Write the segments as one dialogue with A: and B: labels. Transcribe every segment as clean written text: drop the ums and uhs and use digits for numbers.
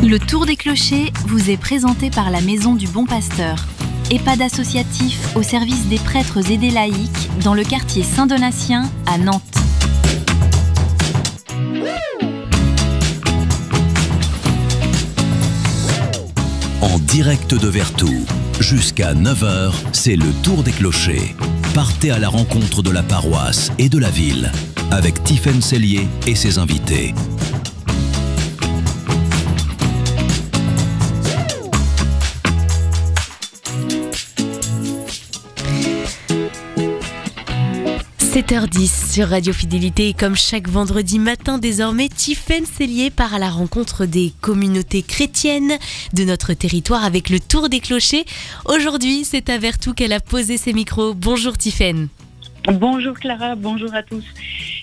A: Le Tour des Clochers vous est présenté par la Maison du Bon Pasteur, EHPAD associatif au service des prêtres et des laïcs dans le quartier Saint-Donatien à Nantes.
B: En direct de Vertou, jusqu'à 9h, c'est le Tour des Clochers. Partez à la rencontre de la paroisse et de la ville, avec Tiffaine Cellier et ses invités.
C: – 7h10 sur Radio Fidélité et comme chaque vendredi matin désormais, Tiffaine Cellier part à la rencontre des communautés chrétiennes de notre territoire avec le Tour des Clochers. Aujourd'hui, c'est à Vertou qu'elle a posé ses micros. Bonjour Tiffaine.
D: Bonjour Clara, bonjour à tous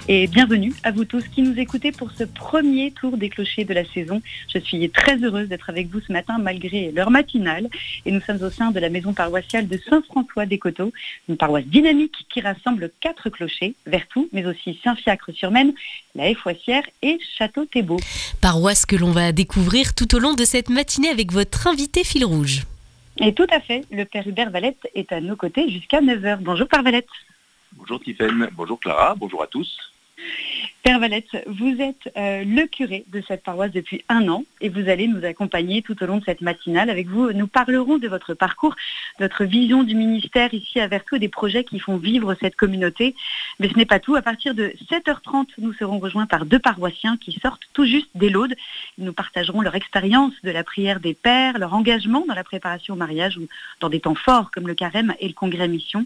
D: et bienvenue à vous tous qui nous écoutez pour ce premier Tour des Clochers de la saison. Je suis très heureuse d'être avec vous ce matin malgré l'heure matinale et nous sommes au sein de la maison paroissiale de Saint-François-des-Coteaux, une paroisse dynamique qui rassemble 4 clochers, Vertou, mais aussi Saint-Fiacre-sur-Maine, la Haye-Foissière et Château-Thébault.
C: Paroisse que l'on va découvrir tout au long de cette matinée avec votre invité fil rouge.
D: Et tout à fait, le Père Hubert Valette est à nos côtés jusqu'à 9h. Bonjour Père Valette.
E: Bonjour Tiffaine, bonjour Clara, bonjour à tous.
D: Père Valette, vous êtes le curé de cette paroisse depuis 1 an et vous allez nous accompagner tout au long de cette matinale. Avec vous, nous parlerons de votre parcours, de votre vision du ministère ici à Vertou et des projets qui font vivre cette communauté. Mais ce n'est pas tout. À partir de 7h30, nous serons rejoints par 2 paroissiens qui sortent tout juste des Laudes. Ils nous partageront leur expérience de la prière des pères, leur engagement dans la préparation au mariage ou dans des temps forts comme le carême et le congrès mission.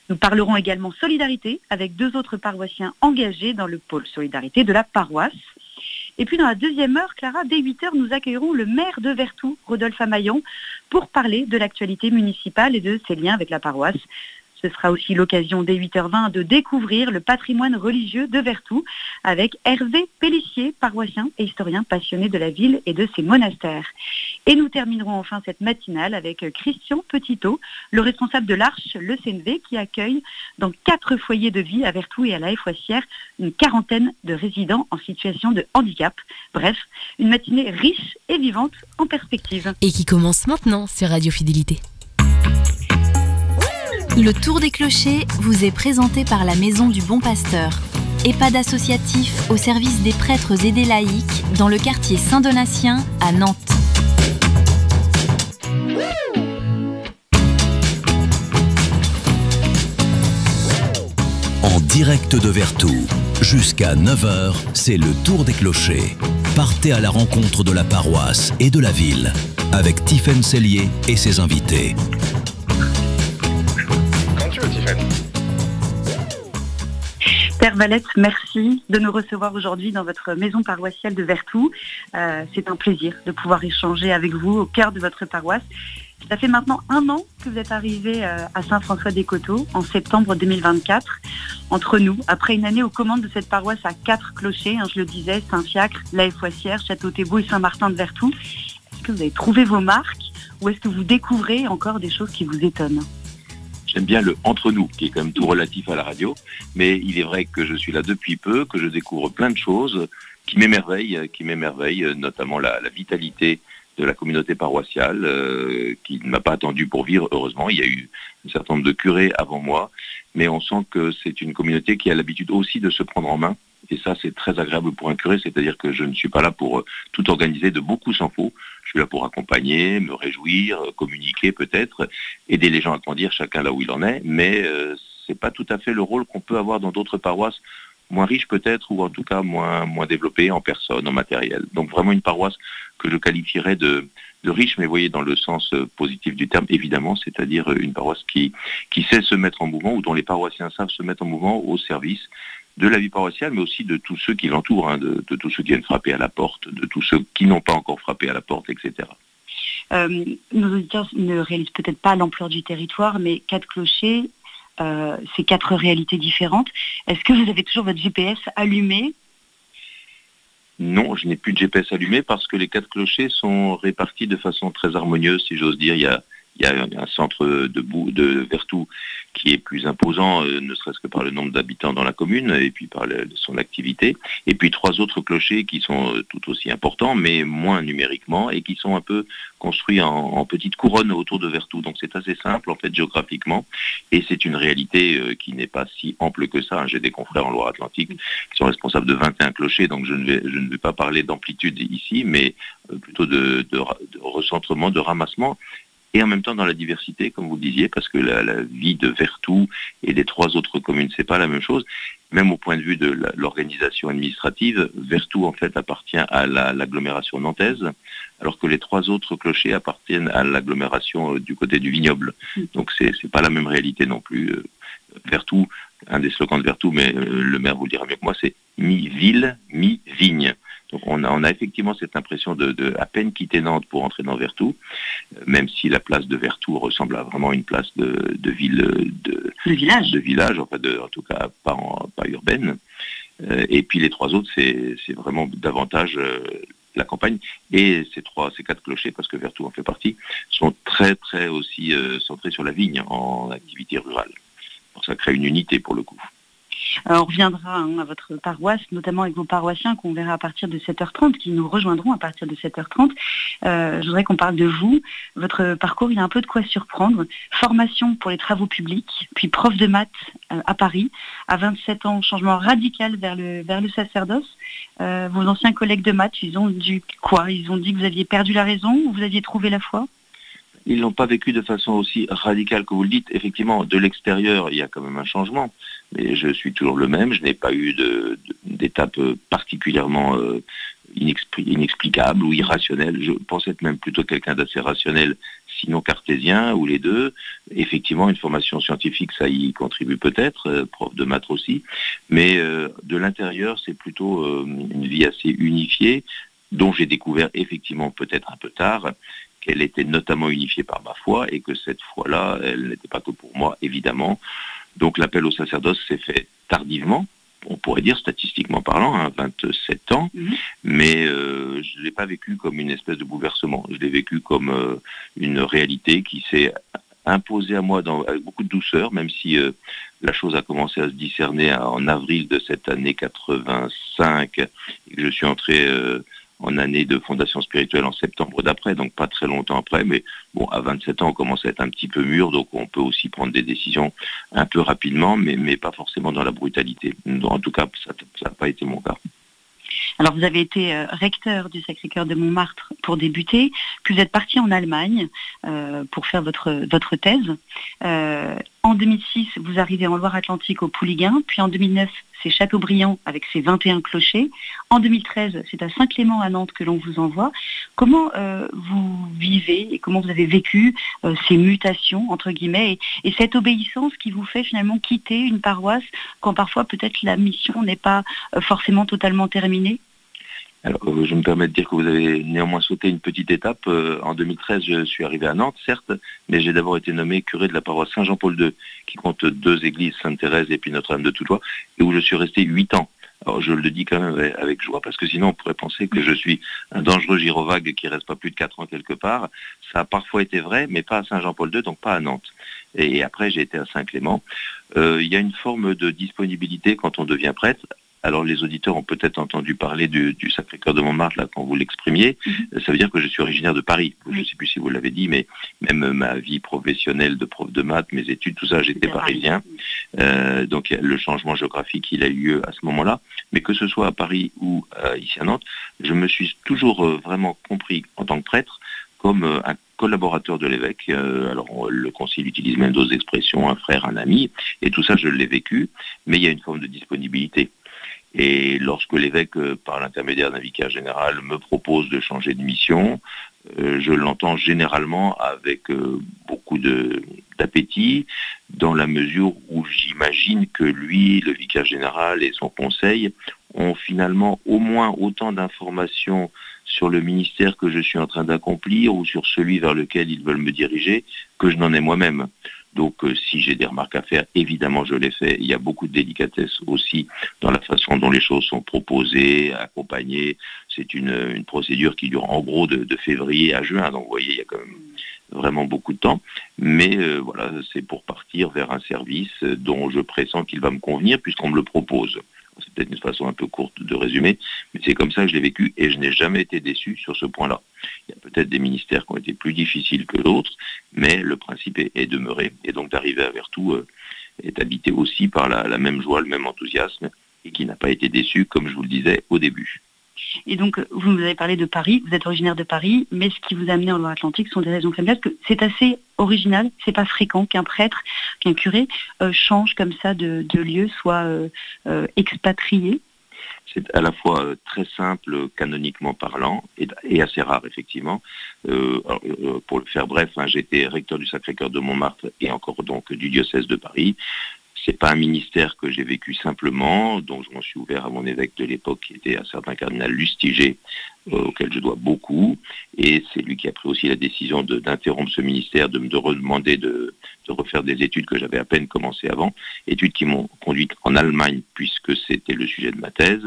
D: Nous parlerons également solidarité avec 2 autres paroissiens engagés dans le pôle solidarité de la paroisse. Et puis dans la deuxième heure, Clara, dès 8h, nous accueillerons le maire de Vertou, Rodolphe Amaillon, pour parler de l'actualité municipale et de ses liens avec la paroisse. Ce sera aussi l'occasion dès 8h20 de découvrir le patrimoine religieux de Vertou avec Hervé Pellissier, paroissien et historien passionné de la ville et de ses monastères. Et nous terminerons enfin cette matinale avec Christian Petitot, le responsable de l'Arche, le CNV, qui accueille dans 4 foyers de vie à Vertou et à la Haye-Foissière une 40aine de résidents en situation de handicap. Bref, une matinée riche et vivante en perspective.
C: Et qui commence maintenant sur Radio Fidélité.
A: Le Tour des Clochers vous est présenté par la Maison du Bon Pasteur, EHPAD associatif au service des prêtres et des laïcs dans le quartier Saint-Donatien à Nantes.
B: En direct de Vertou, jusqu'à 9h, c'est le Tour des Clochers. Partez à la rencontre de la paroisse et de la ville, avec Tiffaine Cellier et ses invités.
D: Père Valette, merci de nous recevoir aujourd'hui dans votre maison paroissiale de Vertou. C'est un plaisir de pouvoir échanger avec vous au cœur de votre paroisse. Ça fait maintenant 1 an que vous êtes arrivé à Saint-François-des-Coteaux en septembre 2024. Entre nous, après une année aux commandes de cette paroisse à 4 clochers, je le disais, Saint-Fiacre, la Haye-Foissière, Château-Thébault et Saint-Martin de Vertou, est-ce que vous avez trouvé vos marques ou est-ce que vous découvrez encore des choses qui vous étonnent ?
E: J'aime bien le « entre nous » qui est quand même tout relatif à la radio, mais il est vrai que je suis là depuis peu, que je découvre plein de choses qui m'émerveillent, notamment la vitalité de la communauté paroissiale qui ne m'a pas attendu pour vivre, heureusement. Il y a eu un certain nombre de curés avant moi, mais on sent que c'est une communauté qui a l'habitude aussi de se prendre en main. Et ça, c'est très agréable pour un curé, c'est-à-dire que je ne suis pas là pour tout organiser, de beaucoup s'en faut. Je suis là pour accompagner, me réjouir, communiquer peut-être, aider les gens à grandir, chacun là où il en est, mais c'est pas tout à fait le rôle qu'on peut avoir dans d'autres paroisses, moins riches peut-être, ou en tout cas moins développées en personne, en matériel. Donc vraiment une paroisse que je qualifierais de riche, mais vous voyez dans le sens positif du terme, évidemment, c'est-à-dire une paroisse qui sait se mettre en mouvement, ou dont les paroissiens savent se mettre en mouvement au service de la vie paroissiale, mais aussi de tous ceux qui l'entourent, de tous ceux qui viennent frapper à la porte, de tous ceux qui n'ont pas encore frappé à la porte, etc.
D: Nos auditeurs ne réalisent peut-être pas l'ampleur du territoire, mais 4 clochers, c'est 4 réalités différentes. Est-ce que vous avez toujours votre GPS allumé ?
E: Non, je n'ai plus de GPS allumé parce que les 4 clochers sont répartis de façon très harmonieuse, si j'ose dire. Il Il y a un centre de Vertou qui est plus imposant, ne serait-ce que par le nombre d'habitants dans la commune et puis par son activité. Et puis 3 autres clochers qui sont tout aussi importants, mais moins numériquement, et qui sont un peu construits en petites couronnes autour de Vertou. Donc c'est assez simple en fait géographiquement, et c'est une réalité qui n'est pas si ample que ça. J'ai des confrères en Loire-Atlantique qui sont responsables de 21 clochers, donc je ne vais pas parler d'amplitude ici, mais plutôt de recentrement, de ramassement. Et en même temps dans la diversité, comme vous le disiez, parce que la vie de Vertou et des 3 autres communes, c'est pas la même chose. Même au point de vue de l'organisation administrative, Vertou en fait appartient à l'agglomération nantaise, alors que les 3 autres clochers appartiennent à l'agglomération du côté du vignoble. Donc c'est pas la même réalité non plus. Vertou, un des slogans de Vertou, mais le maire vous le dira mieux que moi, c'est mi-ville, mi-vigne. Donc on a effectivement cette impression de à peine quitter Nantes pour entrer dans Vertou, même si la place de Vertou ressemble à vraiment une place de ville, de village, enfin en tout cas pas urbaine. Et puis les 3 autres, c'est vraiment davantage la campagne. Et ces 4 clochers, parce que Vertou en fait partie, sont très très aussi centrés sur la vigne en activité rurale. Donc ça crée une unité pour le coup.
D: On reviendra à votre paroisse, notamment avec vos paroissiens qu'on verra à partir de 7h30, qui nous rejoindront à partir de 7h30. Je voudrais qu'on parle de vous. Votre parcours, il a un peu de quoi surprendre. Formation pour les travaux publics, puis prof de maths à Paris. À 27 ans, changement radical vers le sacerdoce. Vos anciens collègues de maths, ils ont dit quoi? Ils ont dit que vous aviez perdu la raison ou vous aviez trouvé la foi?
E: Ils l'ont pas vécu de façon aussi radicale que vous le dites. Effectivement, de l'extérieur, il y a quand même un changement. Mais je suis toujours le même. Je n'ai pas eu d'étape particulièrement inexplicable ou irrationnelle. Je pense être même plutôt quelqu'un d'assez rationnel, sinon cartésien, ou les deux. Effectivement, une formation scientifique, ça y contribue peut-être, prof de maths aussi. Mais de l'intérieur, c'est plutôt une vie assez unifiée, dont j'ai découvert effectivement peut-être un peu tard qu'elle était notamment unifiée par ma foi et que cette foi-là, elle n'était pas que pour moi, évidemment. Donc l'appel au sacerdoce s'est fait tardivement, on pourrait dire statistiquement parlant, à 27 ans, mais je ne l'ai pas vécu comme une espèce de bouleversement. Je l'ai vécu comme une réalité qui s'est imposée à moi avec beaucoup de douceur, même si la chose a commencé à se discerner en avril de cette année 85 et que je suis entré en année de fondation spirituelle en septembre d'après, donc pas très longtemps après, mais bon, à 27 ans, on commence à être un petit peu mûr, donc on peut aussi prendre des décisions un peu rapidement, mais pas forcément dans la brutalité. En tout cas, ça n'a pas été mon cas.
D: Alors vous avez été recteur du Sacré-Cœur de Montmartre pour débuter, puis vous êtes parti en Allemagne pour faire votre thèse. En 2006, vous arrivez en Loire-Atlantique au Pouliguen, puis en 2009, c'est Châteaubriand avec ses 21 clochers. En 2013, c'est à Saint-Clément à Nantes que l'on vous envoie. Comment vous vivez et comment vous avez vécu ces mutations, entre guillemets, et cette obéissance qui vous fait finalement quitter une paroisse quand parfois peut-être la mission n'est pas forcément totalement terminée?
E: Alors, je me permets de dire que vous avez néanmoins sauté une petite étape. En 2013, je suis arrivé à Nantes, certes, mais j'ai d'abord été nommé curé de la paroisse Saint-Jean-Paul II, qui compte 2 églises, Sainte-Thérèse et puis Notre-Dame de Toutois, et où je suis resté 8 ans. Alors, je le dis quand même avec joie, parce que sinon, on pourrait penser que je suis un dangereux gyrovague qui reste pas plus de 4 ans quelque part. Ça a parfois été vrai, mais pas à Saint-Jean-Paul II, donc pas à Nantes. Et après, j'ai été à Saint-Clément. Il y a une forme de disponibilité quand on devient prêtre. Alors les auditeurs ont peut-être entendu parler du Sacré-Cœur de Montmartre là quand vous l'exprimiez. Ça veut dire que je suis originaire de Paris. Je ne sais plus si vous l'avez dit, mais même ma vie professionnelle de prof de maths, mes études, tout ça, j'étais parisien. Donc le changement géographique, il a eu lieu à ce moment-là. Mais que ce soit à Paris ou ici à Nantes, je me suis toujours vraiment compris en tant que prêtre comme un collaborateur de l'évêque. Alors le concile utilise même d'autres expressions, un frère, un ami, et tout ça je l'ai vécu, mais il y a une forme de disponibilité. Et lorsque l'évêque, par l'intermédiaire d'un vicaire général, me propose de changer de mission, je l'entends généralement avec beaucoup d'appétit, dans la mesure où j'imagine que lui, le vicaire général et son conseil ont finalement au moins autant d'informations sur le ministère que je suis en train d'accomplir ou sur celui vers lequel ils veulent me diriger que je n'en ai moi-même. Donc si j'ai des remarques à faire, évidemment je les fais. Il y a beaucoup de délicatesse aussi dans la façon dont les choses sont proposées, accompagnées. C'est une procédure qui dure en gros de février à juin. Donc vous voyez, il y a quand même vraiment beaucoup de temps. Mais voilà, c'est pour partir vers un service dont je pressens qu'il va me convenir puisqu'on me le propose. C'est peut-être une façon un peu courte de résumer, mais c'est comme ça que je l'ai vécu et je n'ai jamais été déçu sur ce point-là. Il y a peut-être des ministères qui ont été plus difficiles que d'autres, mais le principe est demeuré. Et donc d'arriver à Vertou est habité aussi par la même joie, le même enthousiasme, et qui n'a pas été déçu, comme je vous le disais au début.
D: Et donc, vous nous avez parlé de Paris, vous êtes originaire de Paris, mais ce qui vous a amené en Loire-Atlantique sont des raisons familiales, que c'est assez original, c'est pas fréquent qu'un prêtre, qu'un curé change comme ça de lieu, soit expatrié.
E: C'est à la fois très simple canoniquement parlant et assez rare effectivement. Pour le faire bref, j'étais recteur du Sacré-Cœur de Montmartre et encore donc du diocèse de Paris. C'est pas un ministère que j'ai vécu simplement, dont je m'en suis ouvert à mon évêque de l'époque, qui était un certain cardinal Lustiger, auquel je dois beaucoup. Et c'est lui qui a pris aussi la décision d'interrompre ce ministère, de me redemander de refaire des études que j'avais à peine commencées avant. Études qui m'ont conduite en Allemagne, puisque c'était le sujet de ma thèse.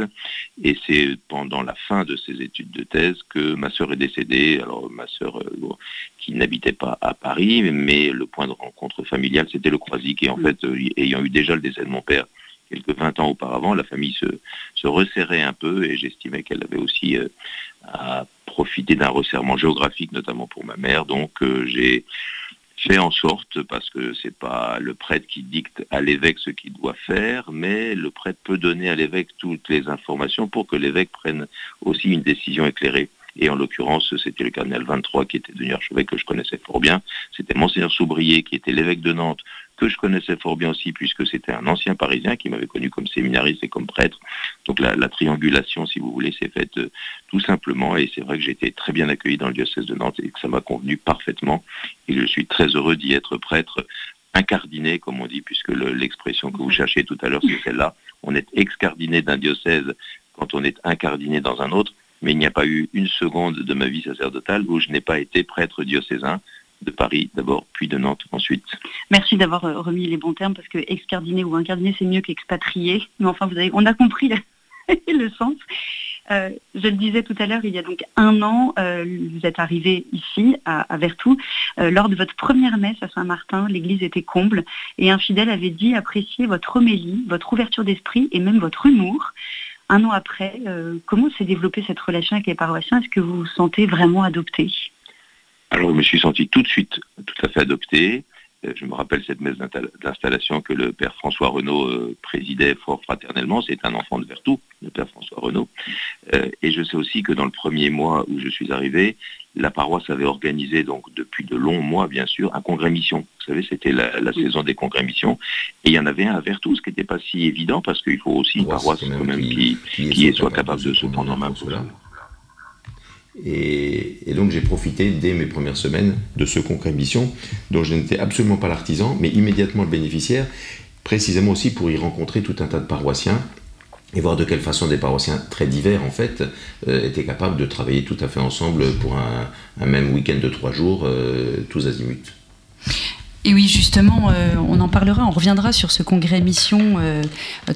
E: Et c'est pendant la fin de ces études de thèse que ma sœur est décédée. Alors ma sœur qui n'habitait pas à Paris, mais le point de rencontre familial, c'était le Croisic. Et en fait, ayant eu déjà le décès de mon père quelques 20 ans auparavant, la famille se resserrait un peu et j'estimais qu'elle avait aussi à profiter d'un resserrement géographique, notamment pour ma mère. Donc j'ai fait en sorte, parce que c'est pas le prêtre qui dicte à l'évêque ce qu'il doit faire, mais le prêtre peut donner à l'évêque toutes les informations pour que l'évêque prenne aussi une décision éclairée. Et en l'occurrence, c'était le cardinal 23 qui était devenu archevêque, que je connaissais fort bien. C'était Monseigneur Soubrier, qui était l'évêque de Nantes, que je connaissais fort bien aussi, puisque c'était un ancien Parisien qui m'avait connu comme séminariste et comme prêtre. Donc la triangulation, si vous voulez, s'est faite tout simplement. Et c'est vrai que j'ai été très bien accueilli dans le diocèse de Nantes et que ça m'a convenu parfaitement. Et je suis très heureux d'y être prêtre incardiné, comme on dit, puisque l'expression que vous cherchiez tout à l'heure, c'est celle-là. On est excardiné d'un diocèse quand on est incardiné dans un autre. Mais il n'y a pas eu une seconde de ma vie sacerdotale où je n'ai pas été prêtre diocésain de Paris d'abord, puis de Nantes ensuite.
D: Merci d'avoir remis les bons termes, parce que excardiné ou incardiné, c'est mieux qu'expatrié. Mais enfin, on a compris le sens. Je le disais tout à l'heure, il y a donc 1 an, vous êtes arrivé ici, à Vertou. Lors de votre première messe à Saint-Martin, l'église était comble, et un fidèle avait dit apprécier votre homélie, votre ouverture d'esprit et même votre humour. 1 an après, comment s'est développée cette relation avec les paroissiens? Est-ce que vous vous sentez vraiment adopté?
E: Alors, je me suis senti tout de suite tout à fait adopté. Je me rappelle cette messe d'installation que le père François Renaud présidait fort fraternellement. C'est un enfant de Vertou, le père François Renaud. Et je sais aussi que dans le premier mois où je suis arrivé, la paroisse avait organisé, donc depuis de longs mois bien sûr, un congrès mission. Vous savez, c'était la saison des congrès missions. Et il y en avait un à Vertou, ce qui n'était pas si évident, parce qu'il faut aussi une paroisse quand même qui soit capable de se prendre en main pour cela.
F: Et donc j'ai profité dès mes premières semaines de ce congrès mission, dont je n'étais absolument pas l'artisan, mais immédiatement le bénéficiaire, précisément aussi pour y rencontrer tout un tas de paroissiens et voir de quelle façon des paroissiens très divers en fait étaient capables de travailler tout à fait ensemble pour un même week-end de 3 jours, tous azimuts.
G: Et oui, justement, on en parlera, on reviendra sur ce congrès mission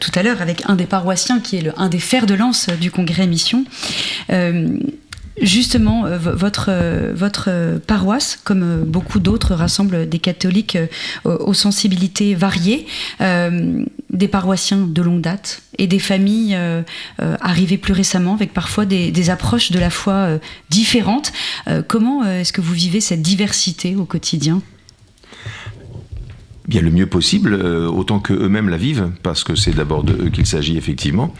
G: tout à l'heure avec un des paroissiens qui est un des fers de lance du congrès mission. Justement, votre paroisse, comme beaucoup d'autres, rassemble des catholiques aux sensibilités variées, des paroissiens de longue date et des familles arrivées plus récemment avec parfois des approches de la foi différentes. Comment est-ce que vous vivez cette diversité au quotidien ?
F: Bien le mieux possible, autant qu'eux-mêmes la vivent, parce que c'est d'abord de eux qu'il s'agit effectivement.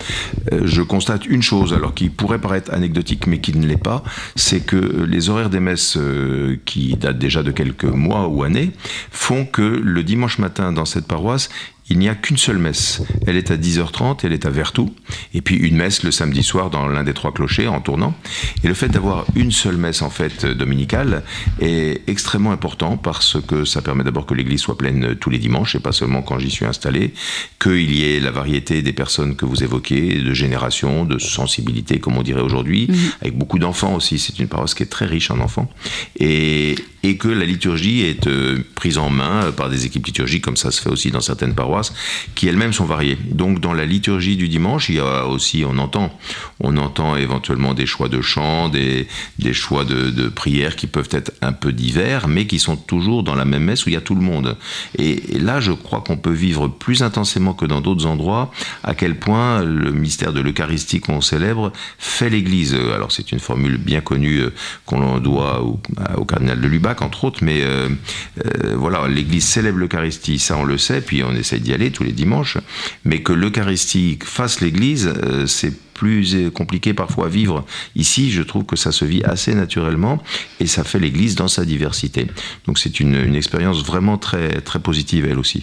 F: Je constate une chose, alors qui pourrait paraître anecdotique, mais qui ne l'est pas, c'est que les horaires des messes, qui datent déjà de quelques mois ou années, font que le dimanche matin dans cette paroisse, il n'y a qu'une seule messe. Elle est à 10h30, elle est à Vertou, et puis une messe le samedi soir dans l'un des 3 clochers en tournant. Et le fait d'avoir une seule messe en fait dominicale est extrêmement important parce que ça permet d'abord que l'église soit pleine tous les dimanches et pas seulement quand j'y suis installé, qu'il y ait la variété des personnes que vous évoquez, de génération, de sensibilité comme on dirait aujourd'hui, avec beaucoup d'enfants aussi. C'est une paroisse qui est très riche en enfants. Et que la liturgie est prise en main par des équipes liturgiques, comme ça se fait aussi dans certaines paroisses, paroisses qui elles-mêmes sont variées. Donc dans la liturgie du dimanche, il y a aussi, on entend éventuellement des choix de chants, des choix de prières qui peuvent être un peu divers, mais qui sont toujours dans la même messe où il y a tout le monde. Et là, je crois qu'on peut vivre plus intensément que dans d'autres endroits à quel point le mystère de l'Eucharistie qu'on célèbre fait l'Église. Alors c'est une formule bien connue qu'on doit au cardinal de Lubac, entre autres, mais voilà, l'Église célèbre l'Eucharistie, ça on le sait, puis on essaie d'y aller tous les dimanches, mais que l'Eucharistie fasse l'Église, c'est plus compliqué parfois à vivre. Ici, je trouve que ça se vit assez naturellement et ça fait l'Église dans sa diversité. Donc c'est une expérience vraiment très, très positive, elle aussi.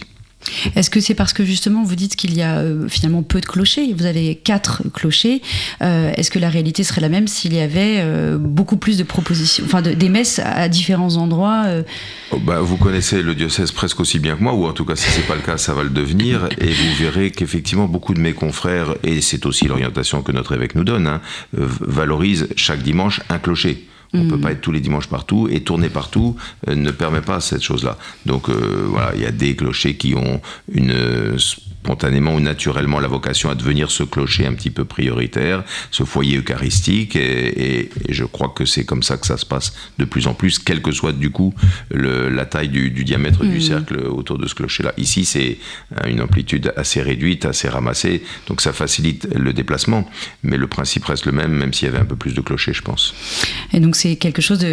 G: Est-ce que c'est parce que justement vous dites qu'il y a finalement peu de clochers, vous avez 4 clochers, est-ce que la réalité serait la même s'il y avait beaucoup plus de propositions, enfin des messes à différents endroits
F: Vous connaissez le diocèse presque aussi bien que moi, ou en tout cas si c'est pas le cas, ça va le devenir, et vous verrez qu'effectivement beaucoup de mes confrères, et c'est aussi l'orientation que notre évêque nous donne, valorisent chaque dimanche un clocher. On ne peut pas être tous les dimanches partout, et tourner partout ne permet pas cette chose-là. Donc voilà, il y a des clochers qui ont spontanément ou naturellement la vocation à devenir ce clocher un petit peu prioritaire, ce foyer eucharistique, et je crois que c'est comme ça que ça se passe de plus en plus, quelle que soit du coup la taille du diamètre du cercle autour de ce clocher-là. Ici, c'est une amplitude assez réduite, assez ramassée, donc ça facilite le déplacement, mais le principe reste le même s'il y avait un peu plus de clochers, je pense.
G: Et donc c'est quelque chose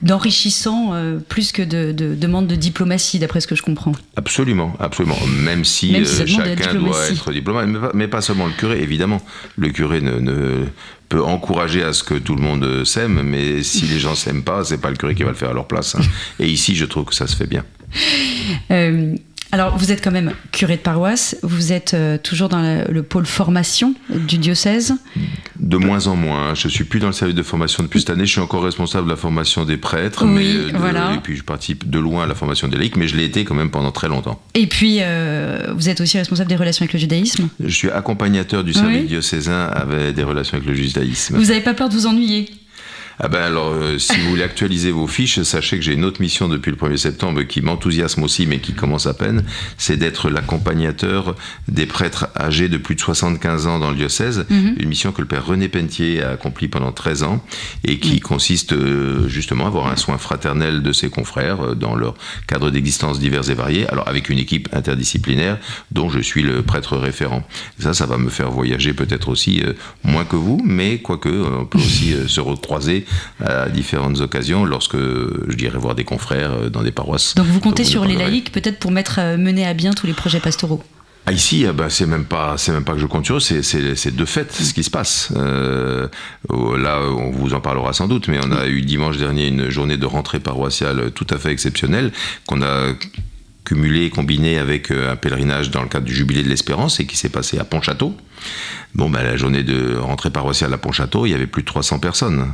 G: d'enrichissant, plus que de demande de diplomatie, d'après ce que je comprends.
F: Absolument, absolument. Même si chacun doit être diplomate, mais pas seulement le curé, évidemment. Le curé ne peut encourager à ce que tout le monde s'aime, mais si les gens s'aiment pas, c'est pas le curé qui va le faire à leur place. Et ici, je trouve que ça se fait bien.
G: Alors, vous êtes quand même curé de paroisse, vous êtes toujours dans le pôle formation du diocèse ?
F: De moins en moins. Je ne suis plus dans le service de formation depuis cette année. Je suis encore responsable de la formation des prêtres. Et puis je participe de loin à la formation des laïcs, mais je l'ai été quand même pendant très longtemps. Et puis, vous êtes aussi responsable des relations avec le judaïsme ? Je suis accompagnateur du service diocésain avec des relations avec le judaïsme. Vous n'avez pas peur de vous ennuyer ? Si vous voulez actualiser vos fiches, sachez que j'ai une autre mission depuis le 1er septembre qui m'enthousiasme aussi, mais qui commence à peine, c'est d'être l'accompagnateur des prêtres âgés de plus de 75 ans dans le diocèse, une mission que le père René Pentier a accomplie pendant 13 ans, et qui consiste justement à avoir un soin fraternel de ses confrères dans leur cadre d'existence divers et variés, alors avec une équipe interdisciplinaire dont je suis le prêtre référent. Ça va me faire voyager peut-être aussi moins que vous, mais quoique on peut aussi se recroiser à différentes occasions lorsque je dirais voir des confrères dans des paroisses. Donc vous comptez sur les laïcs peut-être pour mener à bien tous les projets pastoraux ? Ici, c'est même pas que je compte sur eux, c'est de fait ce qui se passe. Là, on vous en parlera sans doute, mais on a eu dimanche dernier une journée de rentrée paroissiale tout à fait exceptionnelle qu'on a cumulé, combiné avec un pèlerinage dans le cadre du Jubilé de l'Espérance et qui s'est passé à Pontchâteau. La journée de rentrée paroissiale à Pontchâteau, il y avait plus de 300 personnes.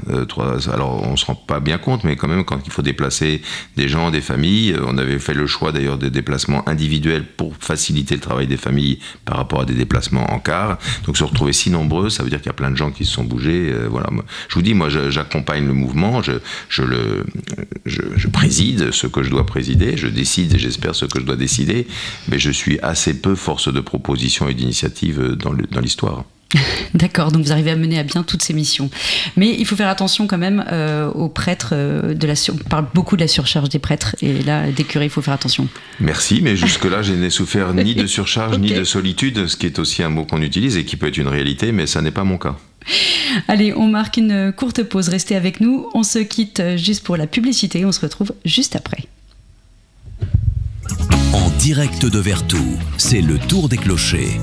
F: Alors, on se rend pas bien compte, mais quand même, quand il faut déplacer des gens, des familles, on avait fait le choix d'ailleurs des déplacements individuels pour faciliter le travail des familles par rapport à des déplacements en car. Donc, se retrouver si nombreux, ça veut dire qu'il y a plein de gens qui se sont bougés. Voilà. Je vous dis, moi, j'accompagne le mouvement, je préside ce que je dois présider, je décide et j'espère ce que je dois décider, mais je suis assez peu force de proposition et d'initiative dans l'histoire. D'accord, donc vous arrivez à mener à bien toutes ces missions. Mais il faut faire attention quand même aux prêtres. On parle beaucoup de la surcharge des prêtres, et là, des curés, il faut faire attention. Merci, mais jusque-là, je n'ai souffert ni de surcharge, ni de solitude, ce qui est aussi un mot qu'on utilise et qui peut être une réalité, mais ça n'est pas mon cas. Allez, on marque une courte pause, restez avec nous. On se quitte juste pour la publicité, on se retrouve juste après.
B: En direct de Vertou, c'est le Tour des Clochers.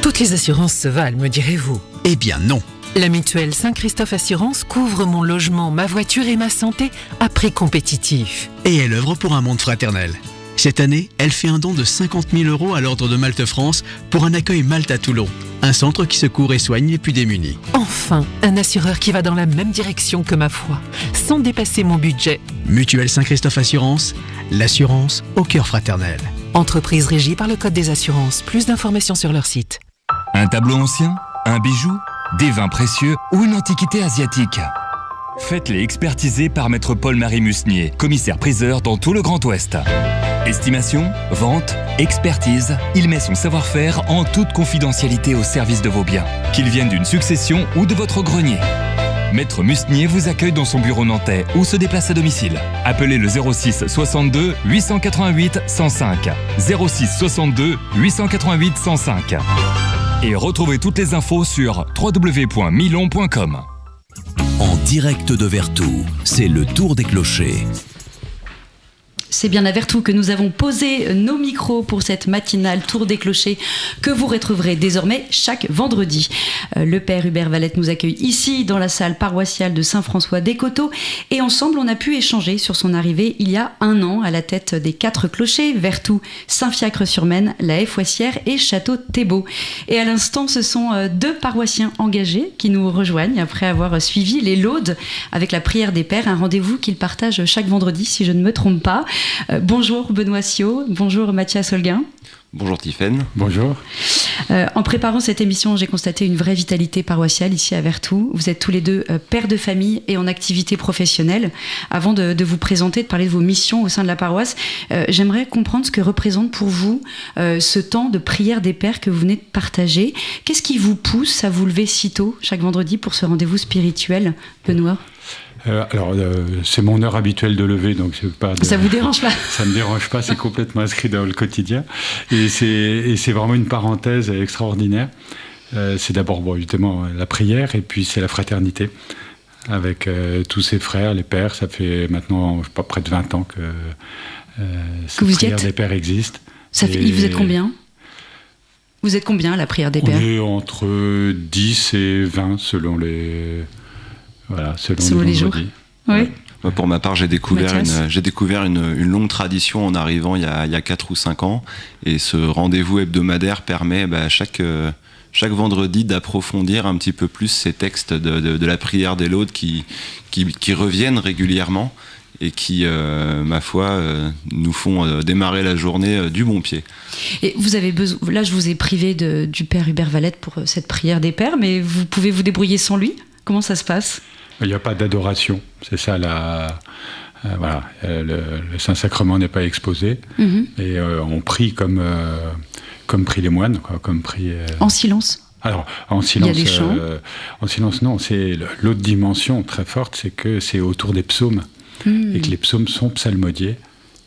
H: Toutes les assurances se valent, me direz-vous?
I: Eh bien non.
H: La mutuelle Saint-Christophe Assurance couvre mon logement, ma voiture et ma santé à prix compétitif.
I: Et elle œuvre pour un monde fraternel. Cette année, elle fait un don de 50 000 € à l'Ordre de Malte France pour un accueil Malte à Toulon, un centre qui secourt et soigne les plus démunis.
H: Enfin, un assureur qui va dans la même direction que ma foi, sans dépasser mon budget.
I: Mutuelle Saint-Christophe Assurance, l'assurance au cœur fraternel.
H: Entreprise régie par le Code des assurances. Plus d'informations sur leur site.
J: Un tableau ancien, un bijou, des vins précieux ou une antiquité asiatique. Faites-les expertiser par maître Paul-Marie Musnier, commissaire-priseur dans tout le Grand Ouest. Estimation, vente, expertise, il met son savoir-faire en toute confidentialité au service de vos biens, qu'ils viennent d'une succession ou de votre grenier. Maître Musnier vous accueille dans son bureau nantais ou se déplace à domicile. Appelez le 06 62 888 105. 06 62 888 105. Et retrouvez toutes les infos sur www.milon.com.
B: En direct de Vertou, c'est le Tour des Clochers.
G: C'est bien à Vertou que nous avons posé nos micros pour cette matinale Tour des Clochers que vous retrouverez désormais chaque vendredi. Le père Hubert Valette nous accueille ici dans la salle paroissiale de Saint-François-des-Coteaux et ensemble on a pu échanger sur son arrivée il y a 1 an à la tête des 4 clochers, Vertou, Saint-Fiacre-sur-Maine, la Haie-Foissière et Château-Thébault. Et à l'instant ce sont 2 paroissiens engagés qui nous rejoignent après avoir suivi les laudes avec la prière des pères, un rendez-vous qu'ils partagent chaque vendredi si je ne me trompe pas. Bonjour Benoît Siot, bonjour Mathias Holguin.
K: Bonjour Tiffaine.
L: Bonjour.
G: En préparant cette émission, j'ai constaté une vraie vitalité paroissiale ici à Vertou. Vous êtes tous les deux pères de famille et en activité professionnelle. Avant de vous présenter, de parler de vos missions au sein de la paroisse, j'aimerais comprendre ce que représente pour vous ce temps de prière des pères que vous venez de partager. Qu'est-ce qui vous pousse à vous lever si tôt chaque vendredi pour ce rendez-vous spirituel, Benoît ?
L: C'est mon heure habituelle de lever, donc c'est pas.
G: Ça vous dérange pas ?
L: Ça me dérange pas, c'est complètement inscrit dans le quotidien, et c'est vraiment une parenthèse extraordinaire. C'est d'abord évidemment la prière, et puis c'est la fraternité avec tous ses frères, les pères. Ça fait maintenant près de 20 ans que cette prière des pères existe.
G: Vous êtes combien ? Vous êtes combien à la prière des pères ?
L: On est entre 10 et 20 selon les jours.
G: Oui.
K: Pour ma part, j'ai découvert une longue tradition en arrivant il y a 4 ou 5 ans. Et ce rendez-vous hebdomadaire permet chaque vendredi d'approfondir un petit peu plus ces textes de la prière des laudes qui reviennent régulièrement et qui, ma foi, nous font démarrer la journée du bon pied.
G: Et vous avez besoin, là je vous ai privé du père Hubert Valette pour cette prière des pères, mais vous pouvez vous débrouiller sans lui ? Comment ça se passe ?
L: Il n'y a pas d'adoration, c'est ça le Saint-Sacrement n'est pas exposé, et on prie comme prient les moines, comme prient.
G: En silence.
L: Alors en silence.
G: Il y a des chants.
L: En silence, non. C'est l'autre dimension très forte, c'est que c'est autour des psaumes et que les psaumes sont psalmodiés.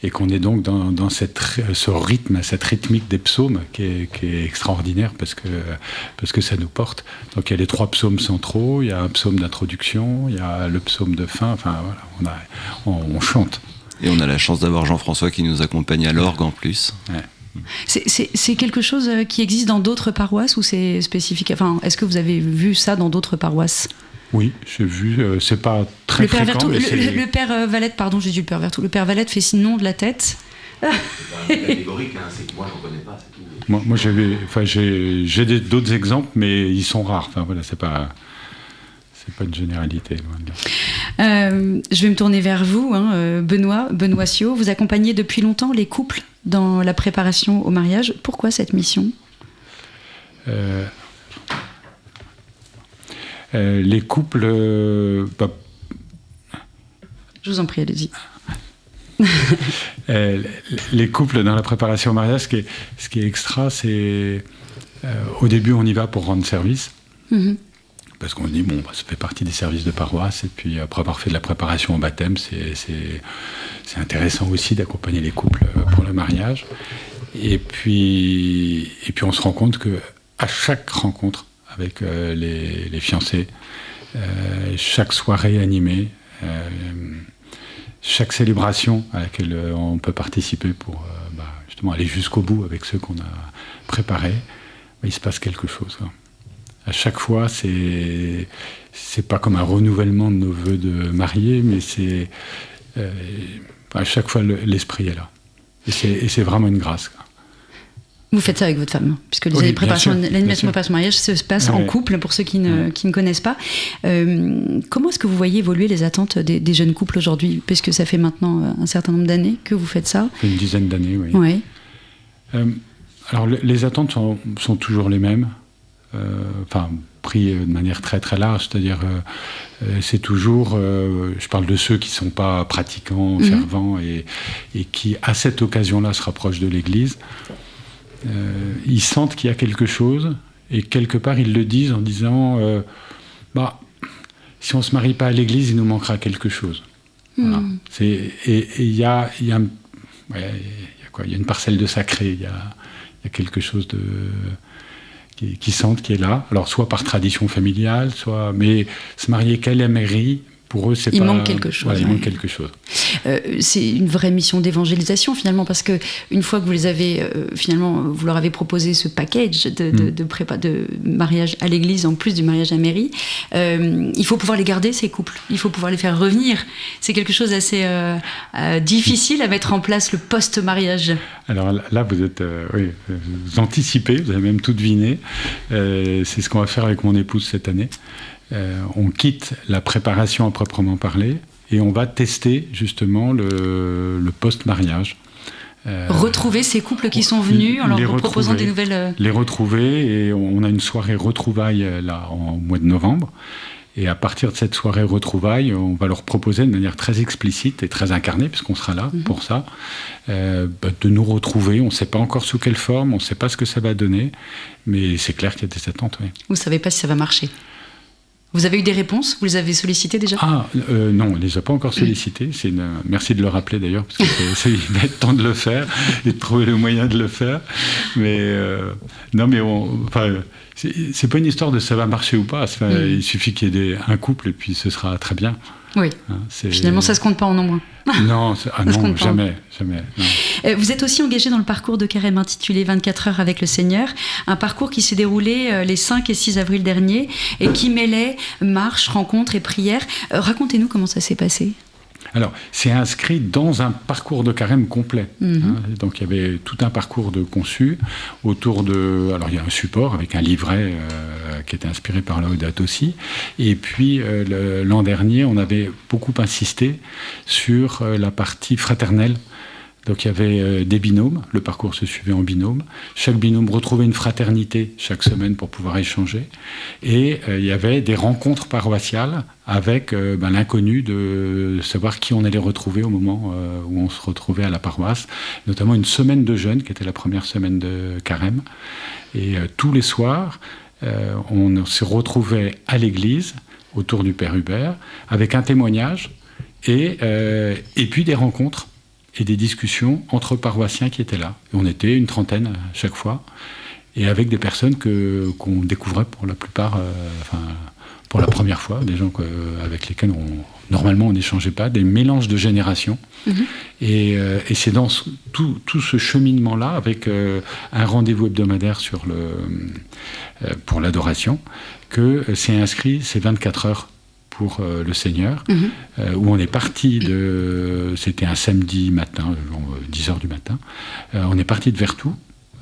L: Et qu'on est donc dans ce rythme, cette rythmique des psaumes qui est extraordinaire parce que ça nous porte. Donc il y a les 3 psaumes centraux, il y a un psaume d'introduction, il y a le psaume de fin, enfin voilà, on chante.
K: Et on a la chance d'avoir Jean-François qui nous accompagne à l'orgue en plus.
G: Ouais. C'est quelque chose qui existe dans d'autres paroisses ou c'est spécifique ? Enfin, est-ce que vous avez vu ça dans d'autres paroisses ?
L: Oui, j'ai vu, c'est pas très fréquent.
G: Le père Valette, pardon, j'ai dit le père Vertou. Le père Valette fait sinon de la tête.
F: C'est catégorique, c'est que moi j'en connais pas, c'est tout.
L: Moi j'ai d'autres exemples, mais ils sont rares. Enfin voilà, c'est pas une généralité.
G: Je vais me tourner vers vous, Benoît Siot. Vous accompagnez depuis longtemps les couples dans la préparation au mariage. Pourquoi cette mission ?
L: Les couples...
G: Je vous en prie, allez-y.
L: Les couples dans la préparation au mariage, ce qui est extra, c'est... au début, on y va pour rendre service. Parce qu'on se dit, ça fait partie des services de paroisse. Et puis, après avoir fait de la préparation au baptême, c'est intéressant aussi d'accompagner les couples pour le mariage. Et puis on se rend compte qu'à chaque rencontre, avec les fiancés, chaque soirée animée, chaque célébration à laquelle on peut participer pour justement aller jusqu'au bout avec ceux qu'on a préparés, il se passe quelque chose. À chaque fois, c'est pas comme un renouvellement de nos vœux de mariés, mais c'est à chaque fois l'esprit est là. Et c'est vraiment une grâce.
G: Vous faites ça avec votre femme, puisque l'animation de préparation mariage se passe en couple, pour ceux qui ne connaissent pas. Comment est-ce que vous voyez évoluer les attentes des jeunes couples aujourd'hui ? Puisque ça fait maintenant un certain nombre d'années que vous faites ça.
L: Une dizaine d'années, oui. Alors, les attentes sont toujours les mêmes. pris de manière très très large, c'est-à-dire c'est toujours, je parle de ceux qui ne sont pas pratiquants, fervents, et qui à cette occasion-là se rapprochent de l'Église. Ils sentent qu'il y a quelque chose, et quelque part ils le disent en disant si on ne se marie pas à l'Église, il nous manquera quelque chose. Voilà. Et il y a une parcelle de sacré, il y a quelque chose qui sentent qui est là. Alors soit par tradition familiale, mais se marier qu'à la mairie, pour eux,
G: il manque quelque chose.
L: Voilà, il manque quelque chose.
G: C'est une vraie mission d'évangélisation finalement, parce que une fois que vous les avez vous leur avez proposé ce package de mariage à l'église en plus du mariage à mairie, il faut pouvoir les garder, ces couples. Il faut pouvoir les faire revenir. C'est quelque chose d'assez difficile à mettre en place, le post-mariage.
L: Alors là, vous anticipez, vous avez même tout deviné. C'est ce qu'on va faire avec mon épouse cette année. On quitte la préparation à proprement parler et on va tester justement le post-mariage.
G: Retrouver ces couples qui sont venus en leur proposant des nouvelles...
L: Les retrouver, et on a une soirée retrouvailles là au mois de novembre. Et à partir de cette soirée retrouvailles, on va leur proposer de manière très explicite et très incarnée, puisqu'on sera là pour ça, de nous retrouver. On ne sait pas encore sous quelle forme, on ne sait pas ce que ça va donner, mais c'est clair qu'il y a des attentes. Oui.
G: Vous ne savez pas si ça va marcher? Vous avez eu des réponses? Vous les avez sollicitées déjà?
L: Non, on ne les a pas encore sollicitées. Merci de le rappeler d'ailleurs, parce que il va être temps de le faire et de trouver le moyen de le faire. Mais c'est pas une histoire de ça va marcher ou pas. Il suffit qu'il y ait un couple et puis ce sera très bien.
G: Oui. Finalement, ça se compte pas en nombre.
L: Non, jamais. Non.
G: Vous êtes aussi engagé dans le parcours de carême intitulé 24 heures avec le Seigneur, un parcours qui s'est déroulé les 5 et 6 avril dernier et qui mêlait marche, rencontres et prières. Racontez-nous comment ça s'est passé.
L: Alors, c'est inscrit dans un parcours de carême complet. Donc, il y avait tout un parcours de conçu autour de... Alors, il y a un support avec un livret qui était inspiré par Laudato Si. Et puis, l'an dernier, on avait beaucoup insisté sur la partie fraternelle. Donc il y avait des binômes, le parcours se suivait en binôme. Chaque binôme retrouvait une fraternité chaque semaine pour pouvoir échanger. Et il y avait des rencontres paroissiales avec l'inconnu de savoir qui on allait retrouver au moment où on se retrouvait à la paroisse. Notamment une semaine de jeûne, qui était la première semaine de carême. Et tous les soirs, on se retrouvait à l'église, autour du Père Hubert, avec un témoignage et puis des rencontres et des discussions entre paroissiens qui étaient là. Et on était une trentaine à chaque fois, et avec des personnes qu'on découvrait pour la plupart, pour la première fois, des gens avec lesquels normalement on n'échangeait pas, des mélanges de générations. Et c'est dans tout ce cheminement-là, avec un rendez-vous hebdomadaire pour l'adoration, que c'est inscrit ces 24 heures pour le Seigneur, où on est parti c'était un samedi matin, 10h du matin, on est parti de Vertou,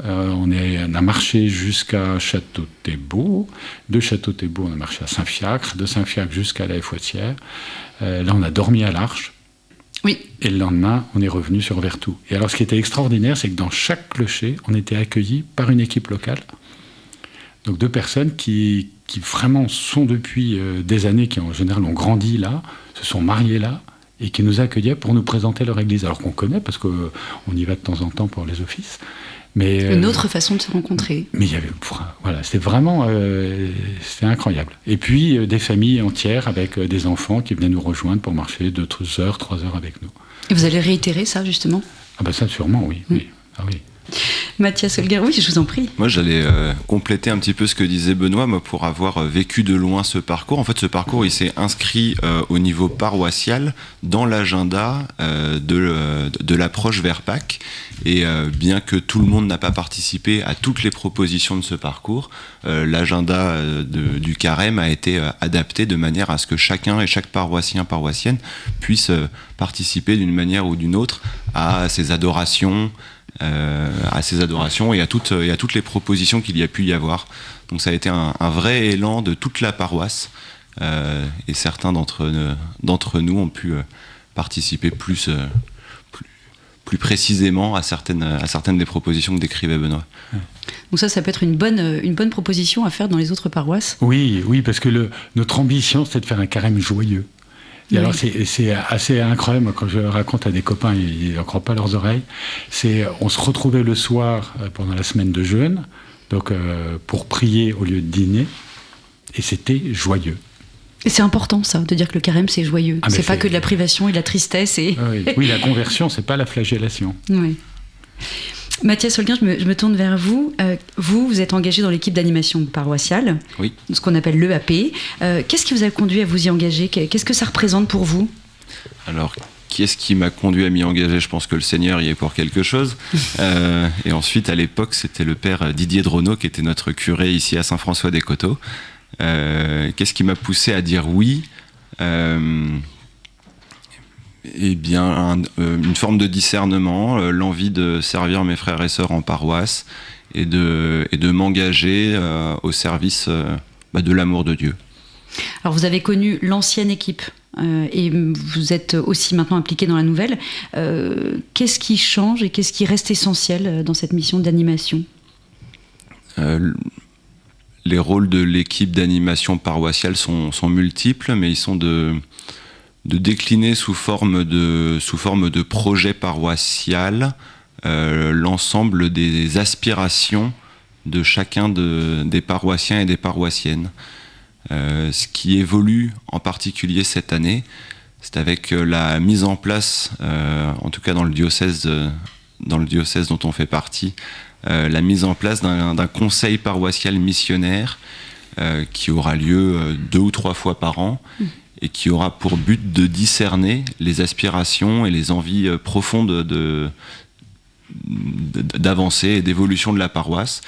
L: on a marché jusqu'à Château-Thébault, de Château-Thébault on a marché à Saint-Fiacre, de Saint-Fiacre jusqu'à la Fouetière, là on a dormi à l'Arche, et le lendemain on est revenu sur Vertou. Et alors ce qui était extraordinaire, c'est que dans chaque clocher, on était accueillis par une équipe locale, donc 2 personnes qui vraiment sont depuis des années, qui en général ont grandi là, se sont mariées là, et qui nous accueillaient pour nous présenter leur église. Alors qu'on connaît, parce qu'on y va de temps en temps pour les offices. Mais,
G: une autre façon de se rencontrer.
L: Mais il y avait, c'était vraiment c'était incroyable. Et puis des familles entières avec des enfants qui venaient nous rejoindre pour marcher 2 heures, 3 heures avec nous.
G: Et vous allez réitérer ça, justement?
L: Ça, sûrement, oui. Oui.
G: Mathias Holger, oui, je vous en prie.
K: Moi, j'allais compléter un petit peu ce que disait Benoît, pour avoir vécu de loin ce parcours. En fait, ce parcours, il s'est inscrit au niveau paroissial dans l'agenda de l'approche vers Pâques. Et bien que tout le monde n'a pas participé à toutes les propositions de ce parcours, l'agenda du carême a été adapté de manière à ce que chacun et chaque paroissienne puisse participer d'une manière ou d'une autre à ces adorations, et à toutes les propositions qu'il y a pu y avoir. Donc ça a été un vrai élan de toute la paroisse, et certains d'entre nous ont pu participer plus précisément à certaines des propositions que décrivait Benoît.
G: Donc ça peut être une bonne proposition à faire dans les autres paroisses.
L: Oui, parce que notre ambition, c'est de faire un carême joyeux. Et alors c'est assez incroyable, quand je raconte à des copains, ils n'en croient pas leurs oreilles. On se retrouvait le soir pendant la semaine de jeûne, donc pour prier au lieu de dîner, et c'était joyeux.
G: Et c'est important ça, de dire que le carême c'est joyeux. C'est pas que de la privation et de la tristesse.
L: Oui, la conversion, c'est pas la flagellation.
G: Oui. Mathias Holguin, je me tourne vers vous. Vous êtes engagé dans l'équipe d'animation paroissiale, ce qu'on appelle l'EAP. Qu'est-ce qui vous a conduit à vous y engager? Qu'est-ce que ça représente pour vous?
K: Alors, qui est-ce qui m'a conduit à m'y engager? Je pense que le Seigneur y est pour quelque chose. Et ensuite, à l'époque, c'était le père Didier Dronot, qui était notre curé ici à Saint-François-des-Coteaux. Qu'est-ce qui m'a poussé à dire oui? Eh bien, une forme de discernement, l'envie de servir mes frères et sœurs en paroisse et de m'engager au service de l'amour de Dieu.
G: Alors, vous avez connu l'ancienne équipe et vous êtes aussi maintenant impliqué dans la nouvelle. Qu'est-ce qui change et qu'est-ce qui reste essentiel dans cette mission d'animation?
K: Les rôles de l'équipe d'animation paroissiale sont multiples, mais ils sont de décliner sous forme de projet paroissial l'ensemble des aspirations de chacun des paroissiens et des paroissiennes. Ce qui évolue en particulier cette année, c'est avec la mise en place, en tout cas dans le diocèse dont on fait partie, la mise en place d'un conseil paroissial missionnaire qui aura lieu 2 ou 3 fois par an, et qui aura pour but de discerner les aspirations et les envies profondes d'avancée et d'évolution de la paroisse.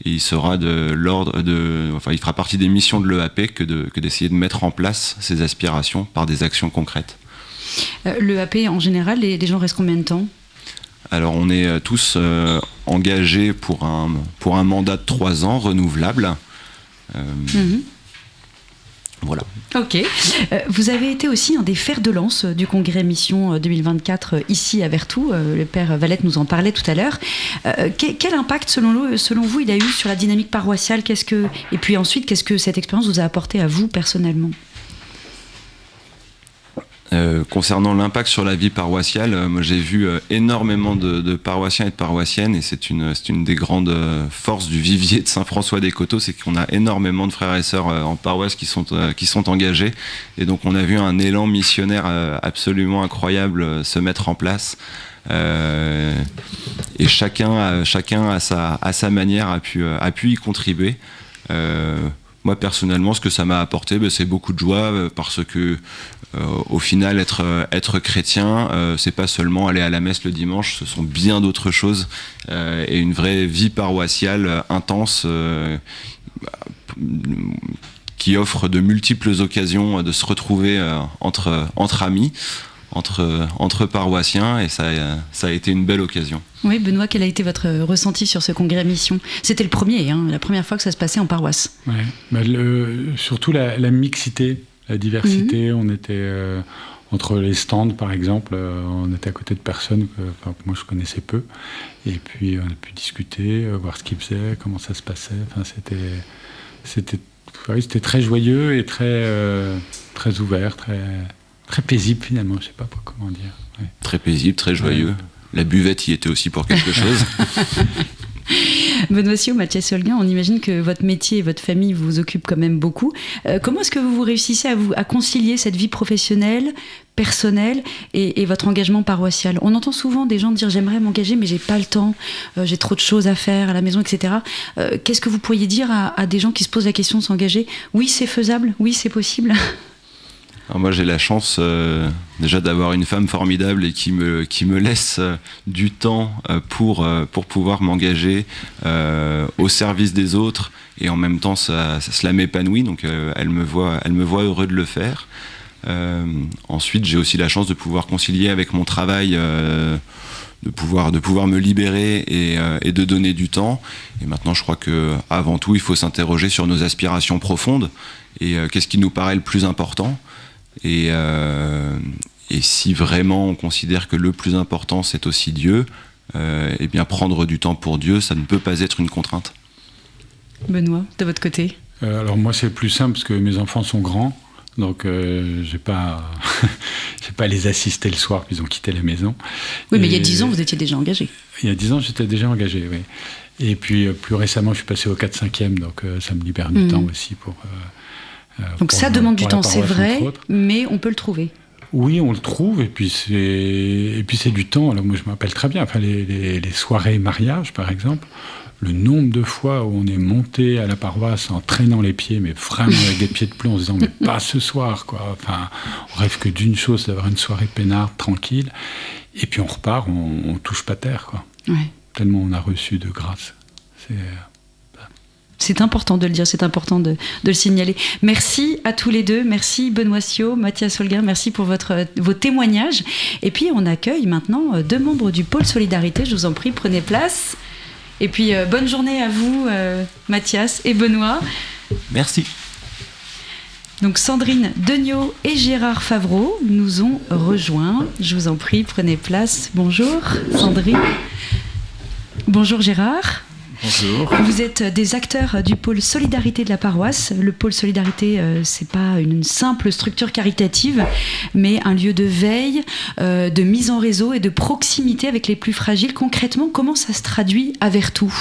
K: Et il sera il fera partie des missions de l'EAP que d'essayer de mettre en place ces aspirations par des actions concrètes.
G: L'EAP, en général, les gens restent combien de temps?
K: Alors on est tous engagés pour un mandat de 3 ans renouvelable. Voilà. Ok.
G: Vous avez été aussi un des fers de lance du congrès Mission 2024 ici à Vertou. Le père Valette nous en parlait tout à l'heure. Quel impact, selon vous, il a eu sur la dynamique paroissiale? Et puis ensuite, qu'est-ce que cette expérience vous a apporté à vous personnellement?
K: Concernant l'impact sur la vie paroissiale, moi j'ai vu énormément de paroissiens et de paroissiennes, et c'est une des grandes forces du vivier de Saint-François-des-Coteaux, c'est qu'on a énormément de frères et sœurs en paroisse qui sont engagés, et donc on a vu un élan missionnaire absolument incroyable se mettre en place, et chacun à sa manière a pu y contribuer. Moi personnellement, ce que ça m'a apporté, c'est beaucoup de joie, parce que au final, être chrétien, c'est pas seulement aller à la messe le dimanche, ce sont bien d'autres choses, et une vraie vie paroissiale intense qui offre de multiples occasions de se retrouver entre amis, entre paroissiens, et ça a été une belle occasion.
G: Oui, Benoît, quel a été votre ressenti sur ce congrès Mission? C'était le premier, la première fois que ça se passait en paroisse.
L: Ouais, surtout la mixité, la diversité. On était entre les stands, par exemple, on était à côté de personnes que moi je connaissais peu, et puis on a pu discuter, voir ce qu'ils faisaient, comment ça se passait. Enfin, c'était très joyeux et très ouvert, très paisible finalement, je sais pas comment dire. Ouais.
K: Très paisible, très joyeux. La buvette y était aussi pour quelque chose.
G: Benoît Siot, Mathias Holguin, on imagine que votre métier et votre famille vous occupent quand même beaucoup. Comment est-ce que vous réussissez à concilier cette vie professionnelle, personnelle et votre engagement paroissial? On entend souvent des gens dire « j'aimerais m'engager mais j'ai pas le temps, j'ai trop de choses à faire à la maison, etc. » Qu'est-ce que vous pourriez dire à des gens qui se posent la question de s'engager? Oui, c'est faisable, oui, c'est possible.
K: Alors moi j'ai la chance déjà d'avoir une femme formidable et qui me laisse du temps pour pouvoir m'engager au service des autres, et en même temps cela m'épanouit, donc elle me voit heureux de le faire. Ensuite j'ai aussi la chance de pouvoir concilier avec mon travail, de pouvoir me libérer et de donner du temps. Et maintenant je crois que avant tout il faut s'interroger sur nos aspirations profondes et qu'est-ce qui nous paraît le plus important. Et si vraiment on considère que le plus important c'est aussi Dieu, eh bien prendre du temps pour Dieu, ça ne peut pas être une contrainte.
G: Benoît, de votre côté?
L: Alors moi c'est plus simple parce que mes enfants sont grands, donc j'ai pas à les assister le soir, puis ils ont quitté la maison.
G: Oui, mais il y a 10 ans vous étiez déjà engagé.
L: Il y a 10 ans j'étais déjà engagé, oui. Et puis plus récemment je suis passé au 4-5e, donc ça me libère du temps aussi pour...
G: donc ça demande du temps, c'est vrai, mais on peut le trouver.
L: Oui, on le trouve, et puis c'est du temps. Alors moi je me rappelle très bien, enfin, les soirées mariage par exemple, le nombre de fois où on est monté à la paroisse en traînant les pieds, mais vraiment avec des pieds de plomb, en se disant mais pas ce soir, quoi. Enfin, on rêve que d'une chose, d'avoir une soirée peinarde, tranquille, et puis on repart, on touche pas terre, quoi.
G: Ouais.
L: Tellement on a reçu de grâce.
G: C'est important de le dire, c'est important de le signaler. Merci à tous les deux, merci Benoît Siot, Mathias Holguin, merci pour vos témoignages. Et puis on accueille maintenant 2 membres du pôle Solidarité, je vous en prie, prenez place. Et puis bonne journée à vous Mathias et Benoît.
K: Merci.
G: Donc Sandrine Degnaud et Gérard Favreau nous ont rejoints. Je vous en prie, prenez place. Bonjour Sandrine. Bonjour Gérard.
M: Bonjour.
G: Vous êtes des acteurs du pôle Solidarité de la paroisse. Le pôle Solidarité, c'est pas une simple structure caritative, mais un lieu de veille, de mise en réseau et de proximité avec les plus fragiles. Concrètement, comment ça se traduit à Vertou ?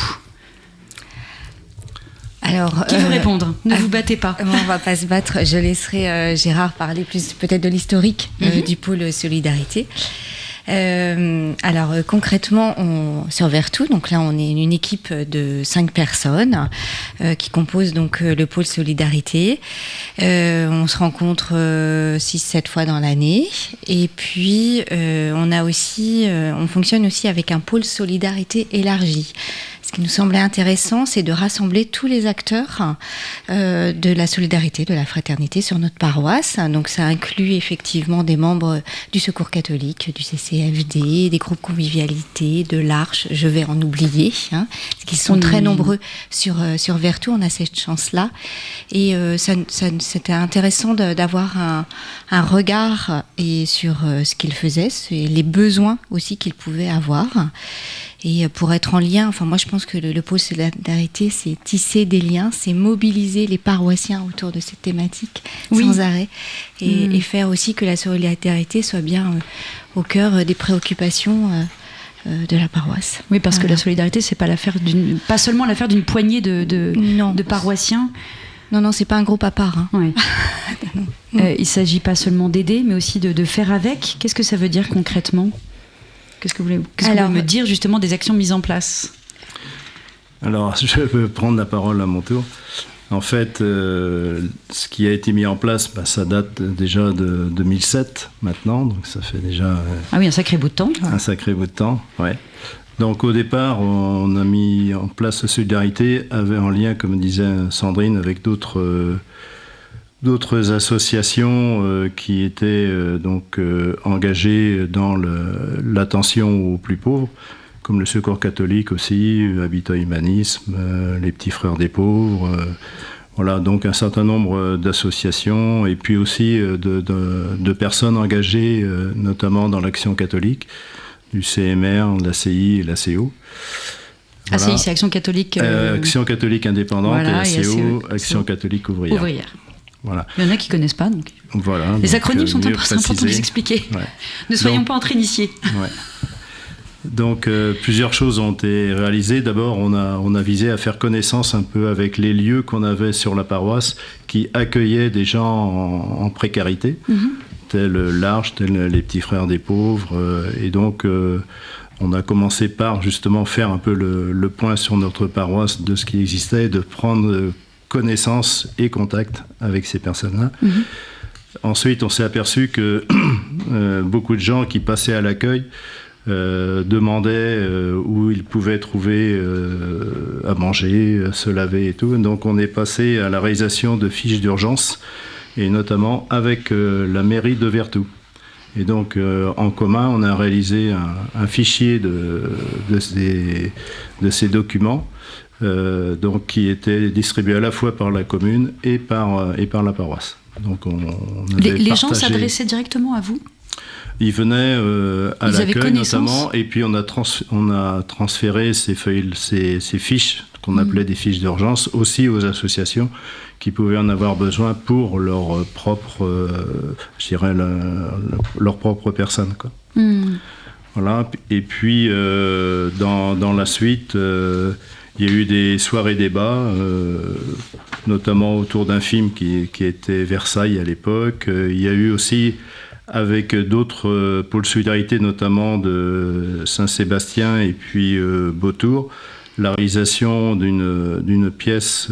N: Alors,
G: qui veut répondre ? Ne vous battez pas.
N: On ne va pas se battre. Je laisserai Gérard parler plus peut-être de l'historique du pôle Solidarité. Alors concrètement sur Vertou, donc là on est une équipe de 5 personnes qui composent donc le pôle Solidarité. On se rencontre 6-7 fois dans l'année et puis on fonctionne aussi avec un pôle Solidarité élargi. Ce qui nous semblait intéressant, c'est de rassembler tous les acteurs de la solidarité, de la fraternité sur notre paroisse. Donc ça inclut effectivement des membres du Secours catholique, du CCFD, des groupes convivialité, de l'Arche, je vais en oublier, parce qu'ils sont très nombreux sur Vertou, on a cette chance-là. Et c'était intéressant d'avoir un regard sur ce qu'ils faisaient, les besoins aussi qu'ils pouvaient avoir. Et pour être en lien, enfin moi je pense que le pôle Solidarité, c'est tisser des liens, c'est mobiliser les paroissiens autour de cette thématique sans arrêt et faire aussi que la solidarité soit bien au cœur des préoccupations de la paroisse.
G: Oui, parce que la solidarité, c'est pas seulement l'affaire d'une poignée de paroissiens.
N: Non, c'est pas un groupe à part. Hein.
G: Ouais. Il s'agit pas seulement d'aider, mais aussi de faire avec. Qu'est-ce que ça veut dire concrètement ? Qu'est-ce que vous voulez me dire justement des actions mises en place ?
M: Alors, je veux prendre la parole à mon tour. En fait, ce qui a été mis en place, ça date déjà de 2007 maintenant, donc ça fait déjà...
G: Ah oui, un sacré bout de temps.
M: Un sacré bout de temps, ouais. Donc au départ, on a mis en place la solidarité en lien, comme disait Sandrine, avec d'autres associations qui étaient engagées dans l'attention aux plus pauvres, comme le Secours catholique aussi, Habitat Humanisme, les Petits Frères des Pauvres, voilà, donc un certain nombre d'associations et puis aussi de personnes engagées, notamment dans l'Action catholique, du CMR, de l'ACI et l'ACO.
G: Voilà. ACI, c'est Action catholique...
M: Action catholique indépendante,
G: voilà,
M: et ACO, Action catholique ouvrière. Voilà.
G: Il y en a qui ne connaissent pas. Donc.
M: Voilà,
G: les acronymes sont importants de les expliquer. Ouais. Ne soyons pas entre initiés.
M: Ouais. Donc plusieurs choses ont été réalisées. D'abord, on a visé à faire connaissance un peu avec les lieux qu'on avait sur la paroisse qui accueillaient des gens en précarité, tels l'Arche, tels les Petits Frères des Pauvres. Et donc, on a commencé par justement faire un peu le point sur notre paroisse de ce qui existait et de prendre connaissance et contact avec ces personnes-là. Ensuite, on s'est aperçu que beaucoup de gens qui passaient à l'accueil demandaient où ils pouvaient trouver à manger, se laver et tout. Donc on est passé à la réalisation de fiches d'urgence, et notamment avec la mairie de Vertou. Et donc en commun, on a réalisé un fichier de ces documents, donc qui était distribué à la fois par la commune et par la paroisse. Donc
G: les gens s'adressaient directement à vous ?
M: Ils venaient à l'accueil notamment, et puis on a transféré ces fiches qu'on appelait des fiches d'urgence aussi aux associations qui pouvaient en avoir besoin pour leur propre, leur propre personne, quoi. Voilà. Et puis dans la suite, il y a eu des soirées débats, notamment autour d'un film qui était Versailles à l'époque. Il y a eu aussi, avec d'autres pôles solidarité, notamment de Saint-Sébastien et puis Beautour, la réalisation d'une pièce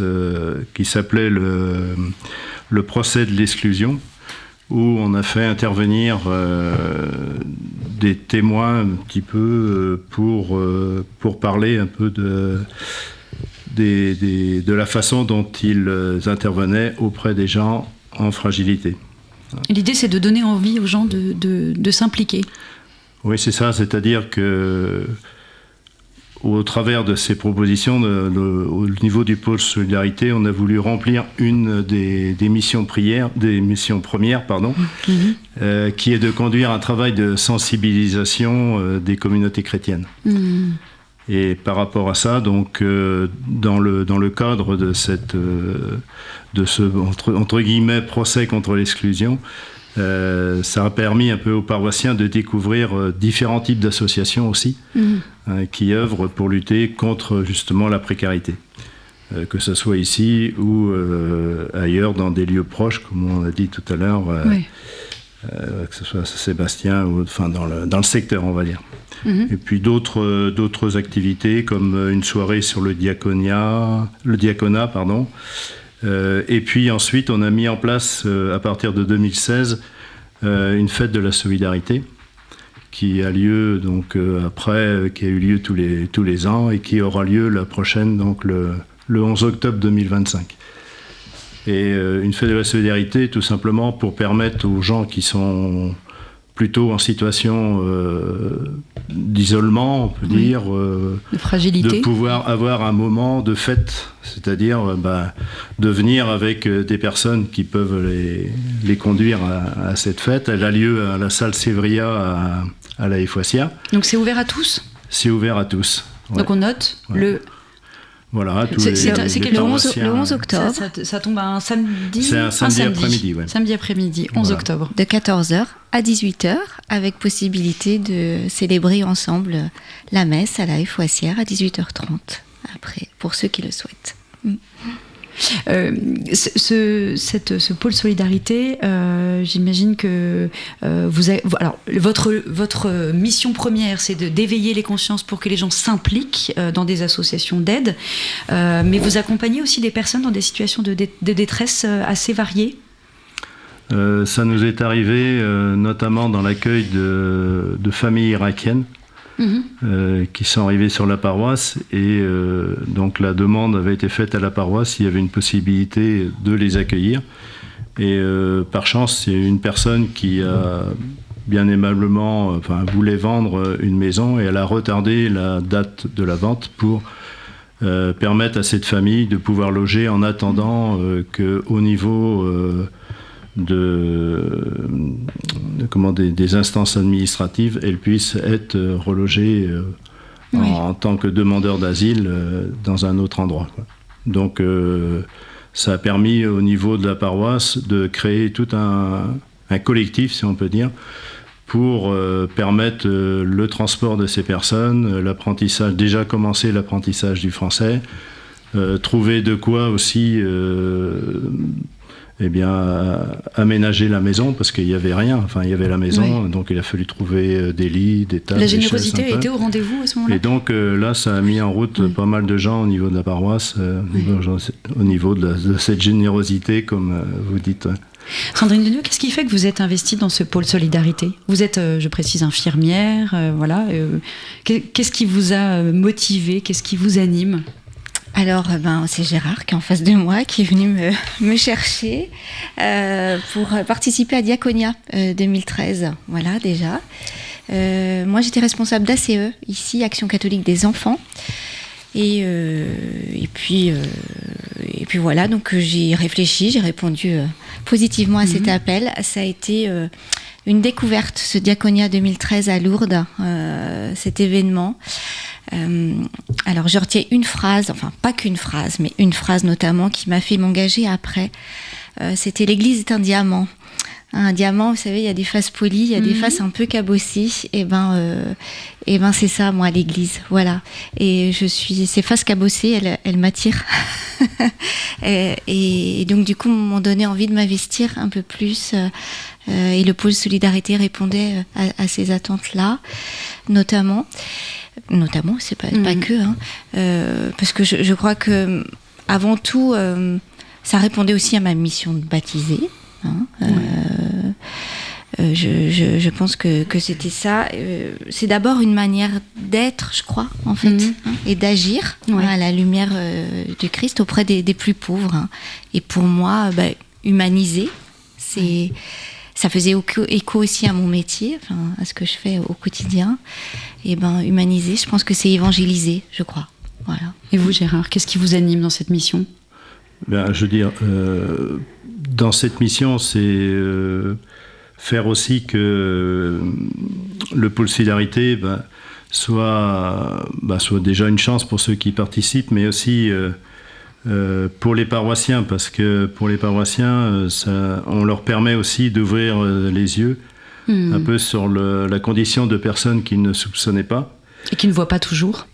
M: qui s'appelait le procès de l'exclusion, où on a fait intervenir des témoins un petit peu pour parler un peu de la façon dont ils intervenaient auprès des gens en fragilité.
G: L'idée, c'est de donner envie aux gens de s'impliquer.
M: Oui, c'est ça, c'est-à-dire que au travers de ces propositions, au niveau du pôle solidarité, on a voulu remplir une des missions premières, qui est de conduire un travail de sensibilisation des communautés chrétiennes. Et par rapport à ça, donc, dans le cadre de ce entre guillemets procès contre l'exclusion, ça a permis un peu aux paroissiens de découvrir différents types d'associations aussi, qui œuvrent pour lutter contre justement la précarité. Que ce soit ici ou ailleurs, dans des lieux proches, comme on a dit tout à l'heure, que ce soit à Sébastien ou enfin, dans le secteur, on va dire. Et puis d'autres activités, comme une soirée sur le diaconat, et puis ensuite, on a mis en place, à partir de 2016, une fête de la solidarité qui a lieu donc qui a eu lieu tous les ans et qui aura lieu la prochaine, donc le 11 octobre 2025. Et une fête de la solidarité, tout simplement pour permettre aux gens qui sont plutôt en situation d'isolement, on peut dire,
G: de fragilité,
M: de pouvoir avoir un moment de fête, c'est-à-dire de venir avec des personnes qui peuvent les conduire à cette fête. Elle a lieu à la salle Sévria à la Effoissière.
G: Donc c'est ouvert à tous ?
M: C'est ouvert à tous. Ouais.
G: Donc on note le...
M: Voilà,
G: c'est le
N: 11 octobre.
G: Ça tombe un samedi.
M: C'est un samedi après-midi, ouais.
G: Samedi après-midi, 11 octobre.
N: De 14h à 18h, avec possibilité de célébrer ensemble la messe à la Effoissière à 18h30, après, pour ceux qui le souhaitent.
G: Ce pôle solidarité, j'imagine que votre mission première, c'est d'éveiller les consciences pour que les gens s'impliquent dans des associations d'aide, mais vous accompagnez aussi des personnes dans des situations de détresse assez variées.
M: Ça nous est arrivé notamment dans l'accueil de familles irakiennes qui sont arrivées sur la paroisse, et donc la demande avait été faite à la paroisse s'il y avait une possibilité de les accueillir, et par chance il y a une personne qui a bien aimablement voulait vendre une maison, et elle a retardé la date de la vente pour permettre à cette famille de pouvoir loger en attendant qu'au niveau des instances administratives, elles puissent être relogées en tant que demandeurs d'asile dans un autre endroit, quoi. Donc ça a permis au niveau de la paroisse de créer tout un collectif, si on peut dire, pour permettre le transport de ces personnes, l'apprentissage, déjà commencer l'apprentissage du français, trouver de quoi aussi aménager la maison, parce qu'il n'y avait rien, il y avait la maison, donc il a fallu trouver des lits, des tables.
G: La générosité a été au rendez-vous à ce moment-là ?
M: Et donc là, ça a mis en route pas mal de gens au niveau de la paroisse, au niveau de cette générosité, comme vous dites.
G: Sandrine Denieux, qu'est-ce qui fait que vous êtes investie dans ce pôle solidarité ? Vous êtes, je précise, infirmière, voilà. Qu'est-ce qui vous a motivé ? Qu'est-ce qui vous anime ?
N: Alors, c'est Gérard qui est en face de moi, qui est venu me chercher pour participer à Diaconia 2013. Voilà, déjà. Moi, j'étais responsable d'ACE, ici, Action catholique des enfants. Et puis voilà, donc j'ai réfléchi, j'ai répondu positivement à cet appel. Ça a été une découverte, ce Diaconia 2013 à Lourdes, cet événement. Alors je retiens une phrase, enfin pas qu'une phrase, mais une phrase notamment qui m'a fait m'engager après. C'était l'église est un diamant. Un diamant, vous savez, il y a des faces polies, il y a des faces un peu cabossées. Et ben c'est ça, moi, l'église. Voilà. Et ces faces cabossées, elles m'attirent. et donc, du coup, m'ont donné envie de m'investir un peu plus. Et le pôle solidarité répondait à ces attentes-là, notamment, c'est pas que, hein, parce que je crois que avant tout, ça répondait aussi à ma mission de baptiser. Je pense que c'était ça. C'est d'abord une manière d'être, je crois, en fait, et d'agir à la lumière du Christ auprès des plus pauvres. Hein. Et pour moi, humaniser, ça faisait écho aussi à mon métier, à ce que je fais au quotidien. Et humaniser, je pense que c'est évangéliser, je crois. Voilà.
G: Et vous, Gérard, qu'est-ce qui vous anime dans cette mission ?
M: Je veux dire, dans cette mission, c'est faire aussi que le pôle solidarité soit déjà une chance pour ceux qui participent, mais aussi pour les paroissiens, parce que pour les paroissiens, on leur permet aussi d'ouvrir les yeux un peu sur la condition de personnes qu'ils ne soupçonnaient pas.
G: Et qui ne voient pas toujours.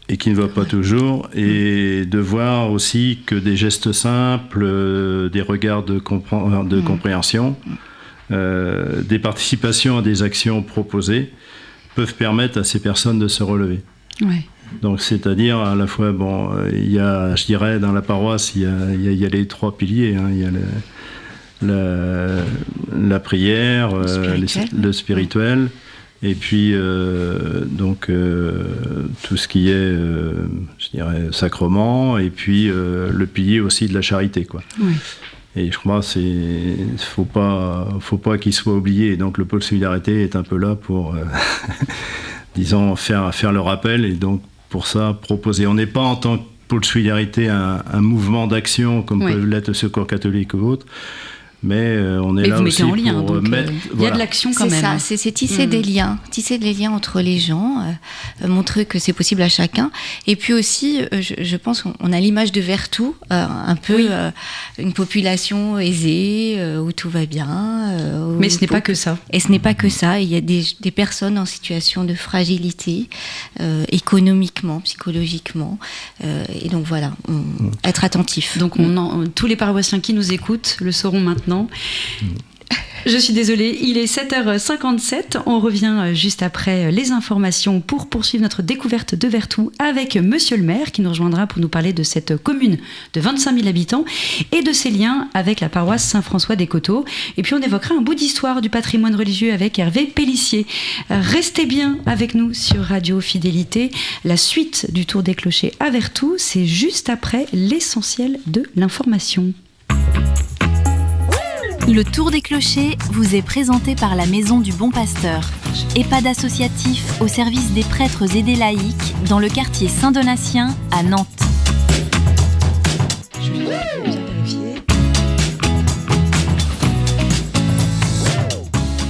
M: Et de voir aussi que des gestes simples, des regards de compréhension, des participations à des actions proposées peuvent permettre à ces personnes de se relever.
G: Ouais.
M: Donc c'est-à-dire à la fois, il y a, je dirais, dans la paroisse, il y a les 3 piliers. Hein. Il y a la prière, le spirituel. Et puis, tout ce qui est, je dirais, sacrement, et puis le pilier aussi de la charité, quoi. Oui. Et je crois faut pas qu'il soit oublié. Donc le pôle solidarité est un peu là pour, disons, faire le rappel, et donc pour ça proposer. On n'est pas en tant que pôle solidarité un mouvement d'action comme peuvent l'être le Secours catholique ou autre. Mais on est là aussi pour mettre...
G: Il y a de l'action quand même.
N: C'est ça, c'est tisser des liens entre les gens, montrer que c'est possible à chacun. Et puis aussi, je pense qu'on a l'image de Vertou, un peu une population aisée, où tout va bien.
G: Mais ce n'est pas que ça.
N: Et ce n'est pas que ça. Il y a des personnes en situation de fragilité, économiquement, psychologiquement. Et donc voilà, être attentif.
G: Donc tous les paroissiens qui nous écoutent le sauront maintenant. Je suis désolée, il est 7h57. On revient juste après les informations pour poursuivre notre découverte de Vertou avec Monsieur le maire qui nous rejoindra pour nous parler de cette commune de 25 000 habitants et de ses liens avec la paroisse Saint-François des Coteaux. Et puis on évoquera un bout d'histoire du patrimoine religieux avec Hervé Pellissier. Restez bien avec nous sur Radio Fidélité. La suite du Tour des Clochers à Vertou, c'est juste après l'essentiel de l'information.
A: Le Tour des Clochers vous est présenté par la Maison du Bon Pasteur, EHPAD associatif au service des prêtres et des laïcs dans le quartier Saint-Donatien à Nantes.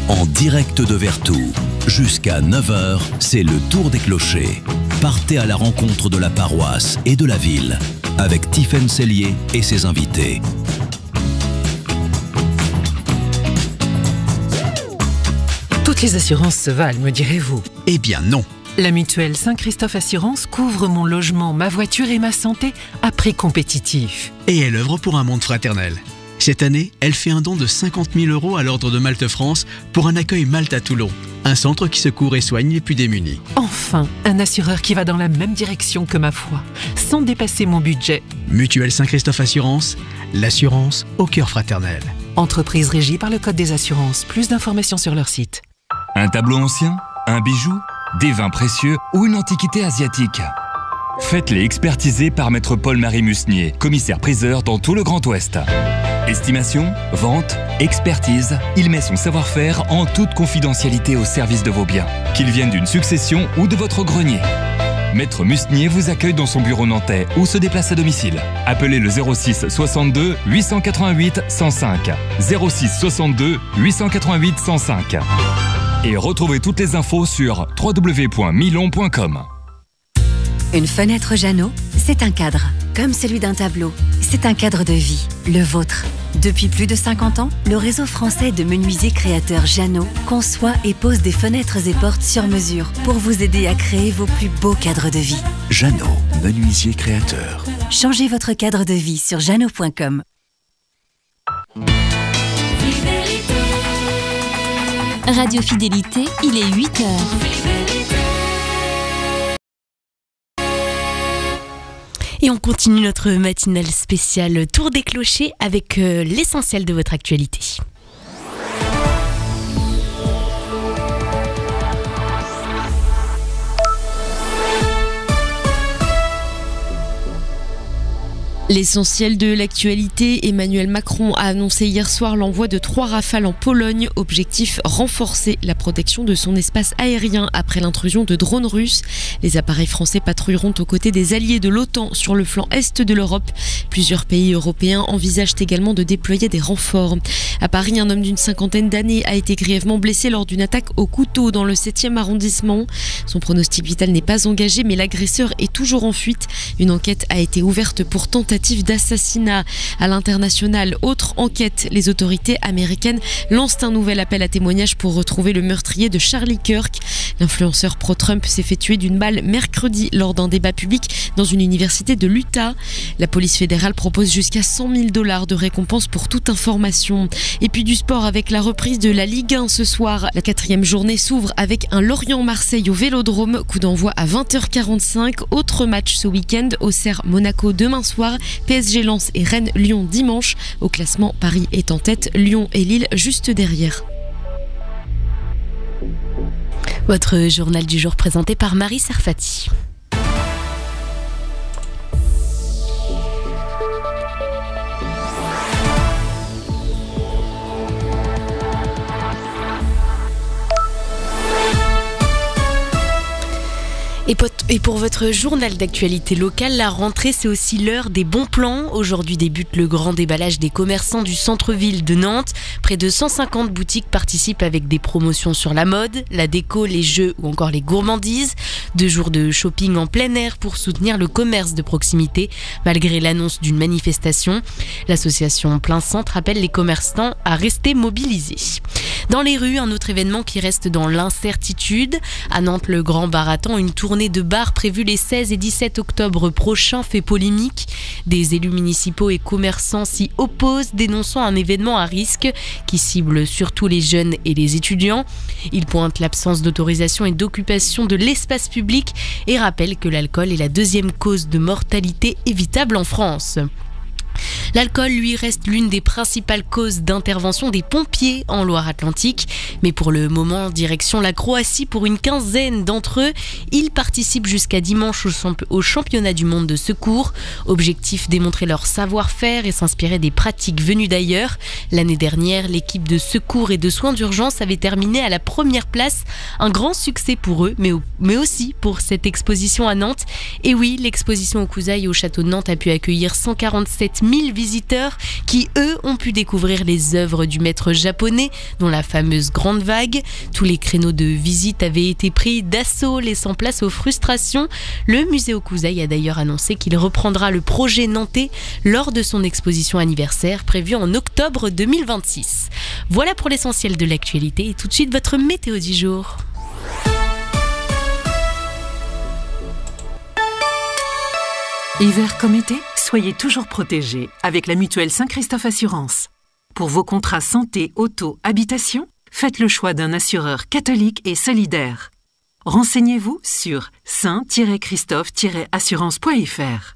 B: En direct de Vertou, jusqu'à 9h, c'est le Tour des Clochers. Partez à la rencontre de la paroisse et de la ville avec Tiffaine Sellier et ses invités.
H: Toutes les assurances se valent, me direz-vous?
I: Eh bien non.
H: La mutuelle Saint-Christophe Assurance couvre mon logement, ma voiture et ma santé à prix compétitif.
I: Et elle œuvre pour un monde fraternel. Cette année, elle fait un don de 50 000 € à l'Ordre de Malte France pour un accueil Malte à Toulon, un centre qui secourt et soigne les plus démunis.
H: Enfin, un assureur qui va dans la même direction que ma foi, sans dépasser mon budget.
I: Mutuelle Saint-Christophe Assurance, l'assurance au cœur fraternel.
H: Entreprise régie par le Code des assurances. Plus d'informations sur leur site.
J: Un tableau ancien, un bijou, des vins précieux ou une antiquité asiatique. Faites-les expertiser par maître Paul-Marie Musnier, commissaire-priseur dans tout le Grand Ouest. Estimation, vente, expertise, il met son savoir-faire en toute confidentialité au service de vos biens, qu'ils viennent d'une succession ou de votre grenier. Maître Musnier vous accueille dans son bureau nantais ou se déplace à domicile. Appelez le 06 62 888 105. 06 62 888 105. Et retrouvez toutes les infos sur www.milon.com.
O: Une fenêtre Jeannot, c'est un cadre, comme celui d'un tableau. C'est un cadre de vie, le vôtre. Depuis plus de 50 ans, le réseau français de menuisiers créateurs Jeannot conçoit et pose des fenêtres et portes sur mesure pour vous aider à créer vos plus beaux cadres de vie.
B: Jeannot, menuisier créateur.
O: Changez votre cadre de vie sur jeannot.com.
A: Radio Fidélité, il est 8h.
C: Et on continue notre matinale spéciale Tour des Clochers avec l'essentiel de votre actualité. L'essentiel de l'actualité, Emmanuel Macron a annoncé hier soir l'envoi de 3 Rafales en Pologne. Objectif, renforcer la protection de son espace aérien après l'intrusion de drones russes. Les appareils français patrouilleront aux côtés des alliés de l'OTAN sur le flanc est de l'Europe. Plusieurs pays européens envisagent également de déployer des renforts. À Paris, un homme d'une 50aine d'années a été grièvement blessé lors d'une attaque au couteau dans le 7e arrondissement. Son pronostic vital n'est pas engagé, mais l'agresseur est toujours en fuite. Une enquête a été ouverte pour tentative d'assassinat. À l'international, autre enquête, les autorités américaines lancent un nouvel appel à témoignages pour retrouver le meurtrier de Charlie Kirk. L'influenceur pro-Trump s'est fait tuer d'une balle mercredi lors d'un débat public dans une université de l'Utah. La police fédérale propose jusqu'à $100 000 de récompense pour toute information. Et puis du sport avec la reprise de la Ligue 1 ce soir. La 4e journée s'ouvre avec un Lorient-Marseille au Vélodrome. Coup d'envoi à 20h45. Autre match ce week-end, Auxerre-Monaco demain soir. PSG Lens et Rennes-Lyon dimanche. Au classement, Paris est en tête, Lyon et Lille juste derrière. Votre journal du jour présenté par Marie Serfati. Et pour votre journal d'actualité locale, la rentrée, c'est aussi l'heure des bons plans. Aujourd'hui débute le grand déballage des commerçants du centre-ville de Nantes. Près de 150 boutiques participent avec des promotions sur la mode, la déco, les jeux ou encore les gourmandises. 2 jours de shopping en plein air pour soutenir le commerce de proximité, malgré l'annonce d'une manifestation. L'association Plein Centre appelle les commerçants à rester mobilisés. Dans les rues, un autre événement qui reste dans l'incertitude. À Nantes, le Grand Barathon, une tournée de bars prévue les 16 et 17 octobre prochains fait polémique. Des élus municipaux et commerçants s'y opposent, dénonçant un événement à risque qui cible surtout les jeunes et les étudiants. Ils pointent l'absence d'autorisation et d'occupation de l'espace public et rappellent que l'alcool est la 2e cause de mortalité évitable en France. L'alcool, lui, reste l'une des principales causes d'intervention des pompiers en Loire-Atlantique. Mais pour le moment, direction la Croatie pour une 15aine d'entre eux. Ils participent jusqu'à dimanche au championnat du monde de secours. Objectif, démontrer leur savoir-faire et s'inspirer des pratiques venues d'ailleurs. L'année dernière, l'équipe de secours et de soins d'urgence avait terminé à la 1re place. Un grand succès pour eux, mais aussi pour cette exposition à Nantes. Et oui, l'exposition aux Cousailles au château de Nantes a pu accueillir 147 000 visiteurs qui, eux, ont pu découvrir les œuvres du maître japonais, dont la fameuse Grande Vague. Tous les créneaux de visite avaient été pris d'assaut, laissant place aux frustrations. Le musée aux Cousailles a d'ailleurs annoncé qu'il reprendra le projet nantais lors de son exposition anniversaire prévue en octobre 2026. Voilà pour l'essentiel de l'actualité et tout de suite votre météo du jour.
H: Hiver comme été, soyez toujours protégés avec la mutuelle Saint-Christophe Assurance. Pour vos contrats santé, auto, habitation, faites le choix d'un assureur catholique et solidaire. Renseignez-vous sur saint-christophe-assurance.fr.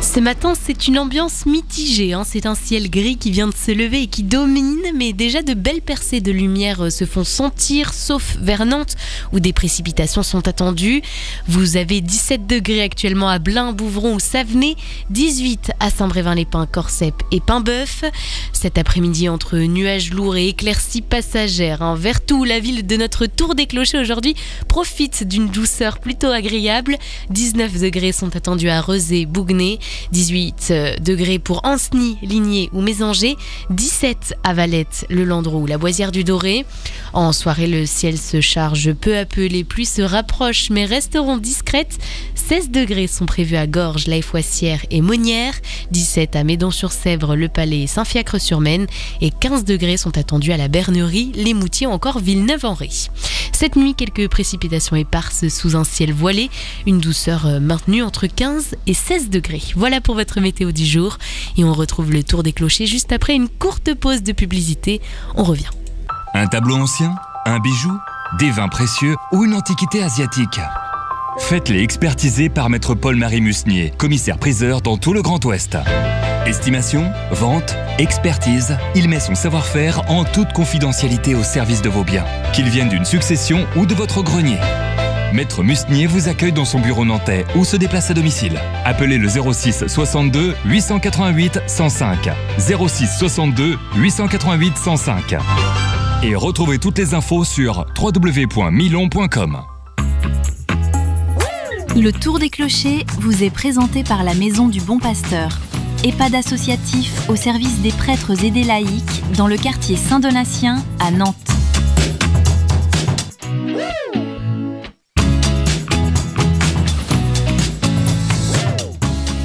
C: Ce matin, c'est une ambiance mitigée. C'est un ciel gris qui vient de se lever et qui domine, mais déjà de belles percées de lumière se font sentir, sauf vers Nantes, où des précipitations sont attendues. Vous avez 17 degrés actuellement à Blain, Bouvron ou Savenay, 18 à Saint-Brévin-les-Pins, Corcep et Paimboeuf. Cet après-midi, entre nuages lourds et éclaircies passagères, Vertou, la ville de notre Tour des Clochers aujourd'hui, profite d'une douceur plutôt agréable. 19 degrés sont attendus à Rezé, Bouguenais. 18 degrés pour Ancenis, Ligné ou Mésanger, 17 à Valette, le Landreau ou la Boisière du Doré. En soirée, le ciel se charge peu à peu, les pluies se rapprochent mais resteront discrètes. 16 degrés sont prévus à Gorges, La Foissière et Monnières, 17 à Médon-sur-Sèvre, Le Palais et Saint-Fiacre-sur-Maine et 15 degrés sont attendus à la Bernerie, Les Moutiers ou encore Villeneuve-en-Ré. Cette nuit, quelques précipitations éparses sous un ciel voilé, une douceur maintenue entre 15 et 16 degrés. Voilà pour votre météo du jour et on retrouve le tour des clochers juste après une courte pause de publicité. On revient.
J: Un tableau ancien, un bijou, des vins précieux ou une antiquité asiatique. Faites-les expertiser par maître Paul-Marie Musnier, commissaire-priseur dans tout le Grand Ouest. Estimation, vente, expertise, il met son savoir-faire en toute confidentialité au service de vos biens, qu'ils viennent d'une succession ou de votre grenier. Maître Musnier vous accueille dans son bureau nantais ou se déplace à domicile. Appelez le 06 62 888 105. 06 62 888 105. Et retrouvez toutes les infos sur www.milon.com.
A: Le Tour des Clochers vous est présenté par la Maison du Bon Pasteur, EHPAD associatif au service des prêtres et des laïcs dans le quartier Saint-Donatien à Nantes.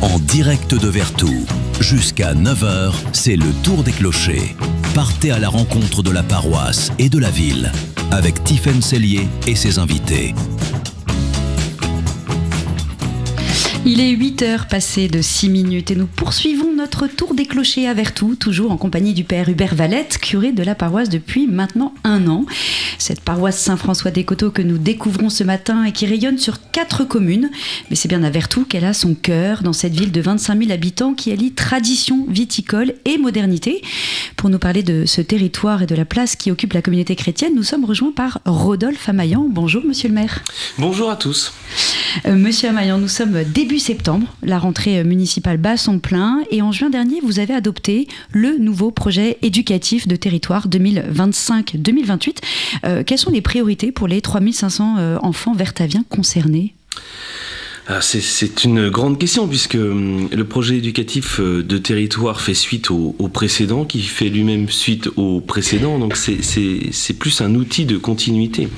B: En direct de Vertou, jusqu'à 9h, c'est le Tour des Clochers. Partez à la rencontre de la paroisse et de la ville, avec Tiffaine Sellier et ses invités.
G: Il est 8h passé de 6 minutes et nous poursuivons notre tour des clochers à Vertou, toujours en compagnie du père Hubert Valette, curé de la paroisse depuis maintenant 1 an. Cette paroisse Saint-François-des-Coteaux que nous découvrons ce matin et qui rayonne sur 4 communes. Mais c'est bien à Vertou qu'elle a son cœur, dans cette ville de 25 000 habitants qui allie tradition viticole et modernité. Pour nous parler de ce territoire et de la place qui occupe la communauté chrétienne, nous sommes rejoints par Rodolphe Amaillant. Bonjour monsieur le maire.
P: Bonjour à tous.
G: Monsieur Amaillant, nous sommes début septembre, la rentrée municipale bat son plein et en juin dernier, vous avez adopté le nouveau projet éducatif de territoire 2025-2028. Quelles sont les priorités pour les 3500 enfants vertaviens concernés ?
P: C'est une grande question puisque le projet éducatif de territoire fait suite au précédent qui fait lui-même suite au précédent, donc c'est plus un outil de continuité.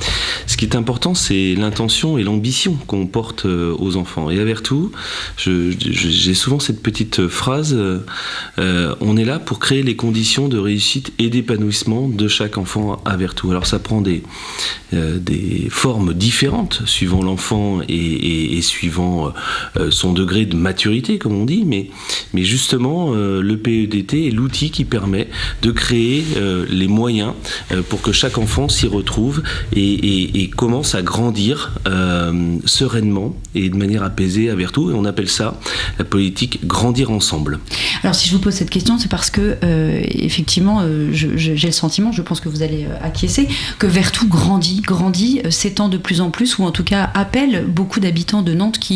P: Ce qui est important, c'est l'intention et l'ambition qu'on porte aux enfants. Et à Vertou, j'ai souvent cette petite phrase, on est là pour créer les conditions de réussite et d'épanouissement de chaque enfant à Vertou. Alors ça prend des formes différentes suivant l'enfant et suivant son degré de maturité, comme on dit, mais justement, le PEDT est l'outil qui permet de créer les moyens pour que chaque enfant s'y retrouve et commence à grandir sereinement et de manière apaisée à Vertou. Et on appelle ça la politique Grandir ensemble.
G: Alors, si je vous pose cette question, c'est parce que, effectivement, j'ai le sentiment, je pense que vous allez acquiescer, que Vertou grandit, s'étend de plus en plus, ou en tout cas appelle beaucoup d'habitants de Nantes qui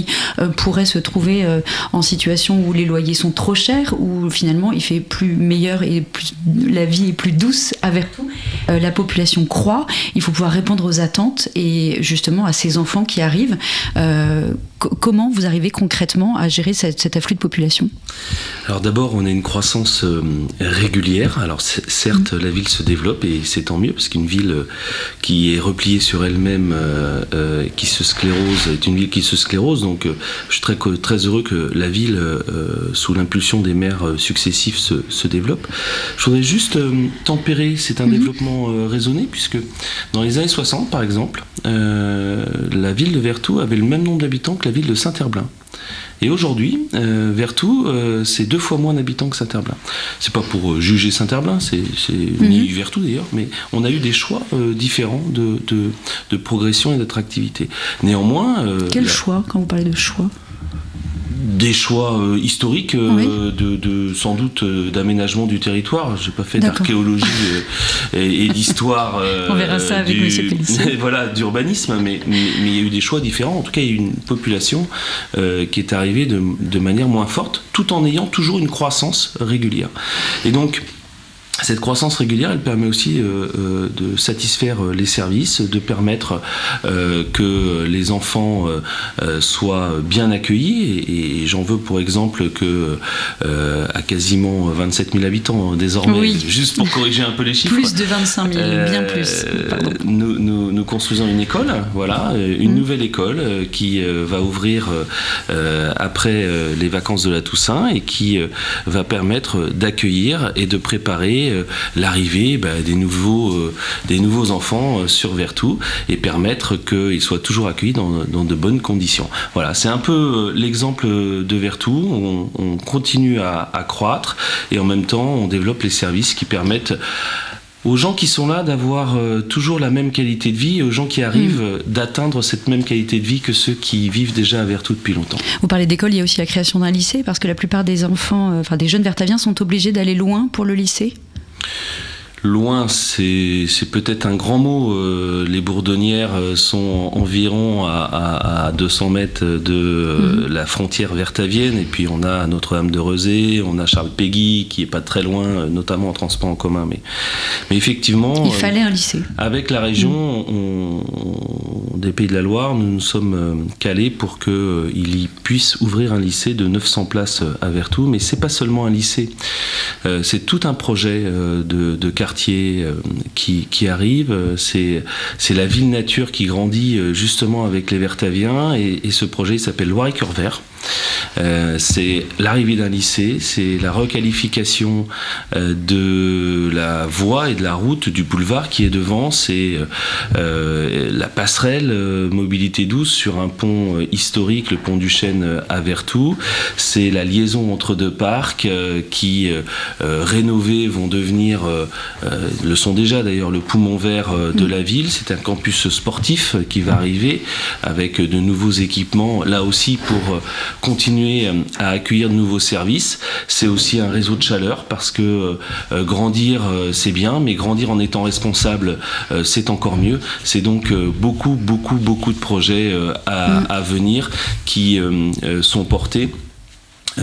G: pourraient se trouver en situation où les loyers sont trop chers, où finalement il fait plus meilleur et la vie est plus douce à Vertou. La population croît, il faut pouvoir répondre aux attentes et justement à ces enfants qui arrivent. Comment vous arrivez concrètement à gérer cet afflux de population ?
P: Alors d'abord, on a une croissance régulière. Alors certes, la ville se développe et c'est tant mieux parce qu'une ville qui est repliée sur elle-même, qui se sclérose, est une ville qui se sclérose. Donc je suis très heureux que la ville, sous l'impulsion des maires successifs, se développe. Je voudrais juste tempérer, c'est un développement raisonné puisque dans les années 60 par exemple, la ville de Vertou avait le même nombre d'habitants que la ville de Saint-Herblain. Et aujourd'hui, Vertou, c'est 2 fois moins d'habitants que Saint-Herblain. C'est pas pour juger Saint-Herblain, ni Vertou d'ailleurs, mais on a eu des choix différents de progression et d'attractivité. Néanmoins...
G: Quel choix, quand vous parlez de choix ?
P: Des choix historiques, sans doute d'aménagement du territoire. Je n'ai pas fait d'archéologie et d'histoire.
G: On verra ça avec M. Pellissier.
P: Voilà, d'urbanisme, mais il y a eu des choix différents. En tout cas, il y a eu une population qui est arrivée de manière moins forte, tout en ayant toujours une croissance régulière. Et donc, Cette croissance régulière, elle permet aussi de satisfaire les services, de permettre que les enfants soient bien accueillis. Et j'en veux pour exemple que à quasiment 27 000 habitants désormais, juste pour corriger un peu les chiffres.
G: Plus de 25 000, bien plus.
P: Nous construisons une école, voilà, une nouvelle école qui va ouvrir après les vacances de la Toussaint et qui va permettre d'accueillir et de préparer l'arrivée des nouveaux enfants sur Vertou et permettre qu'ils soient toujours accueillis dans de bonnes conditions. Voilà, c'est un peu l'exemple de Vertou. On continue à croître et en même temps on développe les services qui permettent aux gens qui sont là d'avoir toujours la même qualité de vie et aux gens qui arrivent d'atteindre cette même qualité de vie que ceux qui vivent déjà à Vertou depuis longtemps.
G: Vous parlez d'école, il y a aussi la création d'un lycée parce que la plupart des enfants, des jeunes vertaviens sont obligés d'aller loin pour le lycée.
P: Loin, c'est peut-être un grand mot. Les Bourdonnières sont environ à 200 mètres de la frontière vertavienne. Et puis on a Notre-Dame-de-Rezé, on a Charles-Péguy qui est pas très loin, notamment en transport en commun. Mais effectivement,
G: il fallait un lycée.
P: Avec la région des Pays de la Loire, nous nous sommes calés pour qu'il y puisse ouvrir un lycée de 900 places à Vertou. Mais c'est pas seulement un lycée, c'est tout un projet de quartier qui arrive. C'est la ville nature qui grandit justement avec les Vertaviens et ce projet s'appelle Loire et Cœur Vert. C'est l'arrivée d'un lycée, c'est la requalification de la voie et de la route du boulevard qui est devant, c'est la passerelle mobilité douce sur un pont historique, le pont du Chêne à Vertou, c'est la liaison entre deux parcs qui rénovés vont devenir, le sont déjà d'ailleurs, le poumon vert de la ville. C'est un campus sportif qui va arriver avec de nouveaux équipements, là aussi pour continuer à accueillir de nouveaux services. C'est aussi un réseau de chaleur parce que grandir c'est bien, mais grandir en étant responsable c'est encore mieux. C'est donc beaucoup de projets à venir qui sont portés,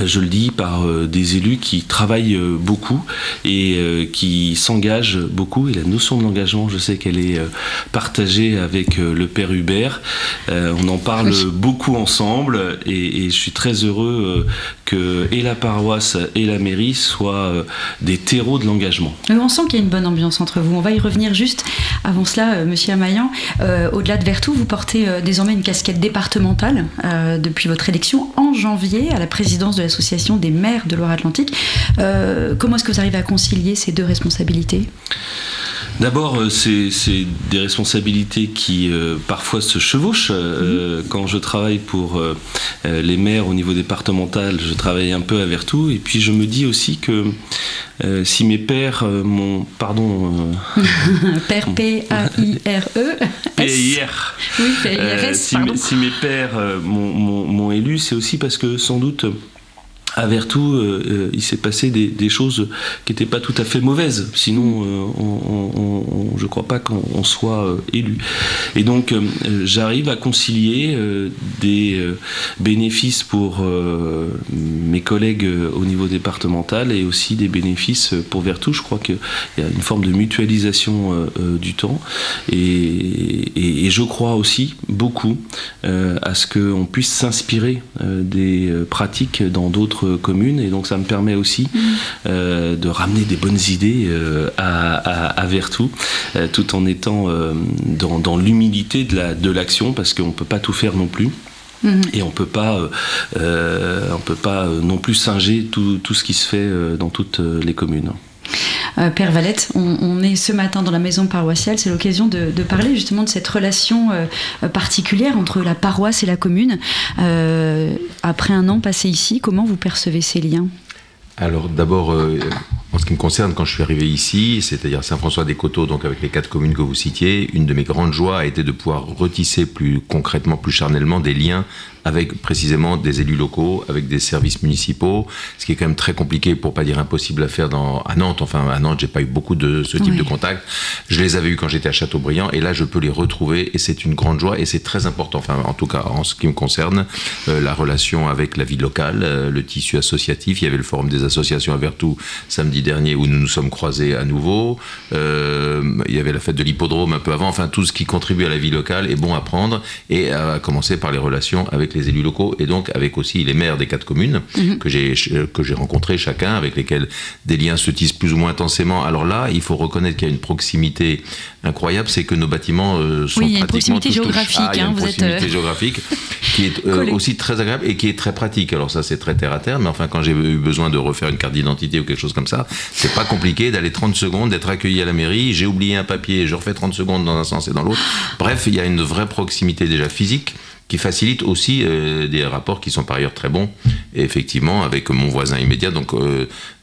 P: je le dis, par des élus qui travaillent beaucoup et qui s'engagent beaucoup. Et la notion de l'engagement, je sais qu'elle est partagée avec le père Hubert. On en parle beaucoup ensemble et je suis très heureux que et la paroisse et la mairie soient des terreaux de l'engagement.
G: On sent qu'il y a une bonne ambiance entre vous. On va y revenir juste. Avant cela, monsieur Amaillan, au-delà de Vertou, vous portez désormais une casquette départementale depuis votre élection en janvier à la présidence de l'association des maires de Loire-Atlantique. Comment est-ce que vous arrivez à concilier ces deux responsabilités ?
P: D'abord, c'est des responsabilités qui parfois se chevauchent. Quand je travaille pour les maires au niveau départemental, je travaille un peu à Vertou. Et puis je me dis aussi que si mes pères m'ont... Pardon.
G: Père P-A-I-R-E.
P: P-I-R.
G: Oui, P-I-R-S, pardon.
P: Si mes pères m'ont élu, c'est aussi parce que sans doute... À Vertou, il s'est passé des choses qui n'étaient pas tout à fait mauvaises. Sinon, je ne crois pas qu'on soit élu. Et donc, j'arrive à concilier des bénéfices pour mes collègues au niveau départemental et aussi des bénéfices pour Vertou. Je crois qu'il y a une forme de mutualisation du temps. Et je crois aussi beaucoup à ce qu'on puisse s'inspirer des pratiques dans d'autres communes, et donc ça me permet aussi de ramener des bonnes idées à Vertou, tout en étant dans l'humilité de l'action, parce qu'on ne peut pas tout faire non plus. Et on peut pas non plus singer tout ce qui se fait dans toutes les communes.
G: Père Valette, on est ce matin dans la maison paroissiale, c'est l'occasion de parler justement de cette relation particulière entre la paroisse et la commune. Après un an passé ici, comment vous percevez ces liens ?
F: Alors d'abord, en ce qui me concerne, quand je suis arrivé ici, c'est-à-dire Saint-François-des-Coteaux, donc avec les 4 communes que vous citiez, une de mes grandes joies a été de pouvoir retisser plus concrètement, plus charnellement des liens avec précisément des élus locaux, avec des services municipaux, ce qui est quand même très compliqué, pour pas dire impossible à faire à Nantes. Enfin, à Nantes, j'ai pas eu beaucoup de ce type de contact. Je les avais eus quand j'étais à Châteaubriand, et là, je peux les retrouver, et c'est une grande joie, et c'est très important. Enfin, en tout cas, en ce qui me concerne, la relation avec la vie locale, le tissu associatif. Il y avait le forum des associations à Vertou samedi dernier où nous nous sommes croisés à nouveau. Il y avait la fête de l'hippodrome un peu avant. Enfin, tout ce qui contribue à la vie locale est bon à prendre, et à commencer par les relations avec les élus locaux, et donc avec aussi les maires des 4 communes que j'ai rencontrés chacun, avec lesquels des liens se tissent plus ou moins intensément. Alors là, il faut reconnaître qu'il y a une proximité incroyable, c'est que nos bâtiments sont
G: il y a une
F: pratiquement
G: proximité géographique.
F: Il y a une proximité géographique qui est aussi très agréable et qui est très pratique. Alors ça, c'est très terre à terre, mais enfin, quand j'ai eu besoin de refaire une carte d'identité ou quelque chose comme ça, c'est pas compliqué d'aller 30 secondes, d'être accueilli à la mairie, j'ai oublié un papier, je refais 30 secondes dans un sens et dans l'autre. Bref, il y a une vraie proximité déjà physique qui facilite aussi des rapports qui sont par ailleurs très bons, et effectivement, avec mon voisin immédiat. Donc,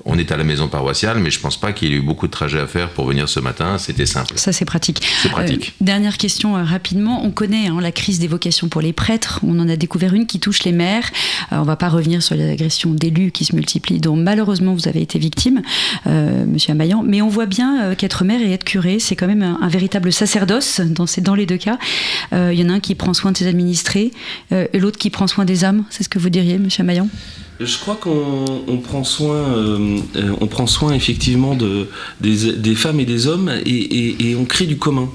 F: on est à la maison paroissiale, mais je ne pense pas qu'il y ait eu beaucoup de trajets à faire pour venir ce matin. C'était simple.
G: Ça, c'est pratique.
F: C'est pratique.
G: Dernière question rapidement. On connaît la crise des vocations pour les prêtres. On en a découvert une qui touche les maires. On ne va pas revenir sur les agressions d'élus qui se multiplient, dont malheureusement vous avez été victime, Monsieur Amaillan. Mais on voit bien qu'être maire et être curé, c'est quand même un véritable sacerdoce dans les 2 cas. Il y en a un qui prend soin de ses administrés et l'autre qui prend soin des âmes. C'est ce que vous diriez, Monsieur Amaillan ?
P: Je crois qu'on prend soin effectivement des femmes et des hommes, et on crée du commun.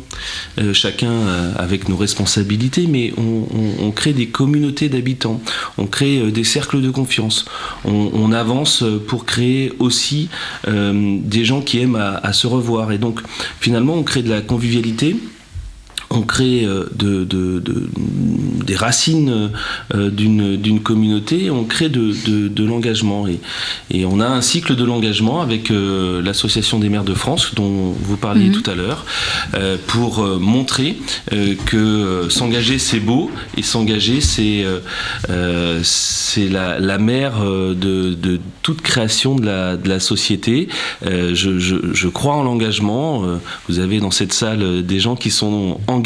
P: Chacun avec nos responsabilités, mais on crée des communautés d'habitants, on crée des cercles de confiance. On avance pour créer aussi des gens qui aiment à se revoir. Et donc finalement, on crée de la convivialité. On crée des racines d'une communauté, on crée de l'engagement. Et on a un cycle de l'engagement avec l'Association des maires de France, dont vous parliez tout à l'heure, pour montrer que s'engager c'est beau, et s'engager c'est la mère de toute création de la société. Je crois en l'engagement. Vous avez dans cette salle des gens qui sont engagés.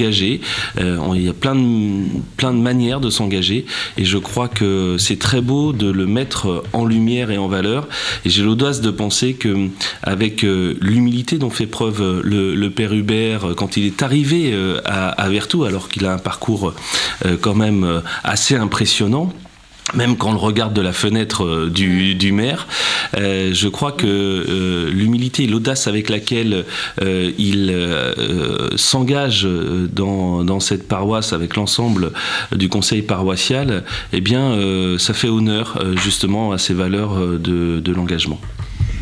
P: Il y a plein de manières de s'engager, et je crois que c'est très beau de le mettre en lumière et en valeur. Et j'ai l'audace de penser que, avec l'humilité dont fait preuve le père Hubert quand il est arrivé à Vertou, alors qu'il a un parcours quand même assez impressionnant, même quand on le regarde de la fenêtre du maire, je crois que l'humilité et l'audace avec laquelle il s'engage dans cette paroisse avec l'ensemble du conseil paroissial, eh bien, ça fait honneur justement à ces valeurs de l'engagement.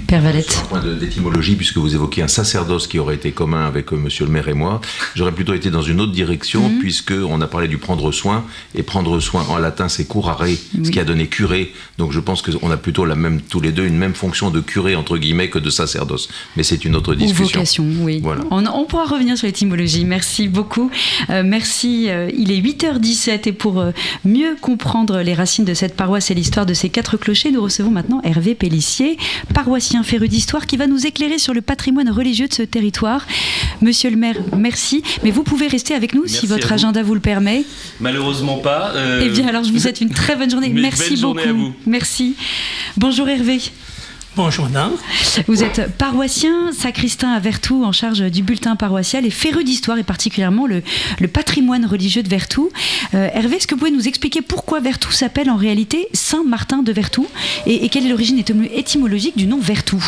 G: Père Valette.
F: Sur un point d'étymologie, puisque vous évoquez un sacerdoce qui aurait été commun avec monsieur le maire et moi, j'aurais plutôt été dans une autre direction, puisqu'on a parlé du prendre soin, et prendre soin en latin c'est curare, ce qui a donné curé. Donc je pense qu'on a plutôt tous les deux une même fonction de curé entre guillemets que de sacerdoce. Mais c'est une autre discussion.
G: Ou vocation, oui. Voilà. On pourra revenir sur l'étymologie. Merci beaucoup. Merci. Il est 8h17, et pour mieux comprendre les racines de cette paroisse et l'histoire de ces 4 clochers, nous recevons maintenant Hervé Pellissier, paroissien féru d'histoire, qui va nous éclairer sur le patrimoine religieux de ce territoire. Monsieur le maire, merci, mais vous pouvez rester avec nous si votre agenda vous le permet.
P: Malheureusement pas.
G: Eh bien alors je vous souhaite une très bonne journée. Merci beaucoup. À vous. Merci. Bonjour Hervé.
Q: Bonjour madame.
G: Vous êtes paroissien, sacristain à Vertou, en charge du bulletin paroissial, et féru d'histoire, et particulièrement le patrimoine religieux de Vertou. Hervé, est-ce que vous pouvez nous expliquer pourquoi Vertou s'appelle en réalité Saint-Martin de Vertou, et quelle est l'origine étymologique du nom Vertou?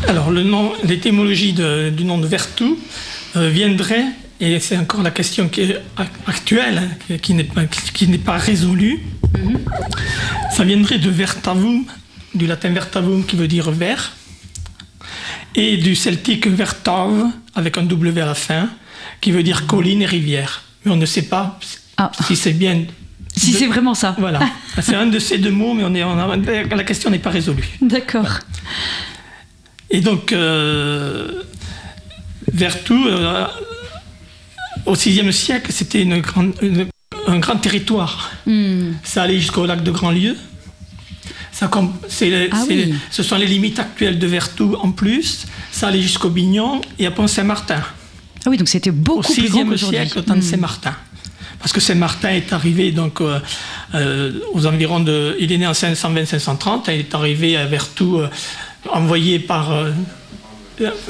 Q: Alors l'étymologie du nom de Vertou viendrait, et c'est encore la question qui est actuelle, qui n'est pas résolue, ça viendrait de vertavum, du latin vertavum qui veut dire vert, et du celtique vertave avec un W à la fin qui veut dire colline et rivière. Mais on ne sait pas si c'est bien.
G: Si c'est vraiment ça.
Q: Voilà. C'est un de ces 2 mots, mais la question n'est pas résolue.
G: D'accord.
Q: Voilà. Et donc, Vertou, au VIe siècle, c'était un grand territoire. Ça allait jusqu'au lac de Grandlieu. Ce sont les limites actuelles de Vertou en plus. Ça allait jusqu'au Bignon et à Pont-Saint-Martin.
G: Ah oui, donc c'était beaucoup plus grand qu'aujourd'hui.
Q: Au VIe siècle, au temps de Saint-Martin. parce que Saint-Martin est arrivé donc aux environs de... Il est né en 520-530, il est arrivé à Vertou, envoyé par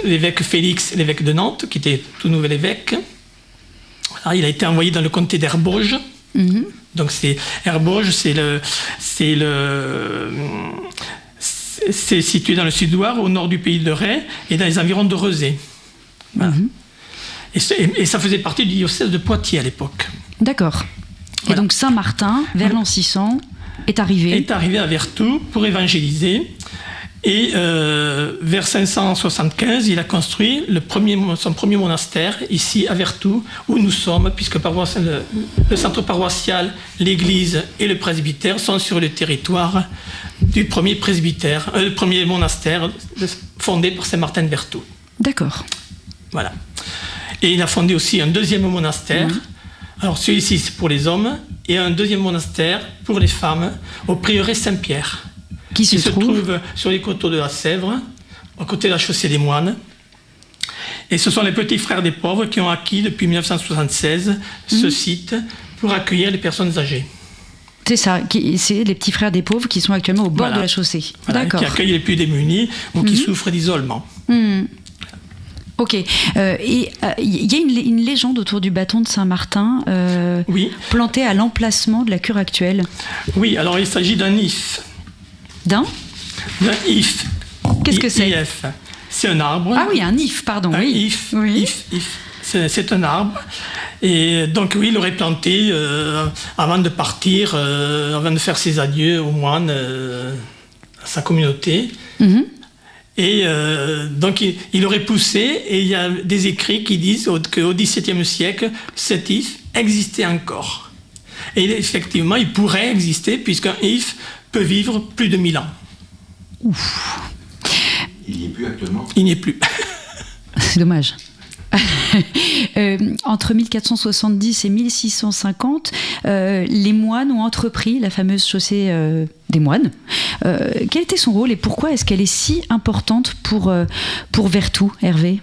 Q: l'évêque Félix, l'évêque de Nantes, qui était tout nouvel évêque. Alors, il a été envoyé dans le comté d'Herbourges. Donc Herbourges, c'est situé dans le sud-ouest, au nord du pays de Ray, et dans les environs de Rezé. Voilà. Et ça faisait partie du diocèse de Poitiers à l'époque.
G: D'accord. Voilà. Et donc Saint-Martin, vers l'an 600, est arrivé
Q: à Vertou pour évangéliser. Et vers 575, il a construit son premier monastère, ici à Vertou, où nous sommes, puisque le centre paroissial, l'église et le presbytère sont sur le territoire du premier presbytère, le premier monastère fondé par Saint-Martin de Vertou.
G: D'accord.
Q: Voilà. Et il a fondé aussi un deuxième monastère. Alors celui-ci, c'est pour les hommes, et un deuxième monastère pour les femmes, au prieuré Saint-Pierre. Qui se trouve sur les coteaux de la Sèvre, à côté de la chaussée des moines. Et ce sont les petits frères des pauvres qui ont acquis depuis 1976 ce site pour accueillir les personnes âgées.
G: C'est ça, c'est les petits frères des pauvres qui sont actuellement au bord de la chaussée.
Q: Voilà, qui accueillent les plus démunis ou qui souffrent d'isolement.
G: Ok. Et il y a une légende autour du bâton de Saint-Martin planté à l'emplacement de la cure actuelle.
Q: Oui, alors il s'agit d'un if.
G: D'un
Q: if.
G: Qu'est-ce que c'est?
Q: IF. C'est un arbre.
G: Ah oui, un if, pardon.
Q: If. C'est un arbre. Et donc oui, il l'aurait planté avant de partir, avant de faire ses adieux aux moines, à sa communauté. Et donc il aurait poussé, et il y a des écrits qui disent qu'au XVIIe siècle, cet if existait encore. Et effectivement, il pourrait exister, puisqu'un if peut vivre plus de 1000 ans.
G: Ouf.
F: Il n'y est plus actuellement?
G: Il n'y est plus. C'est dommage. Entre 1470 et 1650, les moines ont entrepris la fameuse chaussée des moines. Quel était son rôle et pourquoi est-ce qu'elle est si importante pour Vertou, Hervé?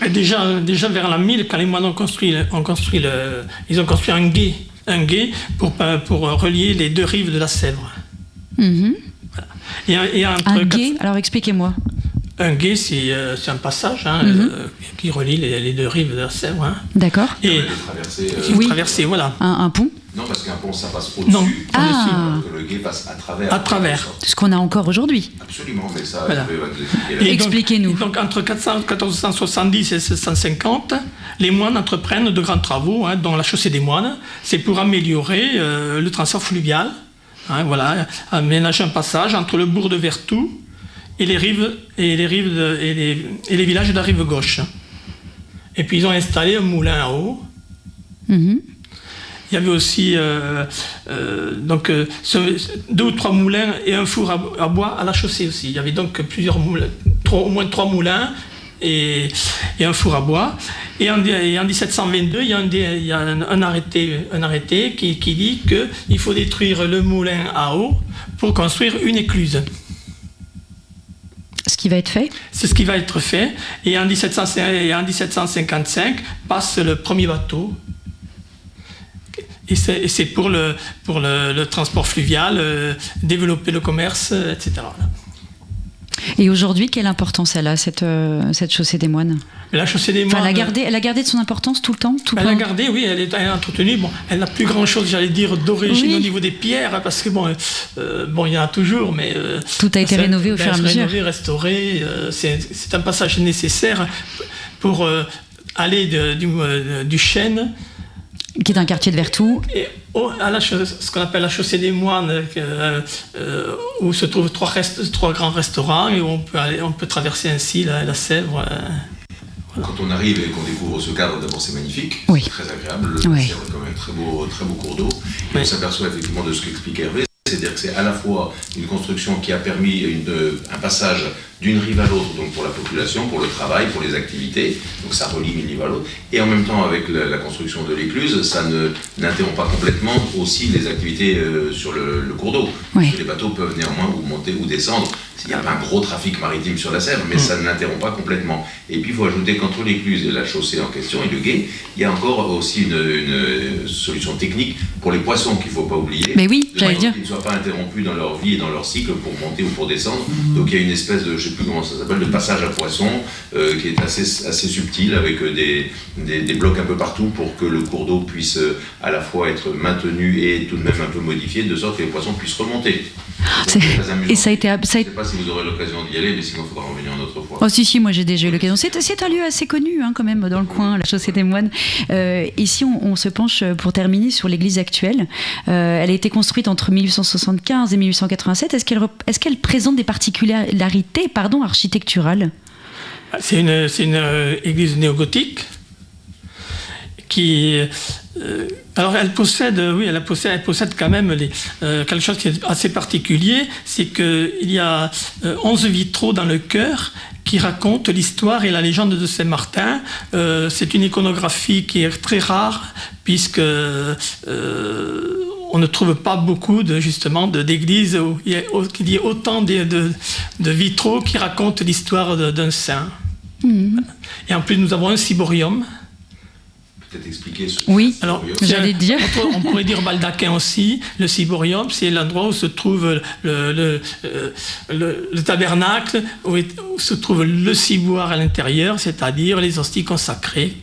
Q: Déjà vers la 1000, quand les moines ont construit ils ont construit un gué pour relier les deux rives de la Sèvre. Voilà. Et
G: un gué, alors expliquez-moi.
Q: Un gué, c'est un passage qui relie les deux rives de la Sèvre.
G: D'accord.
Q: Et traverser, voilà.
G: Un pont?
F: Non, parce qu'un pont, ça passe au-dessus.
Q: Non,
F: que le gué passe à travers.
Q: À travers.
G: Ce qu'on a encore aujourd'hui.
F: Absolument, mais ça...
Q: Voilà.
G: Expliquez-nous.
Q: Donc, entre 1470 et 1650, les moines entreprennent de grands travaux, dont la chaussée des moines. C'est pour améliorer le transport fluvial. Voilà, aménager un passage entre le bourg de Vertou et les villages de la rive gauche. Et puis ils ont installé un moulin à eau. Il y avait aussi 2 ou 3 moulins et un four à bois à la chaussée aussi. Il y avait donc plusieurs moulins, au moins 3 moulins et un four à bois. Et en 1722, il y a un arrêté qui dit qu'il faut détruire le moulin à eau pour construire une écluse.
G: Ce qui va être fait? C'est
Q: ce qui va être fait. Et en 1755 passe le premier bateau. Et c'est pour le transport fluvial, développer le commerce, etc.
G: Et aujourd'hui, quelle importance elle a, cette chaussée des moines?
Q: La chaussée des moines...
G: Elle a gardé de son importance tout le temps,
Q: elle a gardé, oui, elle est entretenue. Bon, elle n'a plus grand-chose, j'allais dire, d'origine au niveau des pierres, parce que il y en a toujours, mais...
G: tout a été rénové au fur et à mesure.
Q: Rénové, restauré. C'est un passage nécessaire pour aller du Chêne...
G: qui est un quartier de Vertou.
Q: Et ce qu'on appelle la chaussée des moines, où se trouvent 3 grands restaurants, et où on peut traverser ainsi la Sèvre.
F: Voilà. Quand on arrive et qu'on découvre ce cadre, d'abord c'est magnifique, c'est très agréable, le Sèvre est quand même un très beau cours d'eau, et on s'aperçoit effectivement de ce qu'explique Hervé, c'est-à-dire que c'est à la fois une construction qui a permis un passage d'une rive à l'autre, donc pour la population, pour le travail, pour les activités, donc ça relie une rive à l'autre, et en même temps avec la construction de l'écluse, ça n'interrompt pas complètement aussi les activités sur le cours d'eau. Parce que les bateaux peuvent néanmoins ou monter ou descendre, il n'y a pas un gros trafic maritime sur la Sèvre, mais ça n'interrompt pas complètement. Et puis il faut ajouter qu'entre l'écluse et la chaussée en question, et le gué, il y a encore aussi une solution technique pour les poissons qu'il ne faut pas oublier.
G: Mais oui, j'allais dire.
F: Qu'ils ne soient pas interrompus dans leur vie et dans leur cycle pour monter ou pour descendre. Donc il y a une espèce de, je ne sais plus comment ça s'appelle, de passage à poisson qui est assez subtil avec des blocs un peu partout pour que le cours d'eau puisse à la fois être maintenu et tout de même un peu modifié de sorte que les poissons puissent remonter.
G: Et ça a été.
F: Je ne sais pas si vous aurez l'occasion d'y aller, mais sinon il faudra revenir une autre fois.
G: Oh si, moi j'ai déjà eu l'occasion. C'est un lieu assez connu quand même dans le coin, la Chaussée des Moines. Ici on se penche pour terminer sur l'église actuelle. Elle a été construite entre 1875 et 1887. Est-ce qu'elle présente des particularités architecturales ?
Q: C'est une église néogothique qui... alors elle possède quand même quelque chose qui est assez particulier, c'est qu'il y a 11 vitraux dans le chœur qui racontent l'histoire et la légende de Saint-Martin. C'est une iconographie qui est très rare puisque on ne trouve pas beaucoup d'églises où il y a autant de vitraux qui racontent l'histoire d'un saint. Et en plus nous avons un ciborium.
F: Peut-être expliquer ce
G: oui,
F: alors
G: j'allais dire.
Q: On pourrait dire baldaquin aussi. Le ciborium, c'est l'endroit où se trouve le tabernacle, où se trouve le ciboire à l'intérieur, c'est-à-dire les hosties consacrées.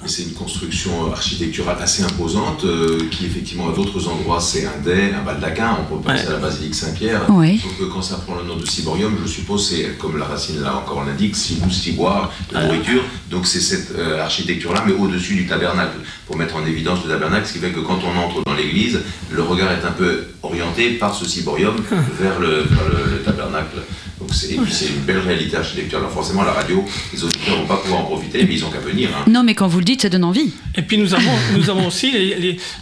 F: C'est une construction architecturale assez imposante qui effectivement à d'autres endroits c'est un dais, un baldaquin, on peut penser à la basilique Saint-Pierre.
G: Ouais.
F: Donc quand ça prend le nom de ciborium, je suppose c'est comme la racine là encore l'indique, ciboire, de nourriture. Donc c'est cette architecture-là, mais au-dessus du tabernacle, pour mettre en évidence le tabernacle, ce qui fait que quand on entre dans l'église, le regard est un peu orienté par ce ciborium vers le tabernacle. Donc et puis c'est une belle réalité architecturale. Alors forcément, la radio, les auditeurs ne vont pas pouvoir en profiter, mais ils n'ont qu'à venir.
G: Non, mais quand vous le dites, ça donne envie.
Q: Et puis nous avons aussi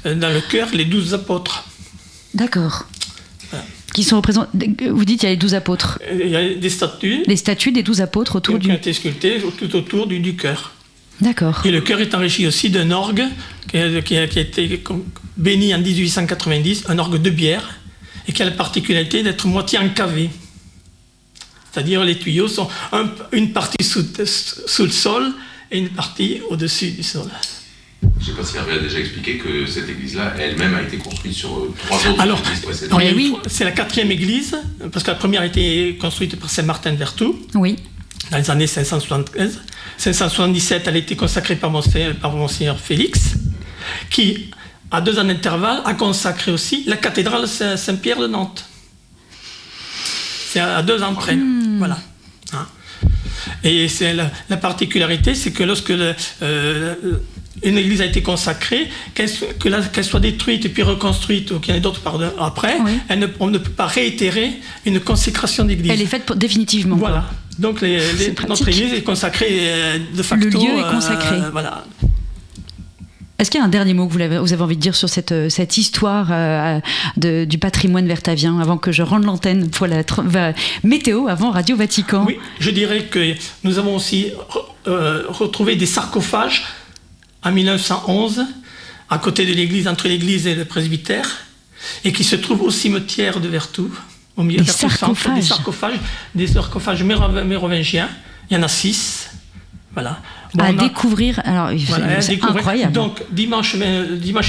Q: dans le chœur les 12 apôtres.
G: D'accord. Qui sont représentés. Vous dites qu'il y a les 12 apôtres.
Q: Il y a des statues.
G: Les statues des 12 apôtres autour
Q: qui ont été sculptées tout autour du chœur.
G: D'accord.
Q: Et le chœur est enrichi aussi d'un orgue qui a été béni en 1890, un orgue de bière, et qui a la particularité d'être moitié encavé. C'est-à-dire les tuyaux sont une partie sous le sol et une partie au-dessus du sol.
F: Je ne sais pas si Hervé a déjà expliqué que cette église-là, elle-même a été construite sur 3 autres églises précédentes.
Q: Oui, c'est la 4e église, parce que la première a été construite par Saint-Martin de Vertou,
G: oui.
Q: Dans les années 575. 577, elle a été consacrée par Monseigneur Félix, qui, à 2 ans d'intervalle, a consacré aussi la cathédrale Saint-Pierre de Nantes. C'est à 2 ans près. Voilà. Et c'est la particularité, c'est que lorsque une église a été consacrée, qu'elle soit détruite et puis reconstruite, ou qu'il y en ait d'autres après, on ne peut pas réitérer une consécration d'église.
G: Elle est faite définitivement.
Q: Voilà.
G: Quoi.
Q: Donc notre église est consacrée de facto.
G: Le lieu est consacré.
Q: Voilà.
G: Est-ce qu'il y a un dernier mot que vous avez envie de dire sur cette histoire du patrimoine vertavien avant que je rende l'antenne pour la météo avant Radio Vatican?
Q: Oui, je dirais que nous avons aussi retrouvé des sarcophages en 1911 à côté de l'église, entre l'église et le presbytère, et qui se trouvent au cimetière de Vertou, au milieu de Vertou-Centre, des sarcophages mérovingiens. Il y en a 6. Voilà.
G: Bon, à découvrir, alors voilà, c'est incroyable.
Q: Donc dimanche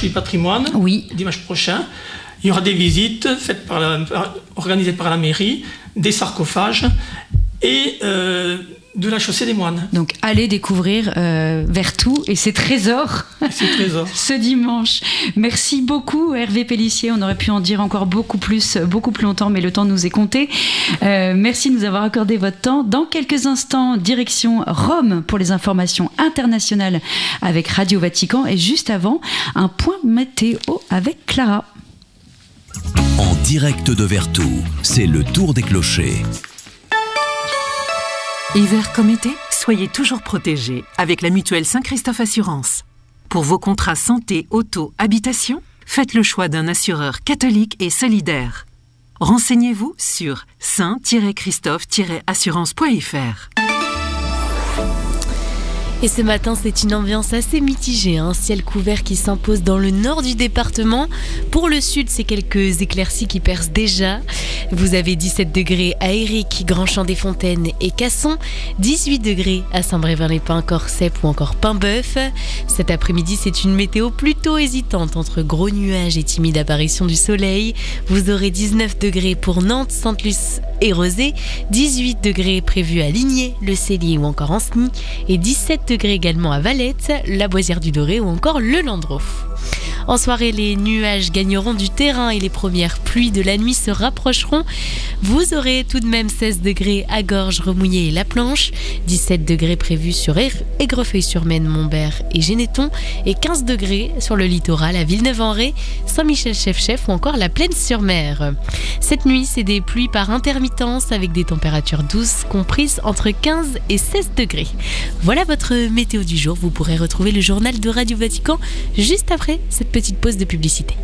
Q: du patrimoine, dimanche prochain, il y aura des visites faites organisées par la mairie, des sarcophages et de la Chaussée des Moines.
G: Donc allez découvrir Vertou et ses trésors, ce dimanche. Merci beaucoup Hervé Pellissier, on aurait pu en dire encore beaucoup plus longtemps, mais le temps nous est compté. Merci de nous avoir accordé votre temps. Dans quelques instants, direction Rome pour les informations internationales avec Radio Vatican, et juste avant, un point météo avec Clara.
B: En direct de Vertou, c'est le tour des clochers.
H: Hiver comme été, soyez toujours protégés avec la mutuelle Saint-Christophe Assurance. Pour vos contrats santé, auto, habitation, faites le choix d'un assureur catholique et solidaire. Renseignez-vous sur saint-christophe-assurance.fr.
C: Et ce matin, c'est une ambiance assez mitigée, un ciel couvert qui s'impose dans le nord du département. Pour le sud, c'est quelques éclaircies qui percent déjà. Vous avez 17 degrés à Éric, Grand-Champ-des-Fontaines et Casson, 18 degrés à Saint-Brévin-les-Pins, Corcelles ou encore Paimboeuf. Cet après-midi, c'est une météo plutôt hésitante entre gros nuages et timide apparition du soleil. Vous aurez 19 degrés pour Nantes, Sainte-Luce et Rezé, 18 degrés prévus à Ligné, Le Cellier ou encore Ancenis et 17 degrés également à Valette, la Boissière-du-Doré ou encore le Landreau. En soirée, les nuages gagneront du terrain et les premières pluies de la nuit se rapprocheront. Vous aurez tout de même 16 degrés à Gorges, Remouillé et La Planche, 17 degrés prévus sur Aigrefeuille-sur-Maine, Montbert et Généton et 15 degrés sur le littoral à Villeneuve-en-Ré, Saint-Michel-Chef-Chef ou encore la Plaine-sur-Mer. Cette nuit, c'est des pluies par intermittence avec des températures douces comprises entre 15 et 16 degrés. Voilà votre météo du jour. Vous pourrez retrouver le journal de Radio Vatican juste après cette petite pause de publicité.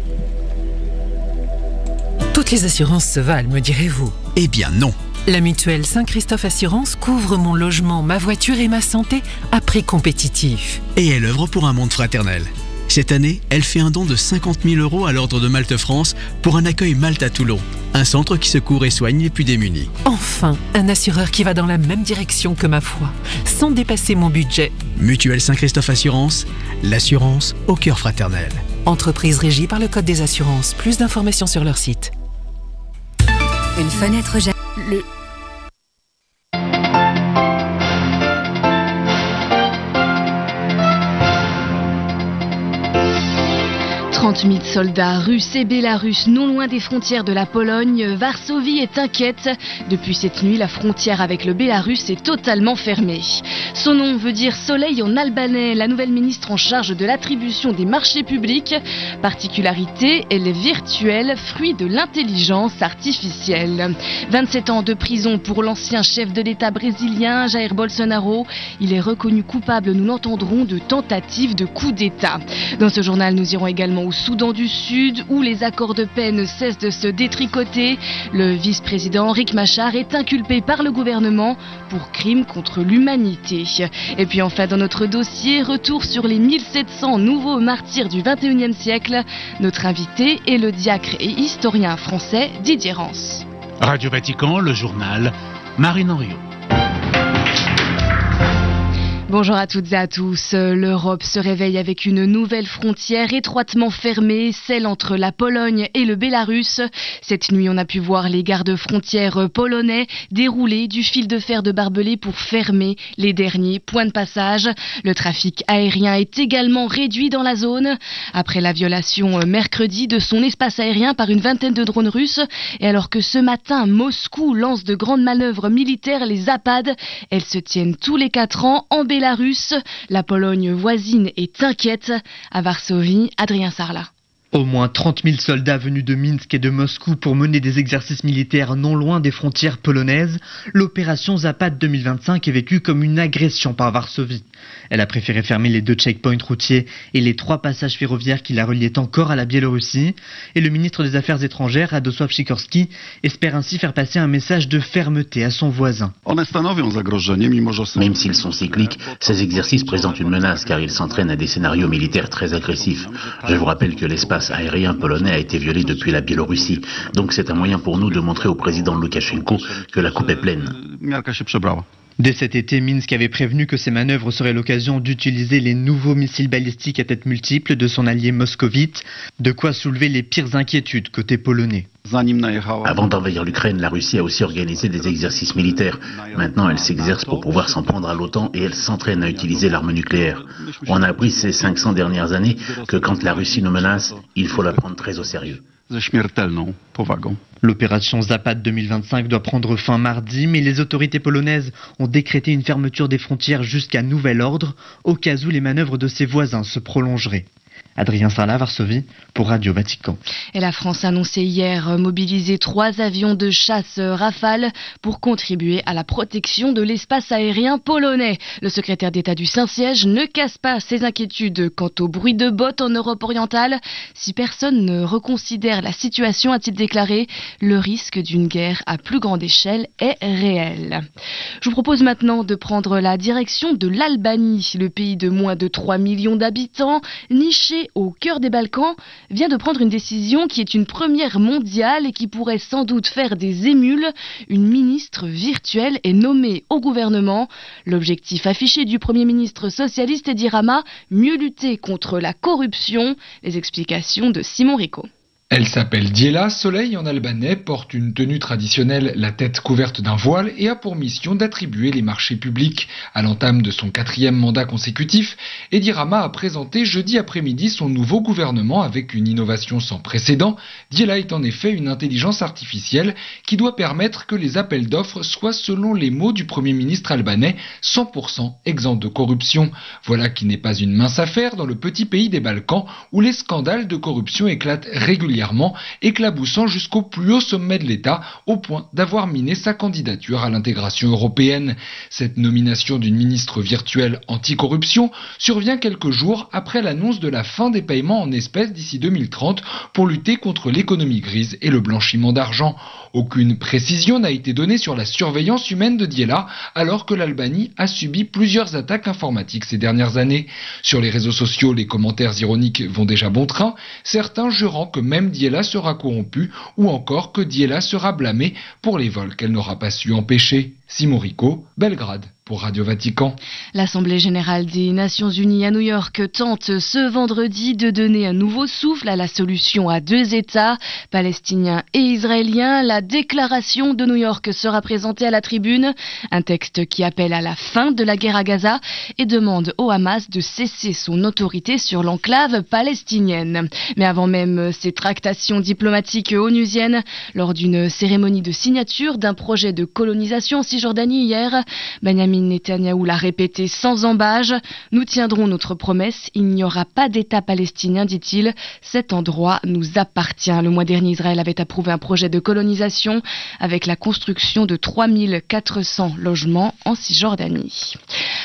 H: Toutes les assurances se valent, me direz-vous?
I: Eh bien non.
H: La mutuelle Saint-Christophe Assurance couvre mon logement, ma voiture et ma santé à prix compétitif.
I: Et elle œuvre pour un monde fraternel. Cette année, elle fait un don de 50 000 € à l'Ordre de Malte France pour un accueil Malte à Toulon, un centre qui secourt et soigne les plus démunis.
H: Enfin, un assureur qui va dans la même direction que ma foi, sans dépasser mon budget.
I: Mutuelle Saint-Christophe Assurance, l'assurance au cœur fraternel.
H: Entreprise régie par le Code des assurances. Plus d'informations sur leur site.
O: Une fenêtre
C: Le
R: 30 000 soldats russes et bélarusses non loin des frontières de la Pologne. Varsovie est inquiète. Depuis cette nuit, la frontière avec le Bélarus est totalement fermée. Son nom veut dire soleil en albanais. La nouvelle ministre en charge de l'attribution des marchés publics. Particularité, elle est virtuelle, fruit de l'intelligence artificielle. 27 ans de prison pour l'ancien chef de l'État brésilien, Jair Bolsonaro. Il est reconnu coupable, nous l'entendrons, de tentative de coup d'État. Dans ce journal, nous irons également au Soudan du Sud, où les accords de paix ne cessent de se détricoter. Le vice-président Riek Machar est inculpé par le gouvernement pour crime contre l'humanité. Et puis enfin, dans notre dossier, retour sur les 1700 nouveaux martyrs du 21e siècle. Notre invité est le diacre et historien français Didier Rance.
S: Radio Vatican, le journal, Marine Henriot.
R: Bonjour à toutes et à tous. L'Europe se réveille avec une nouvelle frontière étroitement fermée, celle entre la Pologne et le Bélarus. Cette nuit, on a pu voir les gardes-frontières polonais dérouler du fil de fer de barbelés pour fermer les derniers points de passage. Le trafic aérien est également réduit dans la zone après la violation mercredi de son espace aérien par une vingtaine de drones russes. Et alors que ce matin, Moscou lance de grandes manœuvres militaires, les Zapad, elles se tiennent tous les 4 ans en Bélarus. La Pologne voisine est inquiète. À Varsovie, Adrien Sarlat.
T: Au moins 30 000 soldats venus de Minsk et de Moscou pour mener des exercices militaires non loin des frontières polonaises. L'opération Zapad 2025 est vécue comme une agression par Varsovie. Elle a préféré fermer les 2 checkpoints routiers et les 3 passages ferroviaires qui la reliaient encore à la Biélorussie. Et le ministre des Affaires étrangères, Radosław Sikorski, espère ainsi faire passer un message de fermeté à son voisin.
U: Même s'ils sont cycliques, ces exercices présentent une menace car ils s'entraînent à des scénarios militaires très agressifs. Je vous rappelle que l'espace aérien polonais a été violé depuis la Biélorussie. Donc c'est un moyen pour nous de montrer au président Loukachenko que la coupe est pleine.
T: Dès cet été, Minsk avait prévenu que ces manœuvres seraient l'occasion d'utiliser les nouveaux missiles balistiques à tête multiple de son allié moscovite, de quoi soulever les pires inquiétudes côté polonais.
U: Avant d'envahir l'Ukraine, la Russie a aussi organisé des exercices militaires. Maintenant, elle s'exerce pour pouvoir s'en prendre à l'OTAN et elle s'entraîne à utiliser l'arme nucléaire. On a appris ces 500 dernières années que quand la Russie nous menace, il faut la prendre très au sérieux.
T: L'opération Zapad 2025 doit prendre fin mardi, mais les autorités polonaises ont décrété une fermeture des frontières jusqu'à nouvel ordre, au cas où les manœuvres de ses voisins se prolongeraient. Adrien Sarlat, Varsovie, pour Radio Vatican.
R: Et la France a annoncé hier mobiliser 3 avions de chasse Rafale pour contribuer à la protection de l'espace aérien polonais. Le secrétaire d'État du Saint-Siège ne casse pas ses inquiétudes quant au bruit de bottes en Europe orientale. Si personne ne reconsidère la situation, a-t-il déclaré, le risque d'une guerre à plus grande échelle est réel. Je vous propose maintenant de prendre la direction de l'Albanie. Le pays de moins de 3 millions d'habitants, niché au cœur des Balkans, vient de prendre une décision qui est une première mondiale et qui pourrait sans doute faire des émules. Une ministre virtuelle est nommée au gouvernement. L'objectif affiché du Premier ministre socialiste Edi Rama, mieux lutter contre la corruption. Les explications de Simon Rico.
D: Elle s'appelle Diela, soleil en albanais, porte une tenue traditionnelle, la tête couverte d'un voile et a pour mission d'attribuer les marchés publics. À l'entame de son 4e mandat consécutif, Edi Rama a présenté jeudi après-midi son nouveau gouvernement avec une innovation sans précédent. Diela est en effet une intelligence artificielle qui doit permettre que les appels d'offres soient, selon les mots du Premier ministre albanais, 100% exempts de corruption. Voilà qui n'est pas une mince affaire dans le petit pays des Balkans où les scandales de corruption éclatent régulièrement, éclaboussant jusqu'au plus haut sommet de l'État, au point d'avoir miné sa candidature à l'intégration européenne. Cette nomination d'une ministre virtuelle anticorruption survient quelques jours après l'annonce de la fin des paiements en espèces d'ici 2030 pour lutter contre l'économie grise et le blanchiment d'argent. Aucune précision n'a été donnée sur la surveillance humaine de Diela, alors que l'Albanie a subi plusieurs attaques informatiques ces dernières années. Sur les réseaux sociaux, les commentaires ironiques vont déjà bon train, certains jurant que même Diela sera corrompue ou encore que Diela sera blâmée pour les vols qu'elle n'aura pas su empêcher. Simon Rico, Belgrade, pour Radio Vatican.
R: L'Assemblée générale des Nations Unies à New York tente ce vendredi de donner un nouveau souffle à la solution à 2 États, palestiniens et israéliens. La déclaration de New York sera présentée à la tribune, un texte qui appelle à la fin de la guerre à Gaza et demande au Hamas de cesser son autorité sur l'enclave palestinienne. Mais avant même ces tractations diplomatiques onusiennes, lors d'une cérémonie de signature d'un projet de colonisation en Cisjordanie hier, Benjamin Netanyahou l'a répété sans ambages. Nous tiendrons notre promesse, il n'y aura pas d'État palestinien, dit-il. Cet endroit nous appartient. Le mois dernier, Israël avait approuvé un projet de colonisation avec la construction de 3400 logements en Cisjordanie.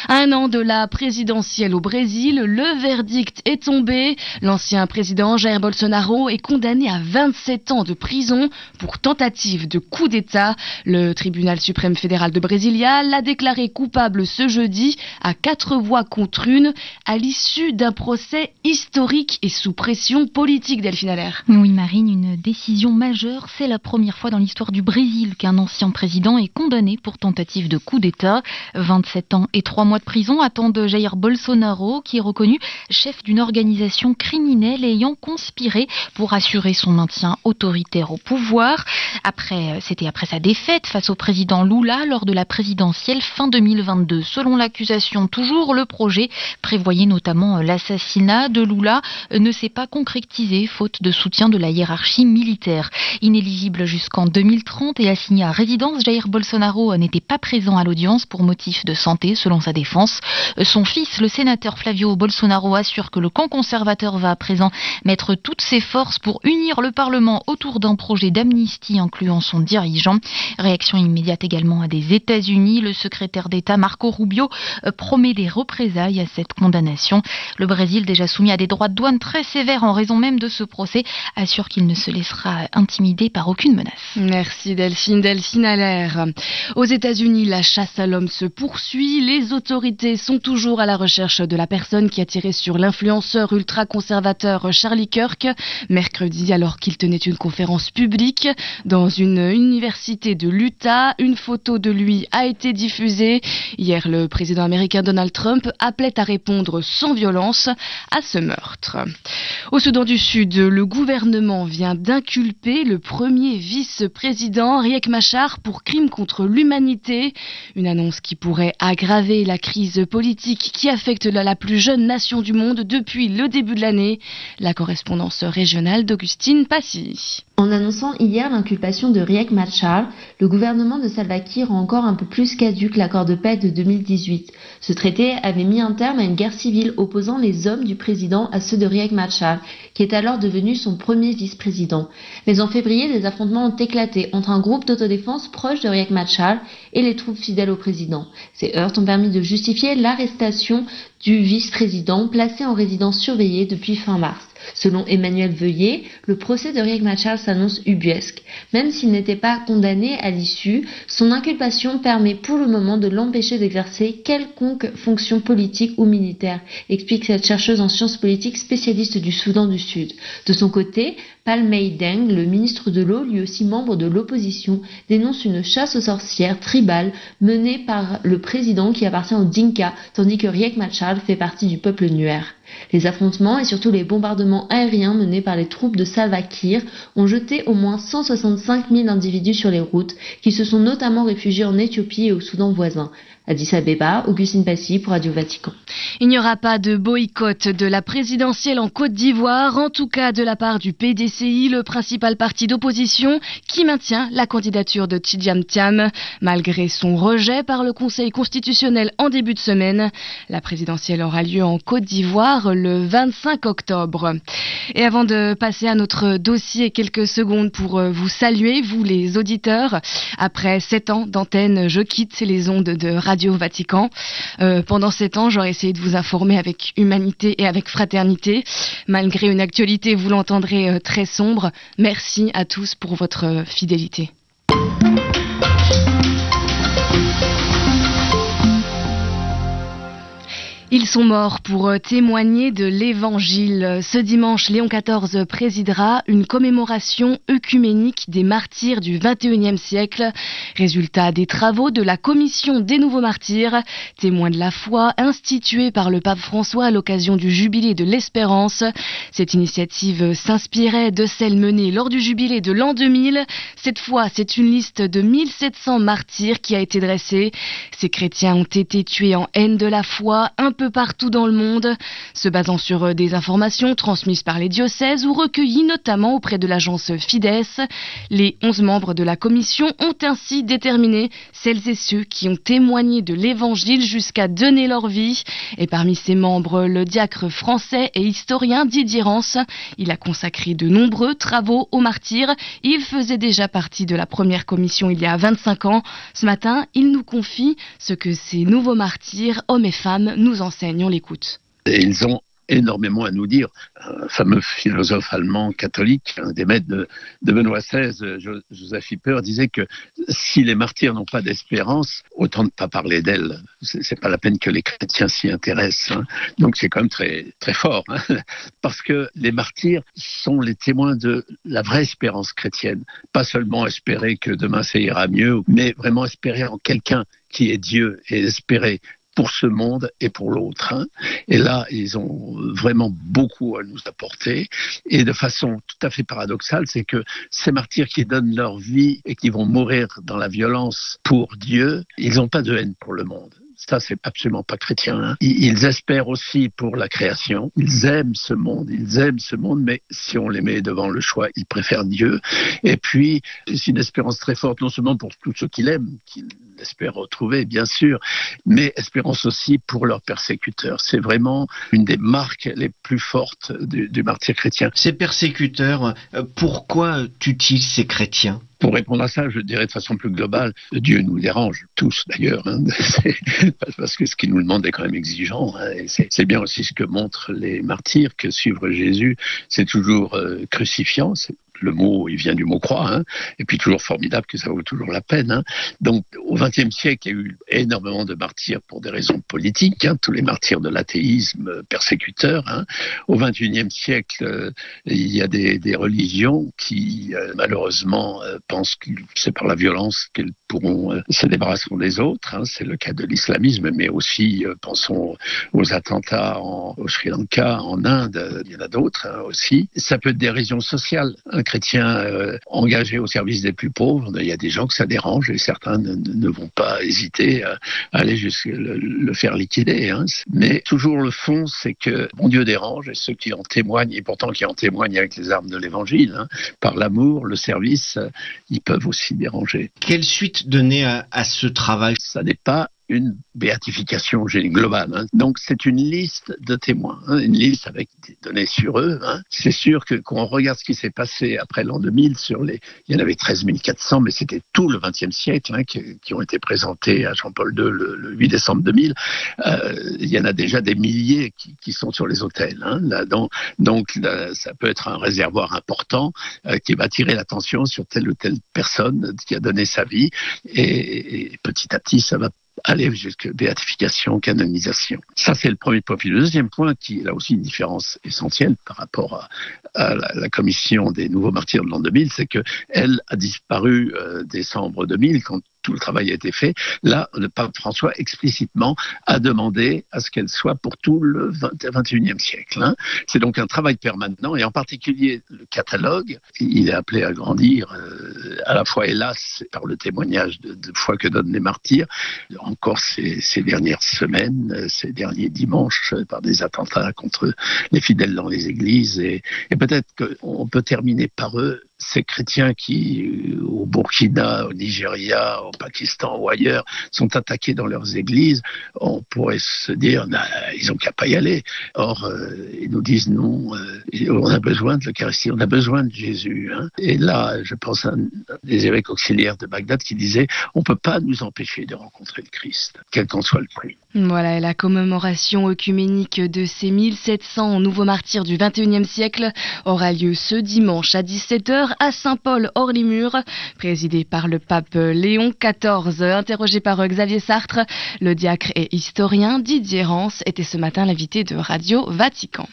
R: À 1 an de la présidentielle au Brésil, le verdict est tombé. L'ancien président Jair Bolsonaro est condamné à 27 ans de prison pour tentative de coup d'État. Le tribunal suprême fédéral de Brasilia l'a déclaré coupable ce jeudi à 4 voix contre 1 à l'issue d'un procès historique et sous pression politique. Delphine Allaire.
V: Oui Marine, une décision majeure. C'est la première fois dans l'histoire du Brésil qu'un ancien président est condamné pour tentative de coup d'État. 27 ans et 3 mois de prison attendent Jair Bolsonaro, qui est reconnu chef d'une organisation criminelle ayant conspiré pour assurer son maintien autoritaire au pouvoir. C'était après sa défaite face au président Lula lors de la présidentielle fin 2022. Selon l'accusation, toujours, le projet prévoyait notamment l'assassinat de Lula ne s'est pas concrétisé faute de soutien de la hiérarchie militaire. Inéligible jusqu'en 2030 et assigné à résidence, Jair Bolsonaro n'était pas présent à l'audience pour motif de santé selon sa défense. Son fils, le sénateur Flavio Bolsonaro, assure que le camp conservateur va à présent mettre toutes ses forces pour unir le Parlement autour d'un projet d'amnistie incluant son dirigeant. Réaction immédiate également à des États-Unis. Le secrétaire d'État Marco Rubio promet des représailles à cette condamnation. Le Brésil, déjà soumis à des droits de douane très sévères en raison même de ce procès, assure qu'il ne se laissera intimider par aucune menace.
R: Merci Delphine. Delphine Allaire. Aux États-Unis, la chasse à l'homme se poursuit. Les autorités sont toujours à la recherche de la personne qui a tiré sur l'influenceur ultra-conservateur Charlie Kirk mercredi alors qu'il tenait une conférence publique dans une université de l'Utah. Une photo de lui a été diffusée. Hier, le président américain Donald Trump appelait à répondre sans violence à ce meurtre. Au Soudan du Sud, le gouvernement vient d'inculper le premier vice-président Riek Machar pour crime contre l'humanité. Une annonce qui pourrait aggraver la crise politique qui affecte la plus jeune nation du monde depuis le début de l'année. La correspondance régionale d'Augustine Passy.
W: En annonçant hier l'inculpation de Riek Machar, le gouvernement de Salva Kiir rend encore un peu plus caduque l'accord de
E: paix de 2018. Ce traité avait mis un terme à une guerre civile opposant les hommes du président à ceux de Riek Machar, qui est alors devenu son premier vice-président. Mais en février, des affrontements ont éclaté entre un groupe d'autodéfense proche de Riek Machar et les troupes fidèles au président. Ces heurts ont permis de justifier l'arrestation du vice-président placé en résidence surveillée depuis fin mars. Selon Emmanuel Veuillet, le procès de Riek Machar s'annonce ubuesque. Même s'il n'était pas condamné à l'issue, son inculpation permet pour le moment de l'empêcher d'exercer quelconque fonction politique ou militaire, explique cette chercheuse en sciences politiques spécialiste du Soudan du Sud. De son côté, Palmei Deng, le ministre de l'eau, lui aussi membre de l'opposition, dénonce une chasse aux sorcières tribale menée par le président qui appartient aux Dinka, tandis que Riek Machar fait partie du peuple Nuer. Les affrontements et surtout les bombardements aériens menés par les troupes de Salva Kiir ont jeté au moins 165 000 individus sur les routes, qui se sont notamment réfugiés en Éthiopie et au Soudan voisin. Addis Abeba, Augustine Passy pour Radio Vatican.
R: Il n'y aura pas de boycott de la présidentielle en Côte d'Ivoire, en tout cas de la part du PDCI, le principal parti d'opposition, qui maintient la candidature de Tidjane Thiam. Malgré son rejet par le Conseil constitutionnel en début de semaine, la présidentielle aura lieu en Côte d'Ivoire le 25 octobre. Et avant de passer à notre dossier, quelques secondes pour vous saluer, vous les auditeurs. Après 7 ans d'antenne, je quitte les ondes de Radio Vatican. Pendant 7 ans, j'aurais essayé de vous informer avec humanité et avec fraternité. Malgré une actualité, vous l'entendrez, très sombre. Merci à tous pour votre fidélité. Ils sont morts pour témoigner de l'Évangile. Ce dimanche, Léon XIV présidera une commémoration œcuménique des martyrs du XXIe siècle. Résultat des travaux de la Commission des Nouveaux Martyrs, témoins de la foi, instituée par le pape François à l'occasion du Jubilé de l'Espérance. Cette initiative s'inspirait de celle menée lors du Jubilé de l'an 2000. Cette fois, c'est une liste de 1700 martyrs qui a été dressée. Ces chrétiens ont été tués en haine de la foi, un peu partout dans le monde, se basant sur des informations transmises par les diocèses ou recueillies notamment auprès de l'agence Fides. Les 11 membres de la commission ont ainsi déterminé celles et ceux qui ont témoigné de l'Évangile jusqu'à donner leur vie. Et parmi ces membres, le diacre français et historien Didier Rance. Il a consacré de nombreux travaux aux martyrs. Il faisait déjà partie de la première commission il y a 25 ans. Ce matin, il nous confie ce que ces nouveaux martyrs, hommes et femmes, nous enseignent. On l'écoute.
L: Et ils ont énormément à nous dire. Un fameux philosophe allemand catholique, un des maîtres de Benoît XVI, Joseph Hipper, disait que si les martyrs n'ont pas d'espérance, autant ne pas parler d'elles. C'est pas la peine que les chrétiens s'y intéressent. Hein. Donc c'est quand même très, très fort. Hein. Parce que les martyrs sont les témoins de la vraie espérance chrétienne. Pas seulement espérer que demain ça ira mieux, mais vraiment espérer en quelqu'un qui est Dieu et espérer pour ce monde et pour l'autre. Hein. Et là, ils ont vraiment beaucoup à nous apporter. Et de façon tout à fait paradoxale, c'est que ces martyrs qui donnent leur vie et qui vont mourir dans la violence pour Dieu, ils n'ont pas de haine pour le monde. Ça, c'est absolument pas chrétien. Hein. Ils espèrent aussi pour la création. Ils aiment ce monde, mais si on les met devant le choix, ils préfèrent Dieu. Et puis, c'est une espérance très forte, non seulement pour tous ceux qui l'aiment, qu'ils espèrent retrouver, bien sûr, mais espérance aussi pour leurs persécuteurs. C'est vraiment une des marques les plus fortes du martyr chrétien.
W: Ces persécuteurs, pourquoi tuent-ils ces chrétiens ?
L: Pour répondre à ça, je dirais de façon plus globale, Dieu nous dérange, tous d'ailleurs, hein. Parce que ce qu'il nous demande est quand même exigeant. Hein. Et c'est bien aussi ce que montrent les martyrs, que suivre Jésus, c'est toujours crucifiant. Le mot, il vient du mot croix, hein, et puis toujours formidable que ça vaut toujours la peine. Hein. Donc, au XXe siècle, il y a eu énormément de martyrs pour des raisons politiques, hein, tous les martyrs de l'athéisme persécuteurs. Hein. Au XXIe siècle, il y a des religions qui, malheureusement, pensent que c'est par la violence qu'elles pourront se débarrasser des autres. Hein. C'est le cas de l'islamisme, mais aussi, pensons aux attentats au Sri Lanka, en Inde, il y en a d'autres hein, aussi. Ça peut être des raisons sociales. Un chrétien engagé au service des plus pauvres, il y a des gens que ça dérange et certains ne vont pas hésiter à aller jusqu'à le faire liquider. Hein. Mais toujours le fond, c'est que mon Dieu dérange et ceux qui en témoignent, et pourtant qui en témoignent avec les armes de l'Évangile, hein, par l'amour, le service, ils peuvent aussi déranger.
W: Quelle suite donner à ce travail ?
L: Ça n'est pas une béatification globale. Hein. Donc c'est une liste de témoins, hein, une liste avec des données sur eux. Hein. C'est sûr que quand on regarde ce qui s'est passé après l'an 2000, il y en avait 13 400, mais c'était tout le XXe siècle hein, qui ont été présentés à Jean-Paul II le 8 décembre 2000. Il y en a déjà des milliers qui sont sur les autels. Hein, là, donc là, ça peut être un réservoir important qui va attirer l'attention sur telle ou telle personne qui a donné sa vie et petit à petit ça va aller jusqu'à béatification, canonisation. Ça, c'est le premier point. Puis le deuxième point, qui est là aussi une différence essentielle par rapport à la commission des nouveaux martyrs de l'an 2000, c'est qu'elle a disparu décembre 2000, quand tout le travail a été fait. Là, le pape François explicitement a demandé à ce qu'elle soit pour tout le 21e siècle. Hein. C'est donc un travail permanent, et en particulier le catalogue, il est appelé à grandir, à la fois, hélas, par le témoignage de foi que donnent les martyrs, encore ces dernières semaines, ces derniers dimanches, par des attentats contre les fidèles dans les églises, et peut-être qu'on peut terminer par eux, ces chrétiens qui, au Burkina, au Nigeria, au Pakistan ou ailleurs, sont attaqués dans leurs églises, on pourrait se dire, ils n'ont qu'à pas y aller. Or, ils nous disent non, on a besoin de l'Eucharistie, on a besoin de Jésus. Hein. Et là, je pense à des évêques auxiliaires de Bagdad qui disaient, on ne peut pas nous empêcher de rencontrer le Christ, quel qu'en soit le prix.
R: Voilà, la commémoration œcuménique de ces 1700 nouveaux martyrs du XXIe siècle aura lieu ce dimanche à 17h à Saint-Paul-hors-les-Murs, présidé par le pape Léon XIV. Interrogé par Xavier Sartre, le diacre et historien Didier Rance était ce matin l'invité de Radio Vatican.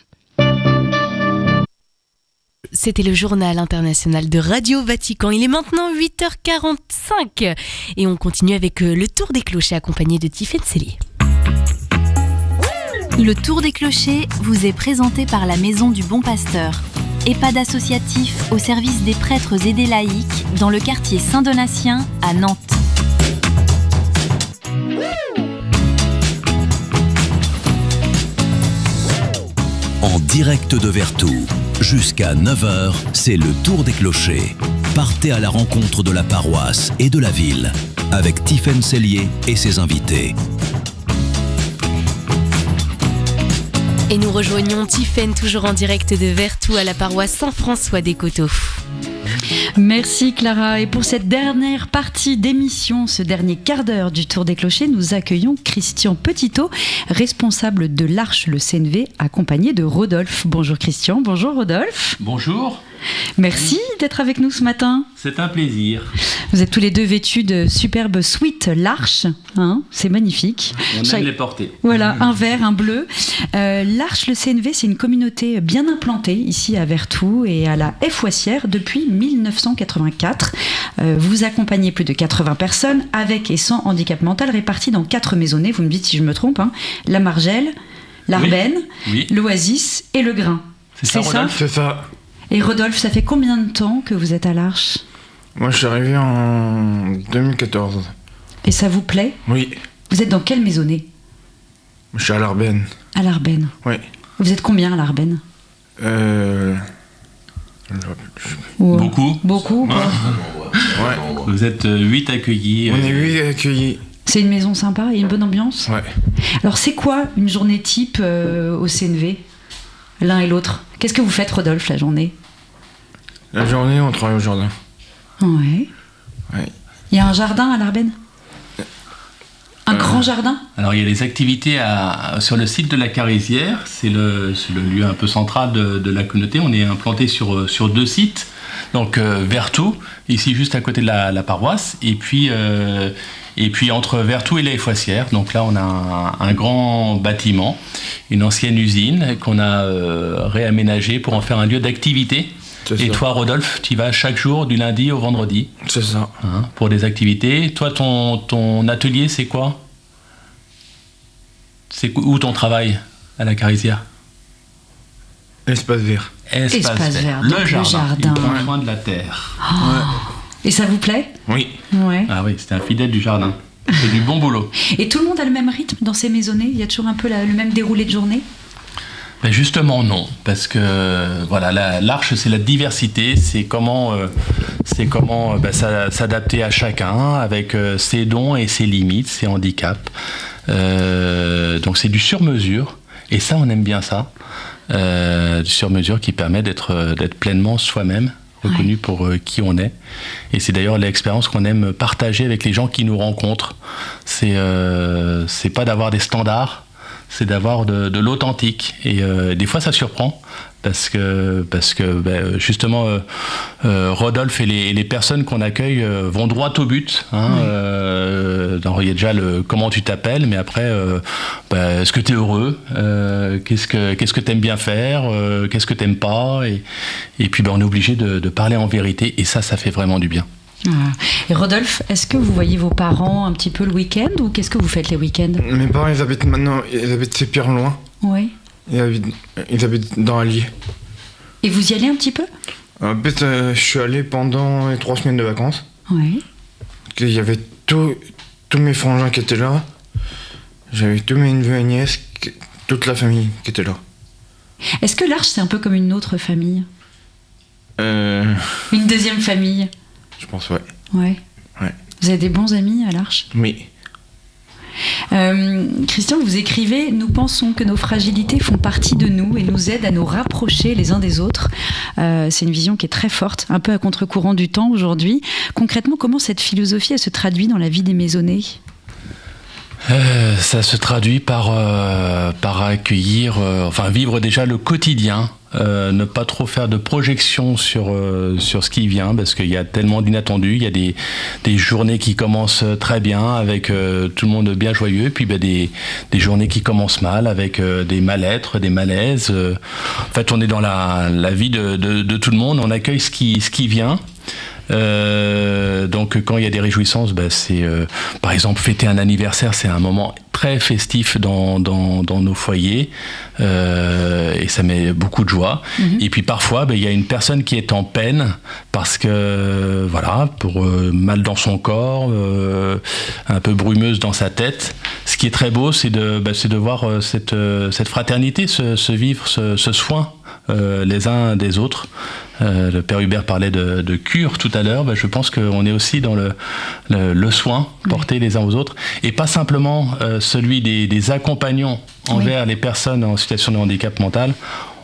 C: C'était le journal international de Radio Vatican. Il est maintenant 8h45 et on continue avec le tour des clochers accompagné de Tiffaine Sellier.
A: Le Tour des Clochers vous est présenté par la Maison du Bon Pasteur, EHPAD associatif au service des prêtres et des laïcs dans le quartier Saint-Donatien à Nantes.
B: En direct de Vertou, jusqu'à 9h, c'est le Tour des Clochers. Partez à la rencontre de la paroisse et de la ville avec Tiffaine Sellier et ses invités.
C: Et nous rejoignons Tiffaine, toujours en direct de Vertou à la paroisse Saint-François des Coteaux.
G: Merci Clara. Et pour cette dernière partie d'émission, ce dernier quart d'heure du Tour des Clochers, nous accueillons Christian Petitot, responsable de l'Arche Le CNV, accompagné de Rodolphe. Bonjour Christian, bonjour Rodolphe.
K: Bonjour.
G: Merci d'être avec nous ce matin.
K: C'est un plaisir.
G: Vous êtes tous les deux vêtus de superbes suites L'Arche, hein, c'est magnifique.
K: On aime les porter.
G: Voilà, un vert, un bleu. L'Arche, le CNV, c'est une communauté bien implantée ici à Vertou et à la Foissière depuis 1984. Vous accompagnez plus de 80 personnes avec et sans handicap mental réparties dans 4 maisonnées, vous me dites si je me trompe, hein, la Margelle, l'Arbennes,
K: oui.
G: l'Oasis et le Grain.
K: C'est ça, Rodolphe ?
M: C'est ça.
G: Et Rodolphe, ça fait combien de temps que vous êtes à l'Arche ?
M: Moi, je suis arrivé en 2014.
G: Et ça vous plaît ?
M: Oui.
G: Vous êtes dans quelle maisonnée ?
M: Je suis à l'Arbennes.
G: À l'Arbennes ?
M: Oui.
G: Vous êtes combien à l'Arbennes ?
K: Beaucoup.
G: Beaucoup, quoi.
M: Ouais.
K: Vous êtes 8 accueillis.
M: On est 8 accueillis.
G: C'est une maison sympa et une bonne ambiance ?
M: Ouais.
G: Alors, c'est quoi une journée type au CNV ? L'un et l'autre. Qu'est-ce que vous faites, Rodolphe, la journée ?
M: La journée, on travaille au jardin.
G: Ouais.
M: Ouais.
G: Il y a un jardin à l'Arbennes ? Un grand jardin ?
K: Alors il y a des activités sur le site de la Carisière, c'est le lieu un peu central de la communauté. On est implanté sur 2 sites, donc Vertou, ici juste à côté de la paroisse, et puis entre Vertou et la Foissière. Donc là on a un grand bâtiment, une ancienne usine qu'on a réaménagée pour en faire un lieu d'activité. Et toi, Rodolphe, tu y vas chaque jour du lundi au vendredi.
M: C'est ça.
K: Hein, pour des activités. Toi, ton atelier, c'est quoi ? C'est où ton travail à la Carisière ?
M: Espace vert.
G: Espace vert.
K: Le jardin. Il prend
G: Ouais.
K: soin de la terre.
G: Oh. Ouais. Et ça vous plaît ?
K: Oui.
G: Ouais.
K: Ah oui, c'était un fidèle du jardin. C'est du bon boulot.
G: Et tout le monde a le même rythme dans ces maisonnées ? Il y a toujours un peu le même déroulé de journée ?
K: Ben justement non, parce que voilà, l'Arche c'est la diversité, c'est comment s'adapter à chacun avec ses dons et ses limites, ses handicaps. Donc c'est du sur-mesure, et ça on aime bien ça, du sur-mesure qui permet d'être pleinement soi-même, reconnu pour qui on est. Et c'est d'ailleurs l'expérience qu'on aime partager avec les gens qui nous rencontrent. C'est pas d'avoir des standards, c'est d'avoir de l'authentique. Et des fois, ça surprend parce que justement, Rodolphe et les personnes qu'on accueille vont droit au but. Il y a déjà le comment tu t'appelles, mais après, est-ce que tu es heureux, qu'est-ce que tu aimes bien faire, qu'est-ce que tu n'aimes pas, et puis on est obligé de parler en vérité, et ça fait vraiment du bien.
G: Et Rodolphe, est-ce que vous voyez vos parents un petit peu le week-end, ou qu'est-ce que vous faites les week-ends?
M: Mes parents, ils habitent super loin.
G: Oui.
M: Ils habitent dans Allier.
G: Et vous y allez un petit peu?
M: En fait, je suis allé pendant les 3 semaines de vacances.
G: Oui.
M: Il y avait tous mes frangins qui étaient là. J'avais tous mes neveux et nièces, toute la famille qui était là.
G: Est-ce que l'Arche, c'est un peu comme une autre famille? Une deuxième famille?
M: Je pense, ouais.
G: Ouais. Vous avez des bons amis à l'Arche?
M: Oui.
G: Christian, vous écrivez: nous pensons que nos fragilités font partie de nous et nous aident à nous rapprocher les uns des autres. C'est une vision qui est très forte, un peu à contre-courant du temps aujourd'hui. Concrètement, comment cette philosophie elle se traduit dans la vie des maisonnés?
K: Ça se traduit par accueillir, vivre déjà le quotidien, ne pas trop faire de projections sur ce qui vient, parce qu'il y a tellement d'inattendus. Il y a des journées qui commencent très bien avec tout le monde bien joyeux, puis des journées qui commencent mal avec des mal-être, des malaises. En fait, on est dans la vie de tout le monde, on accueille ce qui vient. Donc quand il y a des réjouissances, c'est par exemple fêter un anniversaire, c'est un moment très festif dans nos foyers, et ça met beaucoup de joie. Et puis parfois il y a une personne qui est en peine parce que pour mal dans son corps, un peu brumeuse dans sa tête. Ce qui est très beau, c'est de voir cette fraternité se vivre, ce soin les uns des autres. Le père Hubert parlait de cure tout à l'heure. Je pense qu'on est aussi dans le soin porté les uns aux autres, et pas simplement celui des accompagnants envers les personnes en situation de handicap mental.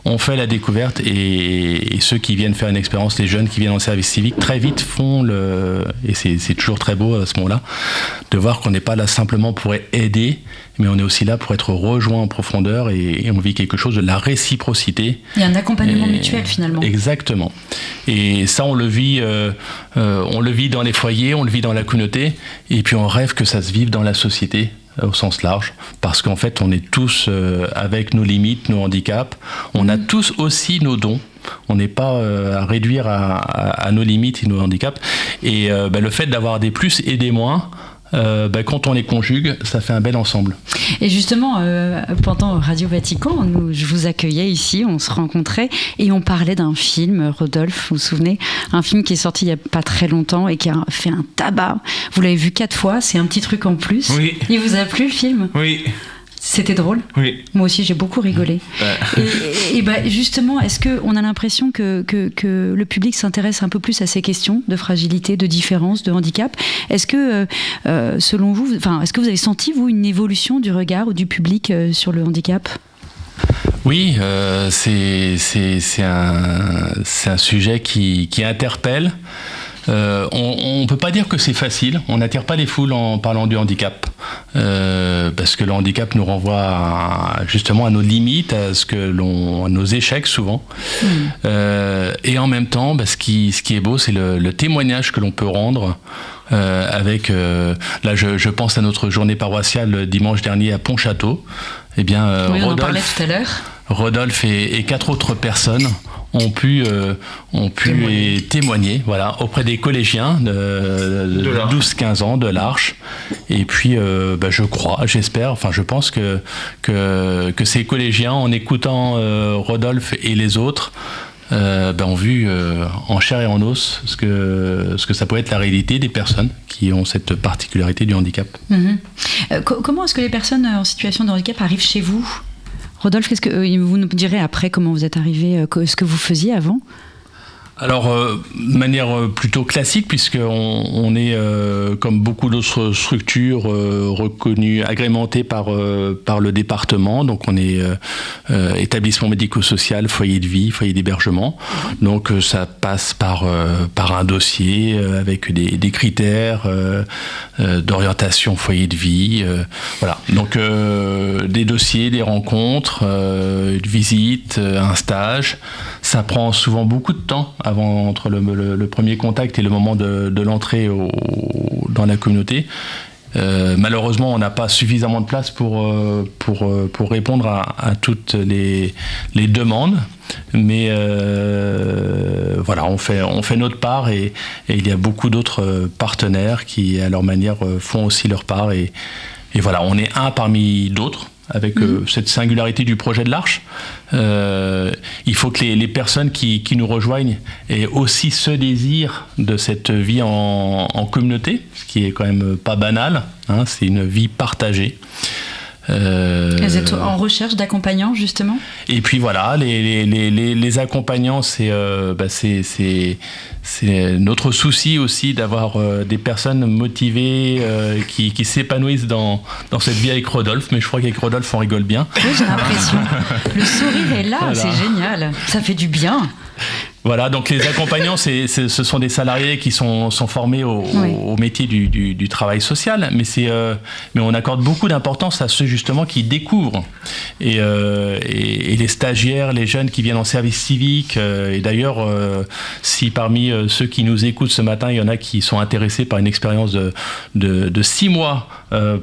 K: On fait la découverte, et ceux qui viennent faire une expérience, les jeunes qui viennent en service civique, très vite font et c'est toujours très beau à ce moment-là, de voir qu'on n'est pas là simplement pour aider, mais on est aussi là pour être rejoint en profondeur, et on vit quelque chose de la réciprocité.
G: Il y a un accompagnement mutuel finalement.
K: Exactement. Et ça, on le vit dans les foyers, on le vit dans la communauté, et puis on rêve que ça se vive dans la société au sens large, parce qu'en fait on est tous avec nos limites, nos handicaps, on a tous aussi nos dons, on n'est pas à réduire à nos limites et nos handicaps, et le fait d'avoir des plus et des moins, quand on les conjugue, ça fait un bel ensemble.
G: Et justement, pendant Radio Vatican, je vous accueillais ici, on se rencontrait et on parlait d'un film, Rodolphe, vous vous souvenez, un film qui est sorti il n'y a pas très longtemps et qui a fait un tabac. Vous l'avez vu 4 fois, c'est un petit truc en plus.
M: Oui.
G: Il vous a plu le film?
M: Oui.
G: C'était drôle?
M: Oui.
G: Moi aussi, j'ai beaucoup rigolé. Et justement, est-ce qu'on a l'impression que le public s'intéresse un peu plus à ces questions de fragilité, de différence, de handicap? Est-ce que, selon vous, est-ce que vous avez senti, vous, une évolution du regard du public sur le handicap?
K: Oui, c'est un sujet qui interpelle. On ne peut pas dire que c'est facile, on n'attire pas les foules en parlant du handicap, parce que le handicap nous renvoie justement à nos limites, à nos échecs souvent, et en même temps, ce qui est beau, c'est le témoignage que l'on peut rendre avec, là je pense à notre journée paroissiale dimanche dernier à Pontchâteau. Eh bien,
G: oui, on en parlait tout à l'heure.
K: Rodolphe et 4 autres personnes ont pu témoigner auprès des collégiens de 12-15 ans de l'Arche. Et puis, je pense que ces collégiens, en écoutant Rodolphe et les autres, ont vu en chair et en os ce que ça peut être la réalité des personnes qui ont cette particularité du handicap.
G: Comment est-ce que les personnes en situation de handicap arrivent chez vous, Rodolphe, qu'est-ce que vous nous direz après comment vous êtes arrivé, ce que vous faisiez avant?
K: Alors, de manière plutôt classique, puisqu'on est, comme beaucoup d'autres structures, reconnues, agrémentées par le département. Donc, on est établissement médico-social, foyer de vie, foyer d'hébergement. Donc, ça passe par un dossier avec des critères d'orientation foyer de vie. Voilà. Donc, des dossiers, des rencontres, une visite, un stage. Ça prend souvent beaucoup de temps entre le premier contact et le moment de l'entrée dans la communauté. Malheureusement, on n'a pas suffisamment de place pour répondre à toutes les demandes. Mais voilà, on fait notre part et il y a beaucoup d'autres partenaires qui, à leur manière, font aussi leur part. Et voilà, on est un parmi d'autres. Avec cette singularité du projet de l'Arche, il faut que les personnes qui nous rejoignent aient aussi ce désir de cette vie en communauté, ce qui est quand même pas banal, hein, c'est une vie partagée.
G: Vous êtes en recherche d'accompagnants, justement? Et
K: puis voilà, les accompagnants, c'est notre souci aussi d'avoir des personnes motivées qui s'épanouissent dans cette vie avec Rodolphe. Mais je crois qu'avec Rodolphe, on rigole bien.
G: Oui, j'ai l'impression. Le sourire est là, voilà. C'est génial. Ça fait du bien.
K: Voilà, donc les accompagnants, ce sont des salariés qui sont formés au métier du travail social, mais on accorde beaucoup d'importance à ceux justement qui découvrent. Et les stagiaires, les jeunes qui viennent en service civique, et d'ailleurs, si parmi ceux qui nous écoutent ce matin, il y en a qui sont intéressés par une expérience de 6 mois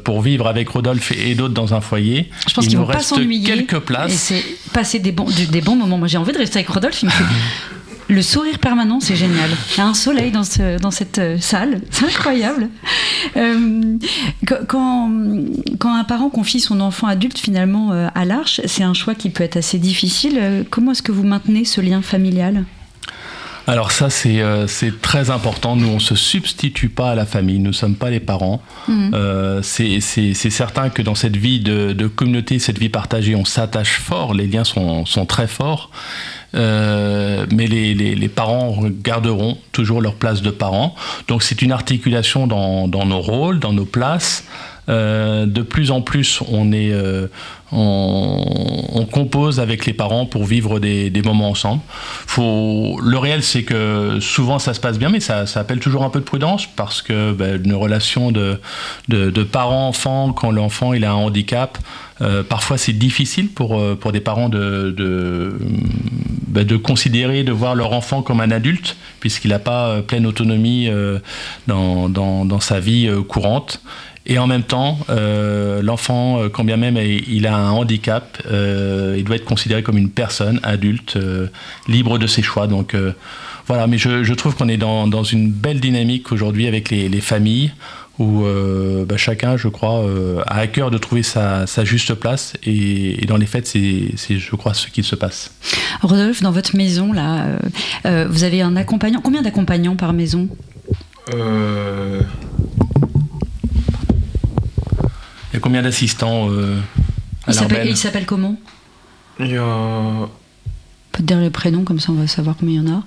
K: pour vivre avec Rodolphe et d'autres dans un foyer,
G: je pense qu'il nous reste
K: quelques places.
G: Et c'est passer des bons moments. Moi, j'ai envie de rester avec Rodolphe, il me fait... Le sourire permanent, c'est génial. Il y a un soleil dans cette salle, c'est incroyable. Quand un parent confie son enfant adulte finalement à l'Arche, c'est un choix qui peut être assez difficile. Comment est-ce que vous maintenez ce lien familial ?
K: Alors ça, c'est très important. Nous, on ne se substitue pas à la famille. Nous ne sommes pas les parents. C'est certain que dans cette vie de communauté, cette vie partagée, on s'attache fort. Les liens sont très forts. Mais les parents garderont toujours leur place de parents. Donc c'est une articulation dans nos rôles, dans nos places. De plus en plus, on compose avec les parents pour vivre des moments ensemble. Le réel, c'est que souvent ça se passe bien, mais ça appelle toujours un peu de prudence parce que une relation de parents-enfants, quand l'enfant il a un handicap, parfois c'est difficile pour des parents de considérer, de voir leur enfant comme un adulte, puisqu'il n'a pas pleine autonomie dans sa vie courante. Et en même temps, l'enfant, quand bien même il a un handicap, il doit être considéré comme une personne adulte, libre de ses choix. Donc voilà, mais je trouve qu'on est dans une belle dynamique aujourd'hui avec les familles, où chacun, je crois, a à cœur de trouver sa juste place. Et dans les fêtes, c'est, je crois, ce qui se passe.
G: Rodolphe, dans votre maison, là, vous avez un accompagnant. Combien d'accompagnants par maison ?
K: Il y a combien d'assistants
G: Il s'appelle comment ?
M: Il y a...
G: On peut te dire les prénoms, comme ça on va savoir combien il y en a.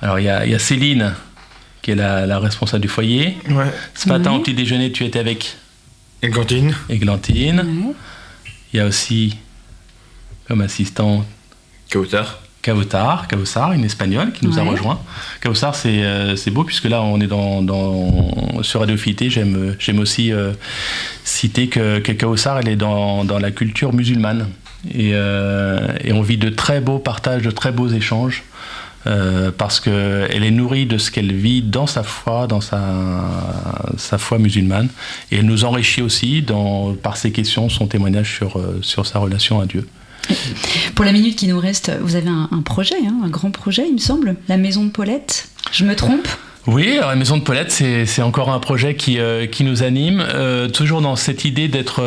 K: Alors il y a Céline, qui est la responsable du foyer.
M: Ouais.
K: Ce matin, au petit déjeuner, tu étais avec
M: Églantine.
K: Ouais. Il y a aussi, comme assistant... Kawsar, une Espagnole qui nous a rejoint. Kawsar, c'est beau puisque là on est sur Radio Fidélité. J'aime aussi citer que Kawsar, elle est dans la culture musulmane et on vit de très beaux partages, de très beaux échanges parce qu'elle est nourrie de ce qu'elle vit dans sa foi, dans sa foi musulmane, et elle nous enrichit aussi par ses questions, son témoignage sur sa relation à Dieu.
G: Pour la minute qui nous reste, vous avez un projet, un grand projet, il me semble, la Maison de Paulette. Je me trompe ?
K: Oui, alors la Maison de Paulette, c'est encore un projet qui nous anime, toujours dans cette idée d'être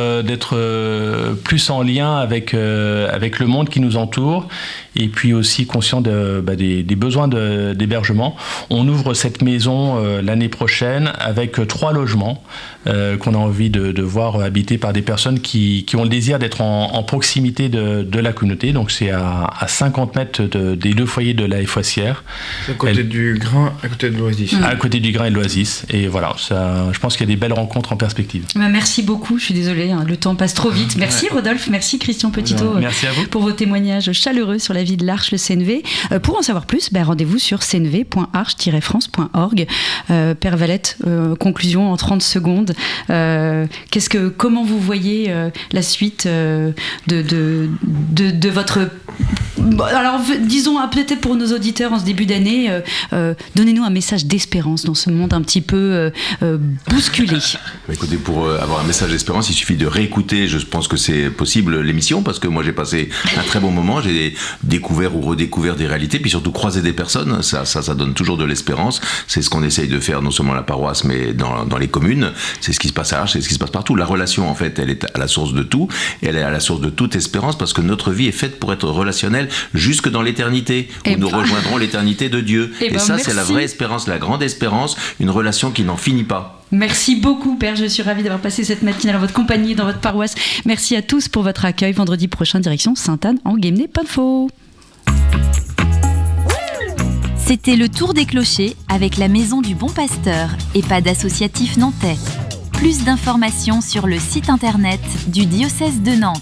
K: plus en lien avec le monde qui nous entoure, et puis aussi conscient des besoins d'hébergement. On ouvre cette maison l'année prochaine avec 3 logements qu'on a envie de voir habités par des personnes qui ont le désir d'être en proximité de la communauté. Donc c'est à 50 mètres des 2 foyers de la Foissière.
M: À côté du Grain, à côté de l'Oasis.
K: À côté du Grain et de l'Oasis. Et voilà, je pense qu'il y a des belles rencontres en perspective.
G: Merci beaucoup, je suis désolée, le temps passe trop vite. Merci Rodolphe, merci Christian Petitot
K: merci à vous.
G: Pour vos témoignages chaleureux sur la vie de l'Arche, le CNV. Pour en savoir plus, rendez-vous sur cnv.arche-france.org. Père Valette, conclusion en 30 secondes. Comment vous voyez la suite de votre... Alors, disons, peut-être pour nos auditeurs en ce début d'année, donnez-nous un message d'espérance dans ce monde un petit peu bousculé.
F: Écoutez, pour avoir un message d'espérance, il suffit de réécouter, je pense que c'est possible, l'émission, parce que moi j'ai passé un très bon moment, j'ai découvert ou redécouvert des réalités, puis surtout croiser des personnes, ça donne toujours de l'espérance. C'est ce qu'on essaye de faire non seulement à la paroisse, mais dans les communes. C'est ce qui se passe à Arche, c'est ce qui se passe partout. La relation, en fait, elle est à la source de tout, et elle est à la source de toute espérance, parce que notre vie est faite pour être relationnelle jusque dans l'éternité, où nous rejoindrons l'éternité de Dieu. Et ça, c'est la vraie espérance, la grande espérance, une relation qui n'en finit pas.
G: Merci beaucoup, Père. Je suis ravie d'avoir passé cette matinée dans votre compagnie, dans votre paroisse. Merci à tous pour votre accueil. Vendredi prochain, direction Sainte-Anne en Guémené-Penfaux.
A: C'était le Tour des Clochers avec la Maison du Bon Pasteur, EHPAD associatif nantais. Plus d'informations sur le site internet du diocèse de Nantes.